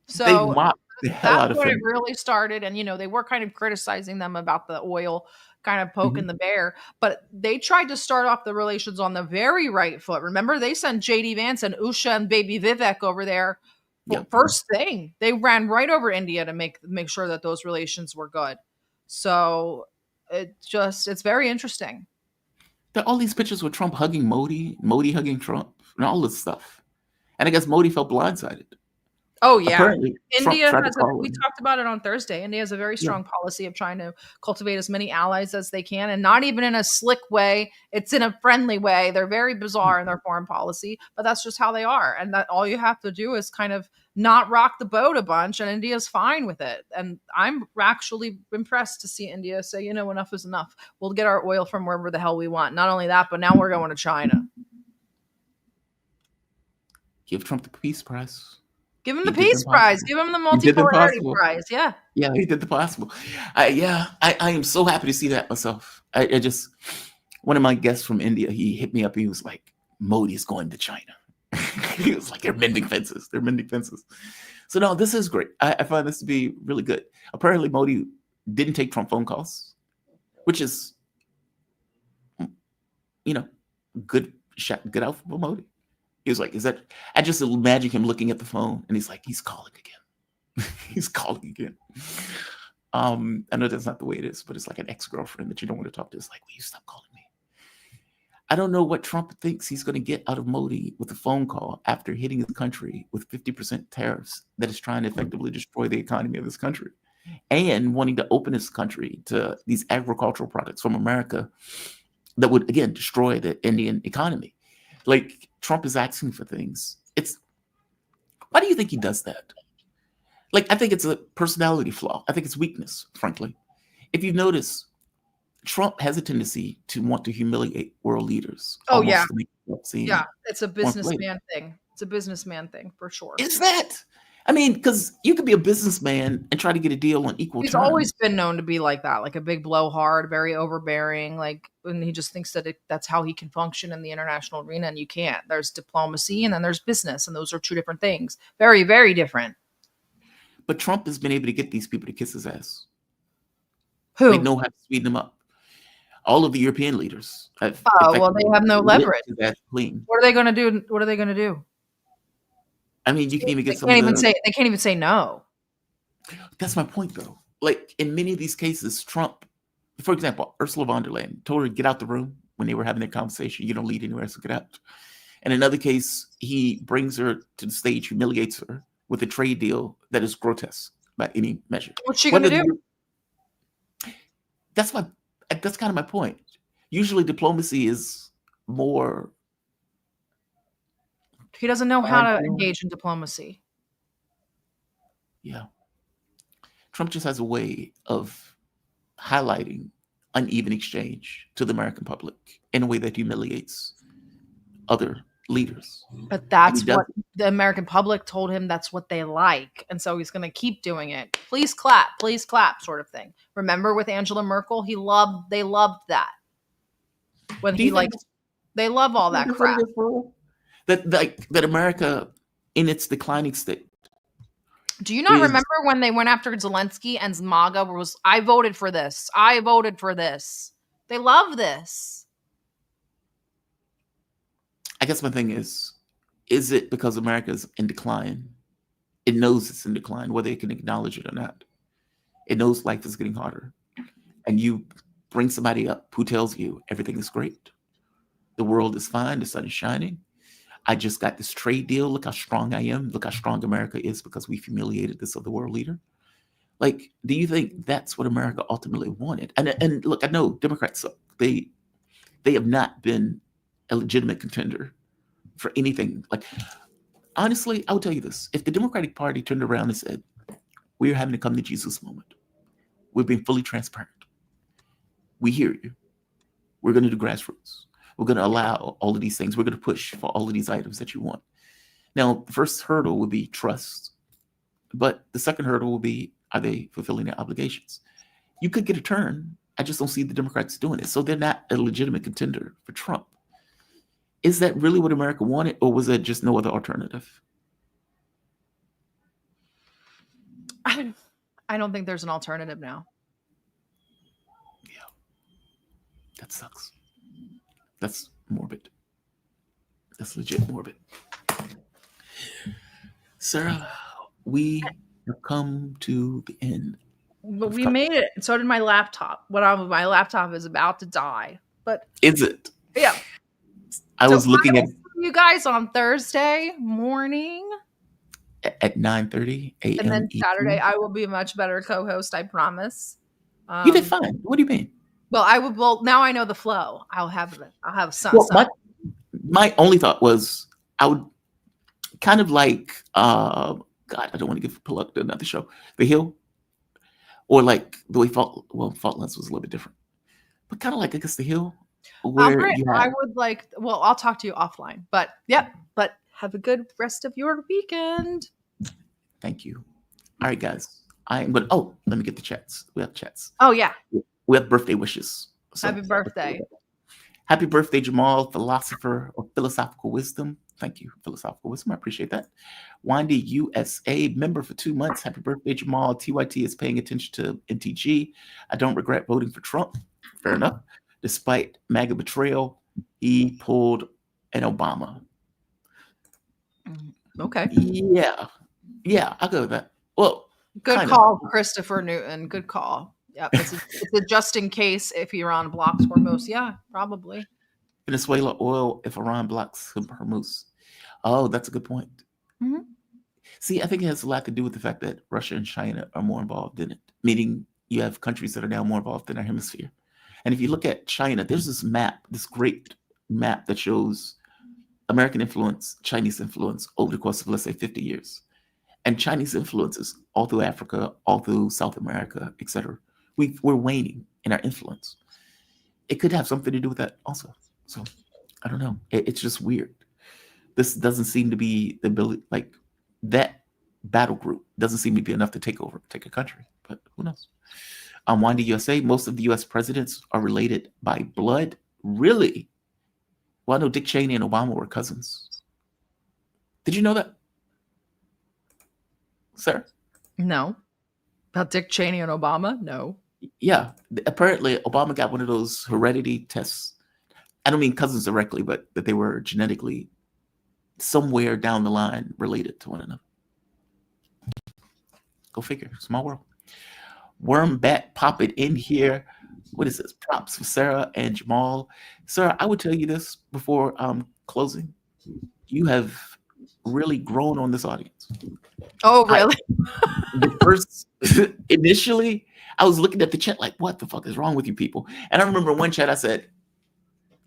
So that's when it really started. And, they were kind of criticizing them about the oil, kind of poking the bear. But they tried to start off the relations on the very right foot. Remember, they sent J.D. Vance and Usha and baby Vivek over there. First thing, they ran right over India to make sure that those relations were good. So it's very interesting. There are all these pictures with Trump hugging Modi hugging Trump, and all this stuff. And I guess Modi felt blindsided. Oh, yeah. Apparently, India we talked about it on Thursday. India has a very strong policy of trying to cultivate as many allies as they can, and not even in a slick way. It's in a friendly way. They're very bizarre in their foreign policy, but that's just how they are. And that all you have to do is kind of not rock the boat a bunch, and India's fine with it. And I'm actually impressed to see India say, enough is enough. We'll get our oil from wherever the hell we want. Not only that, but now we're going to China. Give Trump the Peace Prize. Give him the Peace Prize. Give him the Multipolarity Prize. Yeah. Yeah, he did the possible. I am so happy to see that myself. I just, one of my guests from India, he hit me up. He was like, Modi's going to China. He was like, they're mending fences. So no, this is great. I find this to be really good. Apparently Modi didn't take Trump phone calls, which is, good outfit for Modi. He was like, I just imagine him looking at the phone and he's like, he's calling again. He's calling again. I know that's not the way it is, but it's like an ex-girlfriend that you don't want to talk to. It's like, will you stop calling me? I don't know what Trump thinks he's going to get out of Modi with a phone call after hitting his country with 50% tariffs that is trying to effectively destroy the economy of this country and wanting to open his country to these agricultural products from America that would, again, destroy the Indian economy. Like, Trump is asking for things. Why do you think he does that? Like, I think it's a personality flaw. I think it's weakness, frankly. If you notice, Trump has a tendency to want to humiliate world leaders. Oh, yeah. To make himself seem Yeah, it's a more businessman thing. It's a businessman thing for sure. Is that? I mean, because you could be a businessman and try to get a deal on equal He's terms. always been known to be like that, like a big blowhard, very overbearing, like, and he just thinks that that's how he can function in the international arena, and you can't. There's diplomacy and then there's business, and those are two different things. Very, very different. But Trump has been able to get these people to kiss his ass. Who? They know how to sweeten them up. All of the European leaders. Well, they have no leverage. Clean. What are they going to do? What are they going to do? I mean, you can even get They can't even say no. That's my point, though. Like, in many of these cases, Trump, for example, Ursula von der Leyen told her to get out the room when they were having their conversation. You don't lead anywhere, so get out. And in another case, he brings her to the stage, humiliates her with a trade deal that is grotesque by any measure. What's she going to do? That's kind of my point. Usually diplomacy is more. He doesn't know how to engage in diplomacy. Yeah. Trump just has a way of highlighting uneven exchange to the American public in a way that humiliates other leaders. But that's what the American public told him, that's what they like. And so he's going to keep doing it. Please clap sort of thing. Remember with Angela Merkel, they loved that. When they love all that crap. That America in its declining state. Do you not remember when they went after Zelensky and MAGA was, I voted for this. I voted for this. They love this. I guess my thing is it because America's in decline? It knows it's in decline, whether it can acknowledge it or not. It knows life is getting harder. And you bring somebody up who tells you everything is great. The world is fine. The sun is shining. I just got this trade deal. Look how strong I am. Look how strong America is because we've humiliated this other world leader. Like, do you think that's what America ultimately wanted? And look, I know Democrats suck. They have not been a legitimate contender for anything. Like, honestly, I will tell you this. If the Democratic Party turned around and said, we're having a come to Jesus moment. We've been fully transparent. We hear you. We're going to do grassroots. We're going to allow all of these things. We're going to push for all of these items that you want. Now, the first hurdle would be trust. But the second hurdle will be, are they fulfilling their obligations? You could get a turn. I just don't see the Democrats doing it. So they're not a legitimate contender for Trump. Is that really what America wanted, or was there just no other alternative? I don't think there's an alternative now. Yeah. That sucks. That's morbid. That's legit morbid. Sarah, we have come to the end. But we made it. So did my laptop. My laptop is about to die. But is it? Yeah. I was looking at you guys on Thursday morning at 9:30 a.m. And then Saturday, I will be a much better co-host. I promise. You did fine. What do you mean? Well, I would. Well, now I know the flow. I'll have some. Well, my only thought was I would kind of like. God, I don't want to pull up another show. The Hill, or like the way Faultless was a little bit different, but kind of like I guess The Hill. Where I would like. Well, I'll talk to you offline. But yep. But have a good rest of your weekend. Thank you. All right, guys. I am going. Oh, let me get the chats. We have chats. Oh yeah. We have birthday wishes. So, happy birthday. Happy birthday, Jamal, philosopher of philosophical wisdom. Thank you, philosophical wisdom. I appreciate that. Wandy USA, member for 2 months. Happy birthday, Jamal. TYT is paying attention to MTG. I don't regret voting for Trump. Fair enough. Despite MAGA betrayal, he pulled an Obama. Okay. Yeah, I'll go with that. Well, good call, Christopher Newton. Good call. Yep, it's a just in case if you're on blocks for most. Yeah, probably. Venezuela oil if Iran blocks Hormuz. Oh, that's a good point. Mhm. See, I think it has a lot to do with the fact that Russia and China are more involved in it, meaning you have countries that are now more involved in our hemisphere. And if you look at China, there's this map, this great map that shows American influence, Chinese influence over the course of, let's say, 50 years. And Chinese influences all through Africa, all through South America, etc. We're waning in our influence. It could have something to do with that also. So I don't know. It's just weird. This doesn't seem to be the ability, like that battle group doesn't seem to be enough to take a country. But who knows? On Wanda USA, most of the US presidents are related by blood. Really? Well, I know Dick Cheney and Obama were cousins. Did you know that? Sir? No. About Dick Cheney and Obama? No. Yeah. Apparently, Obama got one of those heredity tests. I don't mean cousins directly, but that they were genetically somewhere down the line related to one another. Go figure. Small world. Worm bat, pop it in here. What is this? Props for Sarah and Jamal. Sarah, I would tell you this before closing. You have really grown on this audience. Oh, really? The first, initially, I was looking at the chat like, what the fuck is wrong with you people? And I remember one chat I said,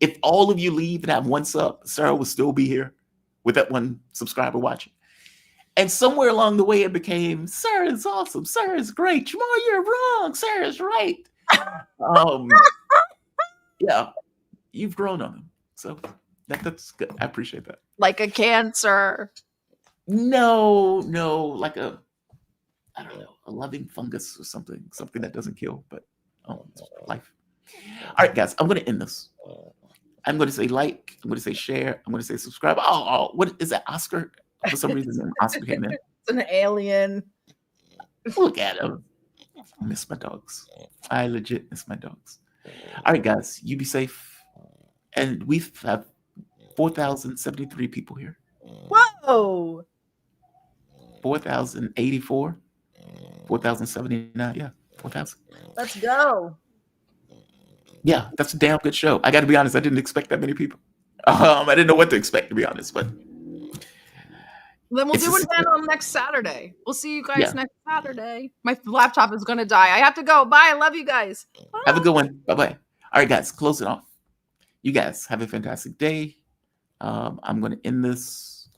if all of you leave and have one sub, Sarah will still be here with that one subscriber watching. And somewhere along the way, it became, Sarah is awesome. Sarah is great. Jamal, you're wrong. Sarah is right. Yeah, you've grown on them. So that's good. I appreciate that. Like a cancer. No, like a, I don't know, a loving fungus or something that doesn't kill, but it's life. All right, guys, I'm going to end this. I'm going to say like, I'm going to say share, I'm going to say subscribe. Oh, what is that, Oscar? For some reason, Oscar came in. It's an alien. Look at him. I miss my dogs. I legit miss my dogs. All right, guys, you be safe. And we have 4,073 people here. Whoa. 4,084. 4,079. Yeah, 4,000. Let's go. Yeah, that's a damn good show. I got to be honest, I didn't expect that many people. I didn't know what to expect, to be honest, but then we'll do it again on next Saturday. We'll see you guys next Saturday. My laptop is going to die. I have to go. Bye. I love you guys. Bye. Have a good one. Bye-bye. All right, guys, close it off. You guys have a fantastic day. I'm going to end this.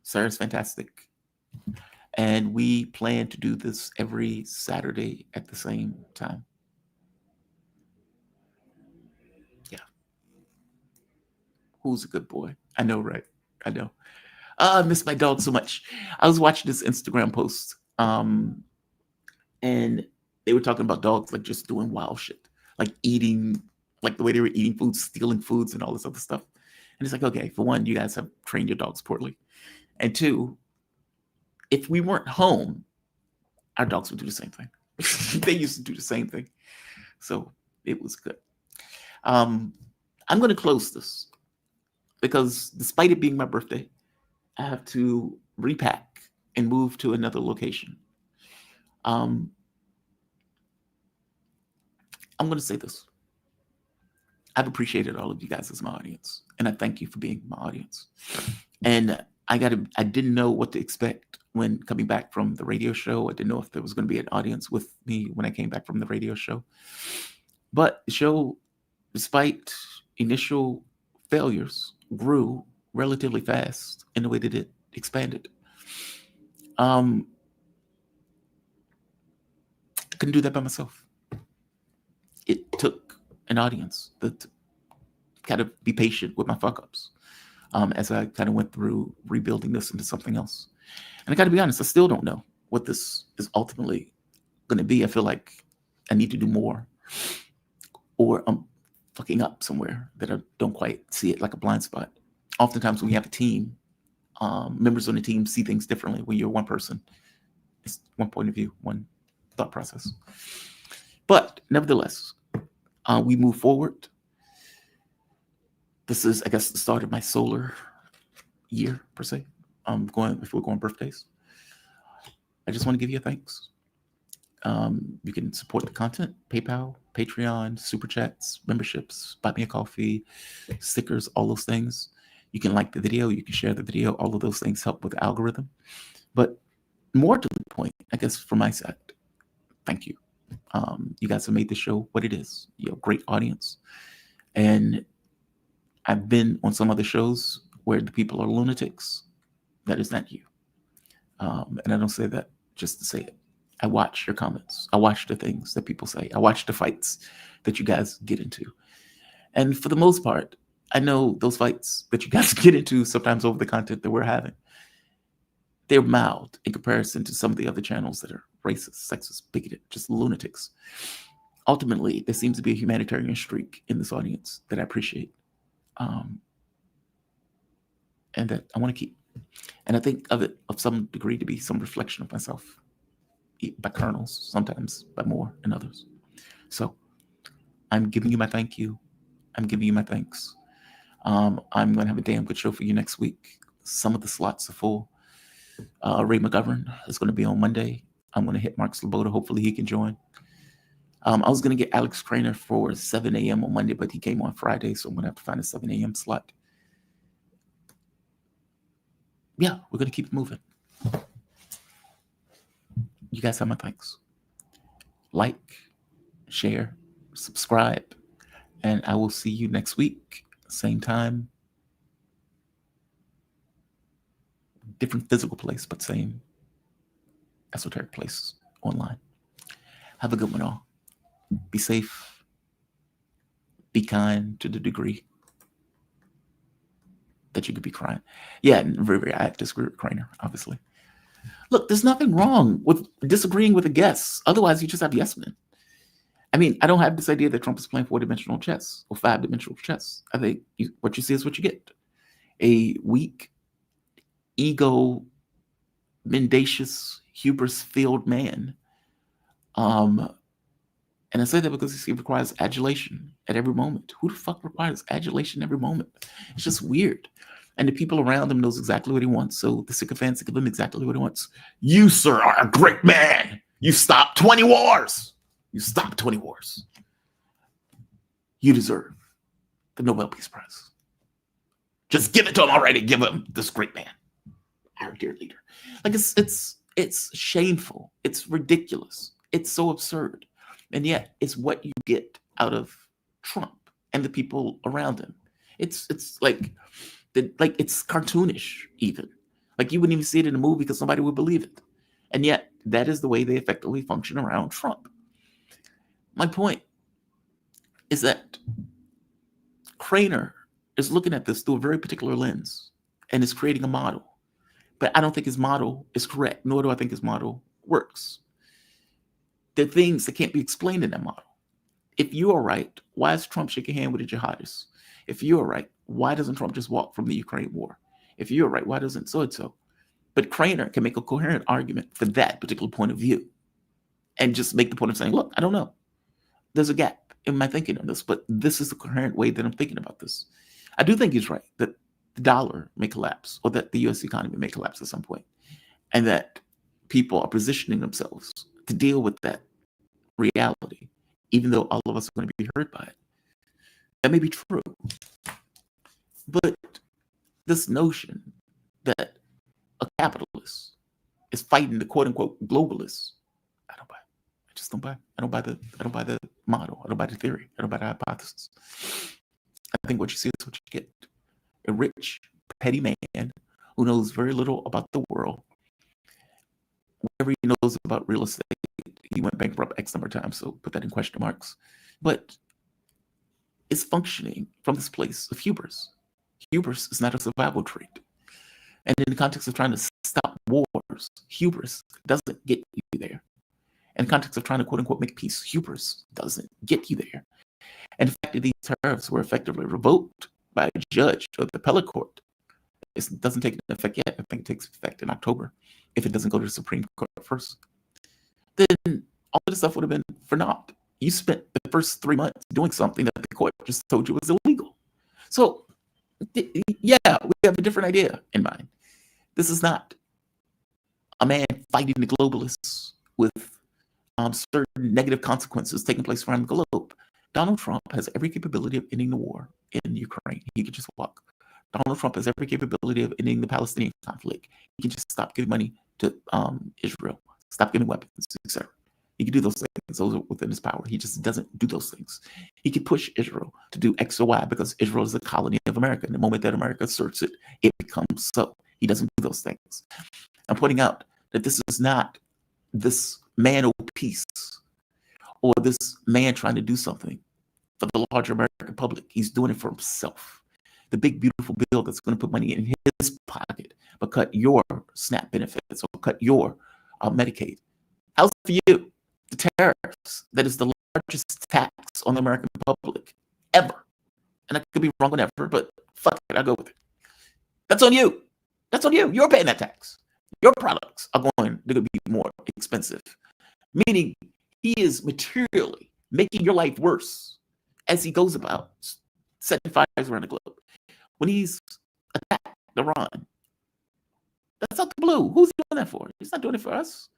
Sarah's fantastic. And we plan to do this every Saturday at the same time. Yeah. Who's a good boy? I know, right? I know. I miss my dog so much. I was watching this Instagram post, and they were talking about dogs like just doing wild shit, like eating, like the way they were eating food, stealing foods, and all this other stuff. And it's like, okay, for one, you guys have trained your dogs poorly, and two, if we weren't home, our dogs would do the same thing. They used to do the same thing, so it was good. I'm going to close this because despite it being my birthday, I have to repack and move to another location. I'm going to say this. I've appreciated all of you guys as my audience, and I thank you for being my audience. And I didn't know what to expect when coming back from the radio show. I didn't know if there was going to be an audience with me when I came back from the radio show. But the show, despite initial failures, grew relatively fast in the way that it expanded. I couldn't do that by myself. It took an audience that kind of be patient with my fuck ups as I kind of went through rebuilding this into something else. And I got to be honest, I still don't know what this is ultimately going to be. I feel like I need to do more, or I'm fucking up somewhere that I don't quite see it, like a blind spot. Oftentimes when you have a team, members on the team see things differently. When you're one person, it's one point of view, one thought process. But nevertheless, we move forward. This is, I guess, the start of my solar year, per se. If we're going birthdays. I just want to give you a thanks. You can support the content, PayPal, Patreon, Super Chats, memberships, buy me a coffee, stickers, all those things. You can like the video, you can share the video. All of those things help with the algorithm. But more to the point, I guess from my side, thank you. You guys have made the show what it is. You have a great audience. And I've been on some other shows where the people are lunatics. That is not you. And I don't say that just to say it. I watch your comments. I watch the things that people say. I watch the fights that you guys get into. And for the most part, I know those fights that you guys get into sometimes over the content that we're having, they're mild in comparison to some of the other channels that are racist, sexist, bigoted, just lunatics. Ultimately, there seems to be a humanitarian streak in this audience that I appreciate, and that I want to keep. And I think of it of some degree to be some reflection of myself, by kernels, sometimes by more and others. So I'm giving you my thank you. I'm giving you my thanks. I'm going to have a damn good show for you next week. Some of the slots are full. Ray McGovern is going to be on Monday. I'm going to hit Mark Sloboda. Hopefully he can join. I was going to get Alex Craner for 7 a.m. on Monday, but he came on Friday, so I'm going to have to find a 7 a.m. slot. Yeah, we're going to keep it moving. You guys have my thanks. Like, share, subscribe, and I will see you next week, same time, different physical place, but same esoteric place online. Have a good one, all. Be safe. Be kind to the degree that you could be crying. Yeah, and I disagree with Craner, obviously. Look, there's nothing wrong with disagreeing with a guess. Otherwise, you just have yes men. I mean, I don't have this idea that Trump is playing 4-dimensional chess or 5-dimensional chess. I think what you see is what you get. A weak, ego, mendacious, hubris-filled man. And I say that because he requires adulation at every moment. Who the fuck requires adulation every moment? It's just weird. And the people around him knows exactly what he wants. So the sycophants give him exactly what he wants. You, sir, are a great man. You stopped 20 wars. You stopped 20 wars. You deserve the Nobel Peace Prize. Just give it to him already. Give him this great man, our dear leader. Like it's shameful. It's ridiculous. It's so absurd. And yet it's what you get out of Trump and the people around him. It's like it's cartoonish even. Like you wouldn't even see it in a movie because somebody would believe it. And yet that is the way they effectively function around Trump. My point is that Craner is looking at this through a very particular lens and is creating a model. But I don't think his model is correct, nor do I think his model works. There are things that can't be explained in that model. If you are right, why is Trump shaking hand with the jihadists? If you are right, why doesn't Trump just walk from the Ukraine war? If you are right, why doesn't so-and-so? But Craner can make a coherent argument for that particular point of view and just make the point of saying, look, I don't know. There's a gap in my thinking on this, but this is the coherent way that I'm thinking about this. I do think he's right that the dollar may collapse or that the U.S. economy may collapse at some point, and that people are positioning themselves to deal with that reality, even though all of us are going to be hurt by it. That may be true. But this notion that a capitalist is fighting the quote unquote globalists, I don't buy it. I just don't buy it. I don't buy the model. I don't buy the theory. I don't buy the hypothesis. I think what you see is what you get. A rich, petty man who knows very little about the world. Whatever he knows about real estate, he went bankrupt X number of times, so put that in question marks. But it's functioning from this place of hubris. Hubris is not a survival trait. And in the context of trying to stop wars, hubris doesn't get you there. In the context of trying to quote unquote make peace, hubris doesn't get you there. And the fact that these tariffs were effectively revoked by a judge of the appellate court, it doesn't take effect yet. I think it takes effect in October if it doesn't go to the Supreme Court first. Then all of this stuff would have been for naught. You spent the first 3 months doing something that the court just told you was illegal. So, yeah, we have a different idea in mind. This is not a man fighting the globalists with certain negative consequences taking place around the globe. Donald Trump has every capability of ending the war in Ukraine. He could just walk. Donald Trump has every capability of ending the Palestinian conflict. He can just stop giving money to Israel, stop giving weapons, etc. He can do those things. Those are within his power. He just doesn't do those things. He can push Israel to do X or Y because Israel is a colony of America. And the moment that America asserts it, it becomes so. He doesn't do those things. I'm pointing out that this is not this man of peace or this man trying to do something for the larger American public. He's doing it for himself. The big, beautiful bill that's going to put money in his pocket, but cut your SNAP benefits or cut your Medicaid. How's it for you? The tariffs, that is the largest tax on the American public ever. And I could be wrong on ever, but fuck it, I'll go with it. That's on you. That's on you. You're paying that tax. Your products are going to be more expensive. Meaning he is materially making your life worse as he goes about setting fires around the globe. When he's attacked Iran, that's out the blue. Who's he doing that for? He's not doing it for us.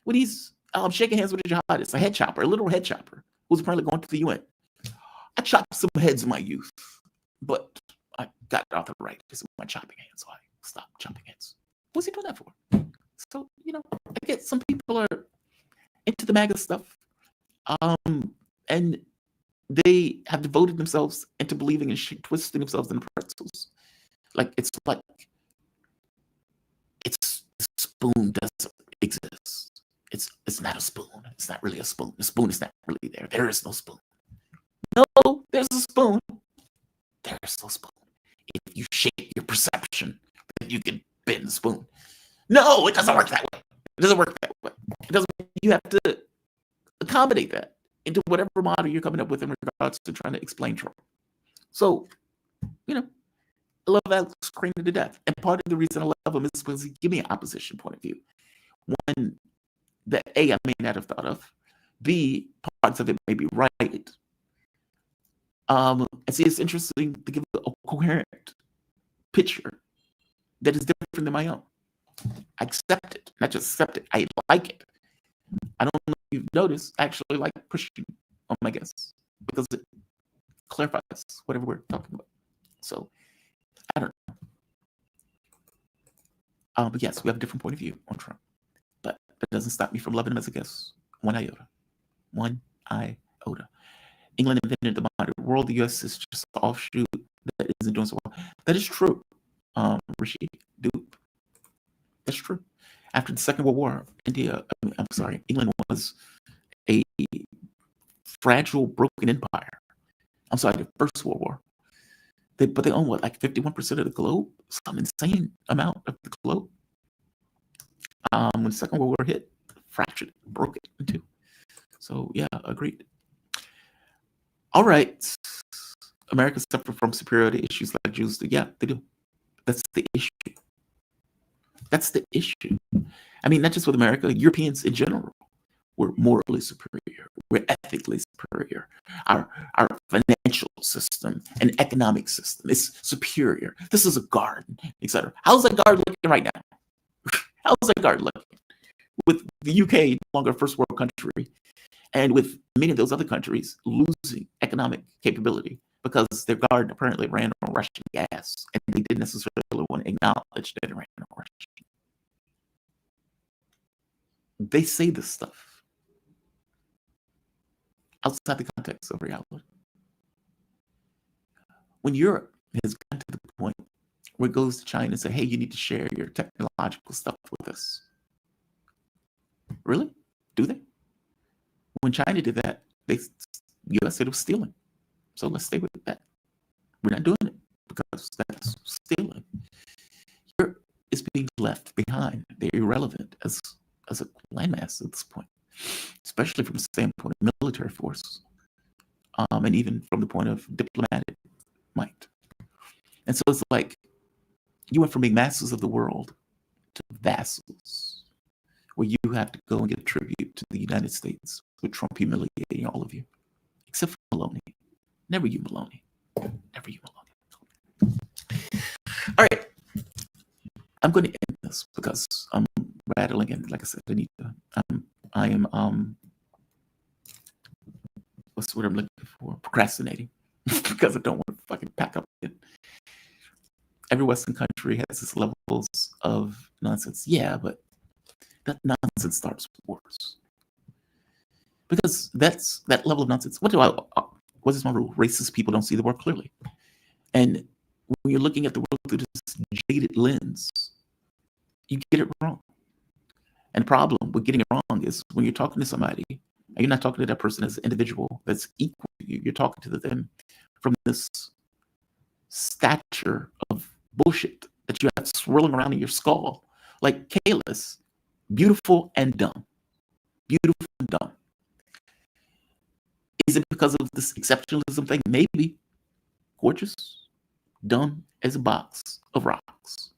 When he's shaking hands with a jihadist, a head chopper, a literal head chopper, who's apparently going to the UN. I chopped some heads in my youth, but I got arthritis in my chopping hands, so I stopped chopping heads. What's he doing that for? So, I get some people are into the MAGA stuff, and they have devoted themselves into believing and twisting themselves into pretzels. Like the spoon doesn't exist. It's not a spoon. It's not really a spoon. The spoon is not really there. There is no spoon. No, there's a spoon. There's no spoon. If you shape your perception, then you can bend the spoon. No, it doesn't work that way. It doesn't work that way. It doesn't. You have to accommodate that into whatever model you're coming up with in regards to trying to explain Trump. So, I love Alex Crane to death. And part of the reason I love him is because he gives me an opposition point of view. One that A, I may not have thought of. B, parts of it may be right. And see, it's interesting to give a coherent picture that is different than my own. I accept it, not just accept it. I like it. I don't know if you've noticed, I actually like pushing on my guests because it clarifies whatever we're talking about. So, I don't know. But yes, we have a different point of view on Trump. But that doesn't stop me from loving him as a guest. One iota. One iota. England invented the modern world. The U.S. is just an offshoot that isn't doing so well. That is true. Rashid Dupe. That's true. After the Second World War, England was a fragile, broken empire. I'm sorry, the First World War. But they own what, like 51% of the globe? Some insane amount of the globe. When the Second World War hit, fractured it, broke it in two. So yeah, agreed. All right. Americans suffer from superiority issues like Jews do. Yeah, they do. That's the issue. That's the issue. I mean, not just with America, Europeans in general. We're morally superior. We're ethically superior. Our financial system and economic system is superior. This is a garden, etc. How's that garden looking right now? How's that garden looking? With the UK no longer a first world country, and with many of those other countries losing economic capability because their garden apparently ran on Russian gas, and they didn't necessarily want to acknowledge that it ran on Russian. They say this stuff outside the context of reality. When Europe has gotten to the point where it goes to China and say, hey, you need to share your technological stuff with us. Really? Do they? When China did that, the U.S. said it was stealing. So let's stay with that. We're not doing it because that's stealing. Europe is being left behind. They're irrelevant as a landmass at this point, especially from the standpoint of military force, and even from the point of diplomatic might. And so it's like you went from being masters of the world to vassals, where you have to go and give tribute to the United States with Trump humiliating all of you, except for Maloney. Never you, Maloney. Never you, Maloney. All right. I'm going to end this because I'm rattling, and like I said, I am what's the word I'm looking for? Procrastinating because I don't want to fucking pack up again. Every Western country has its levels of nonsense. Yeah, but that nonsense starts with wars. Because that's that level of nonsense. What is my rule? Racist people don't see the world clearly. And when you're looking at the world through this jaded lens, you get it wrong. And the problem with getting it wrong is when you're talking to somebody, and you're not talking to that person as an individual that's equal to you, you're talking to them from this stature of bullshit that you have swirling around in your skull. Like Kayla's, beautiful and dumb. Beautiful and dumb. Is it because of this exceptionalism thing? Maybe. Gorgeous, dumb as a box of rocks.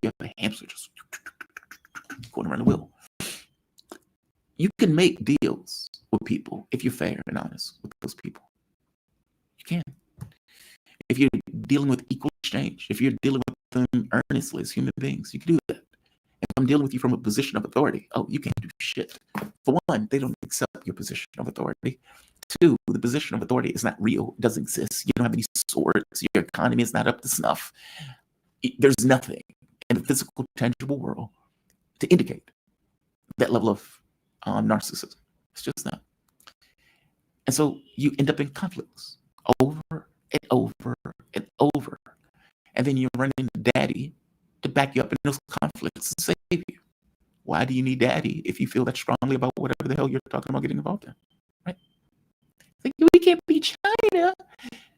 You have a hamster just going around the wheel. You can make deals with people if you're fair and honest with those people. You can. If you're dealing with equal exchange, if you're dealing with them earnestly as human beings, you can do that. If I'm dealing with you from a position of authority, oh, you can't do shit. For one, they don't accept your position of authority. Two, the position of authority is not real. It doesn't exist. You don't have any swords. Your economy is not up to snuff. There's nothing in the physical, tangible world to indicate that level of narcissism. It's just not. And so you end up in conflicts over and over and over. And then you run into daddy to back you up in those conflicts and save you. Why do you need daddy if you feel that strongly about whatever the hell you're talking about getting involved in? Right? Like, we can't be China.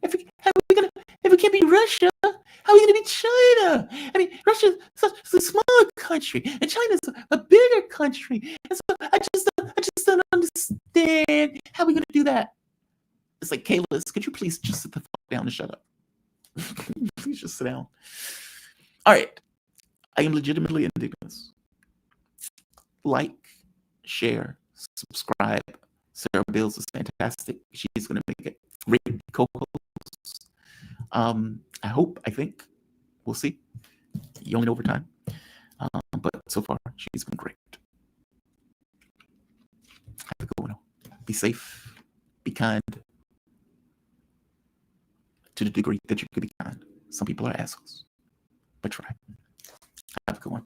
If we can't be Russia, how are we going to be China? I mean, Russia's such a smaller country, and China's a bigger country. And so I just don't understand how we're going to do that. It's like, Kayla, could you please just sit the fuck down and shut up? Please just sit down. All right. I am legitimately indignant. Like, share, subscribe. Sarah Bils is fantastic. She's going to make a great co-host. I think, we'll see. You only know over time. But so far, she's been great. Have a good one. Be safe. Be kind. To the degree that you could be kind. Some people are assholes. But try.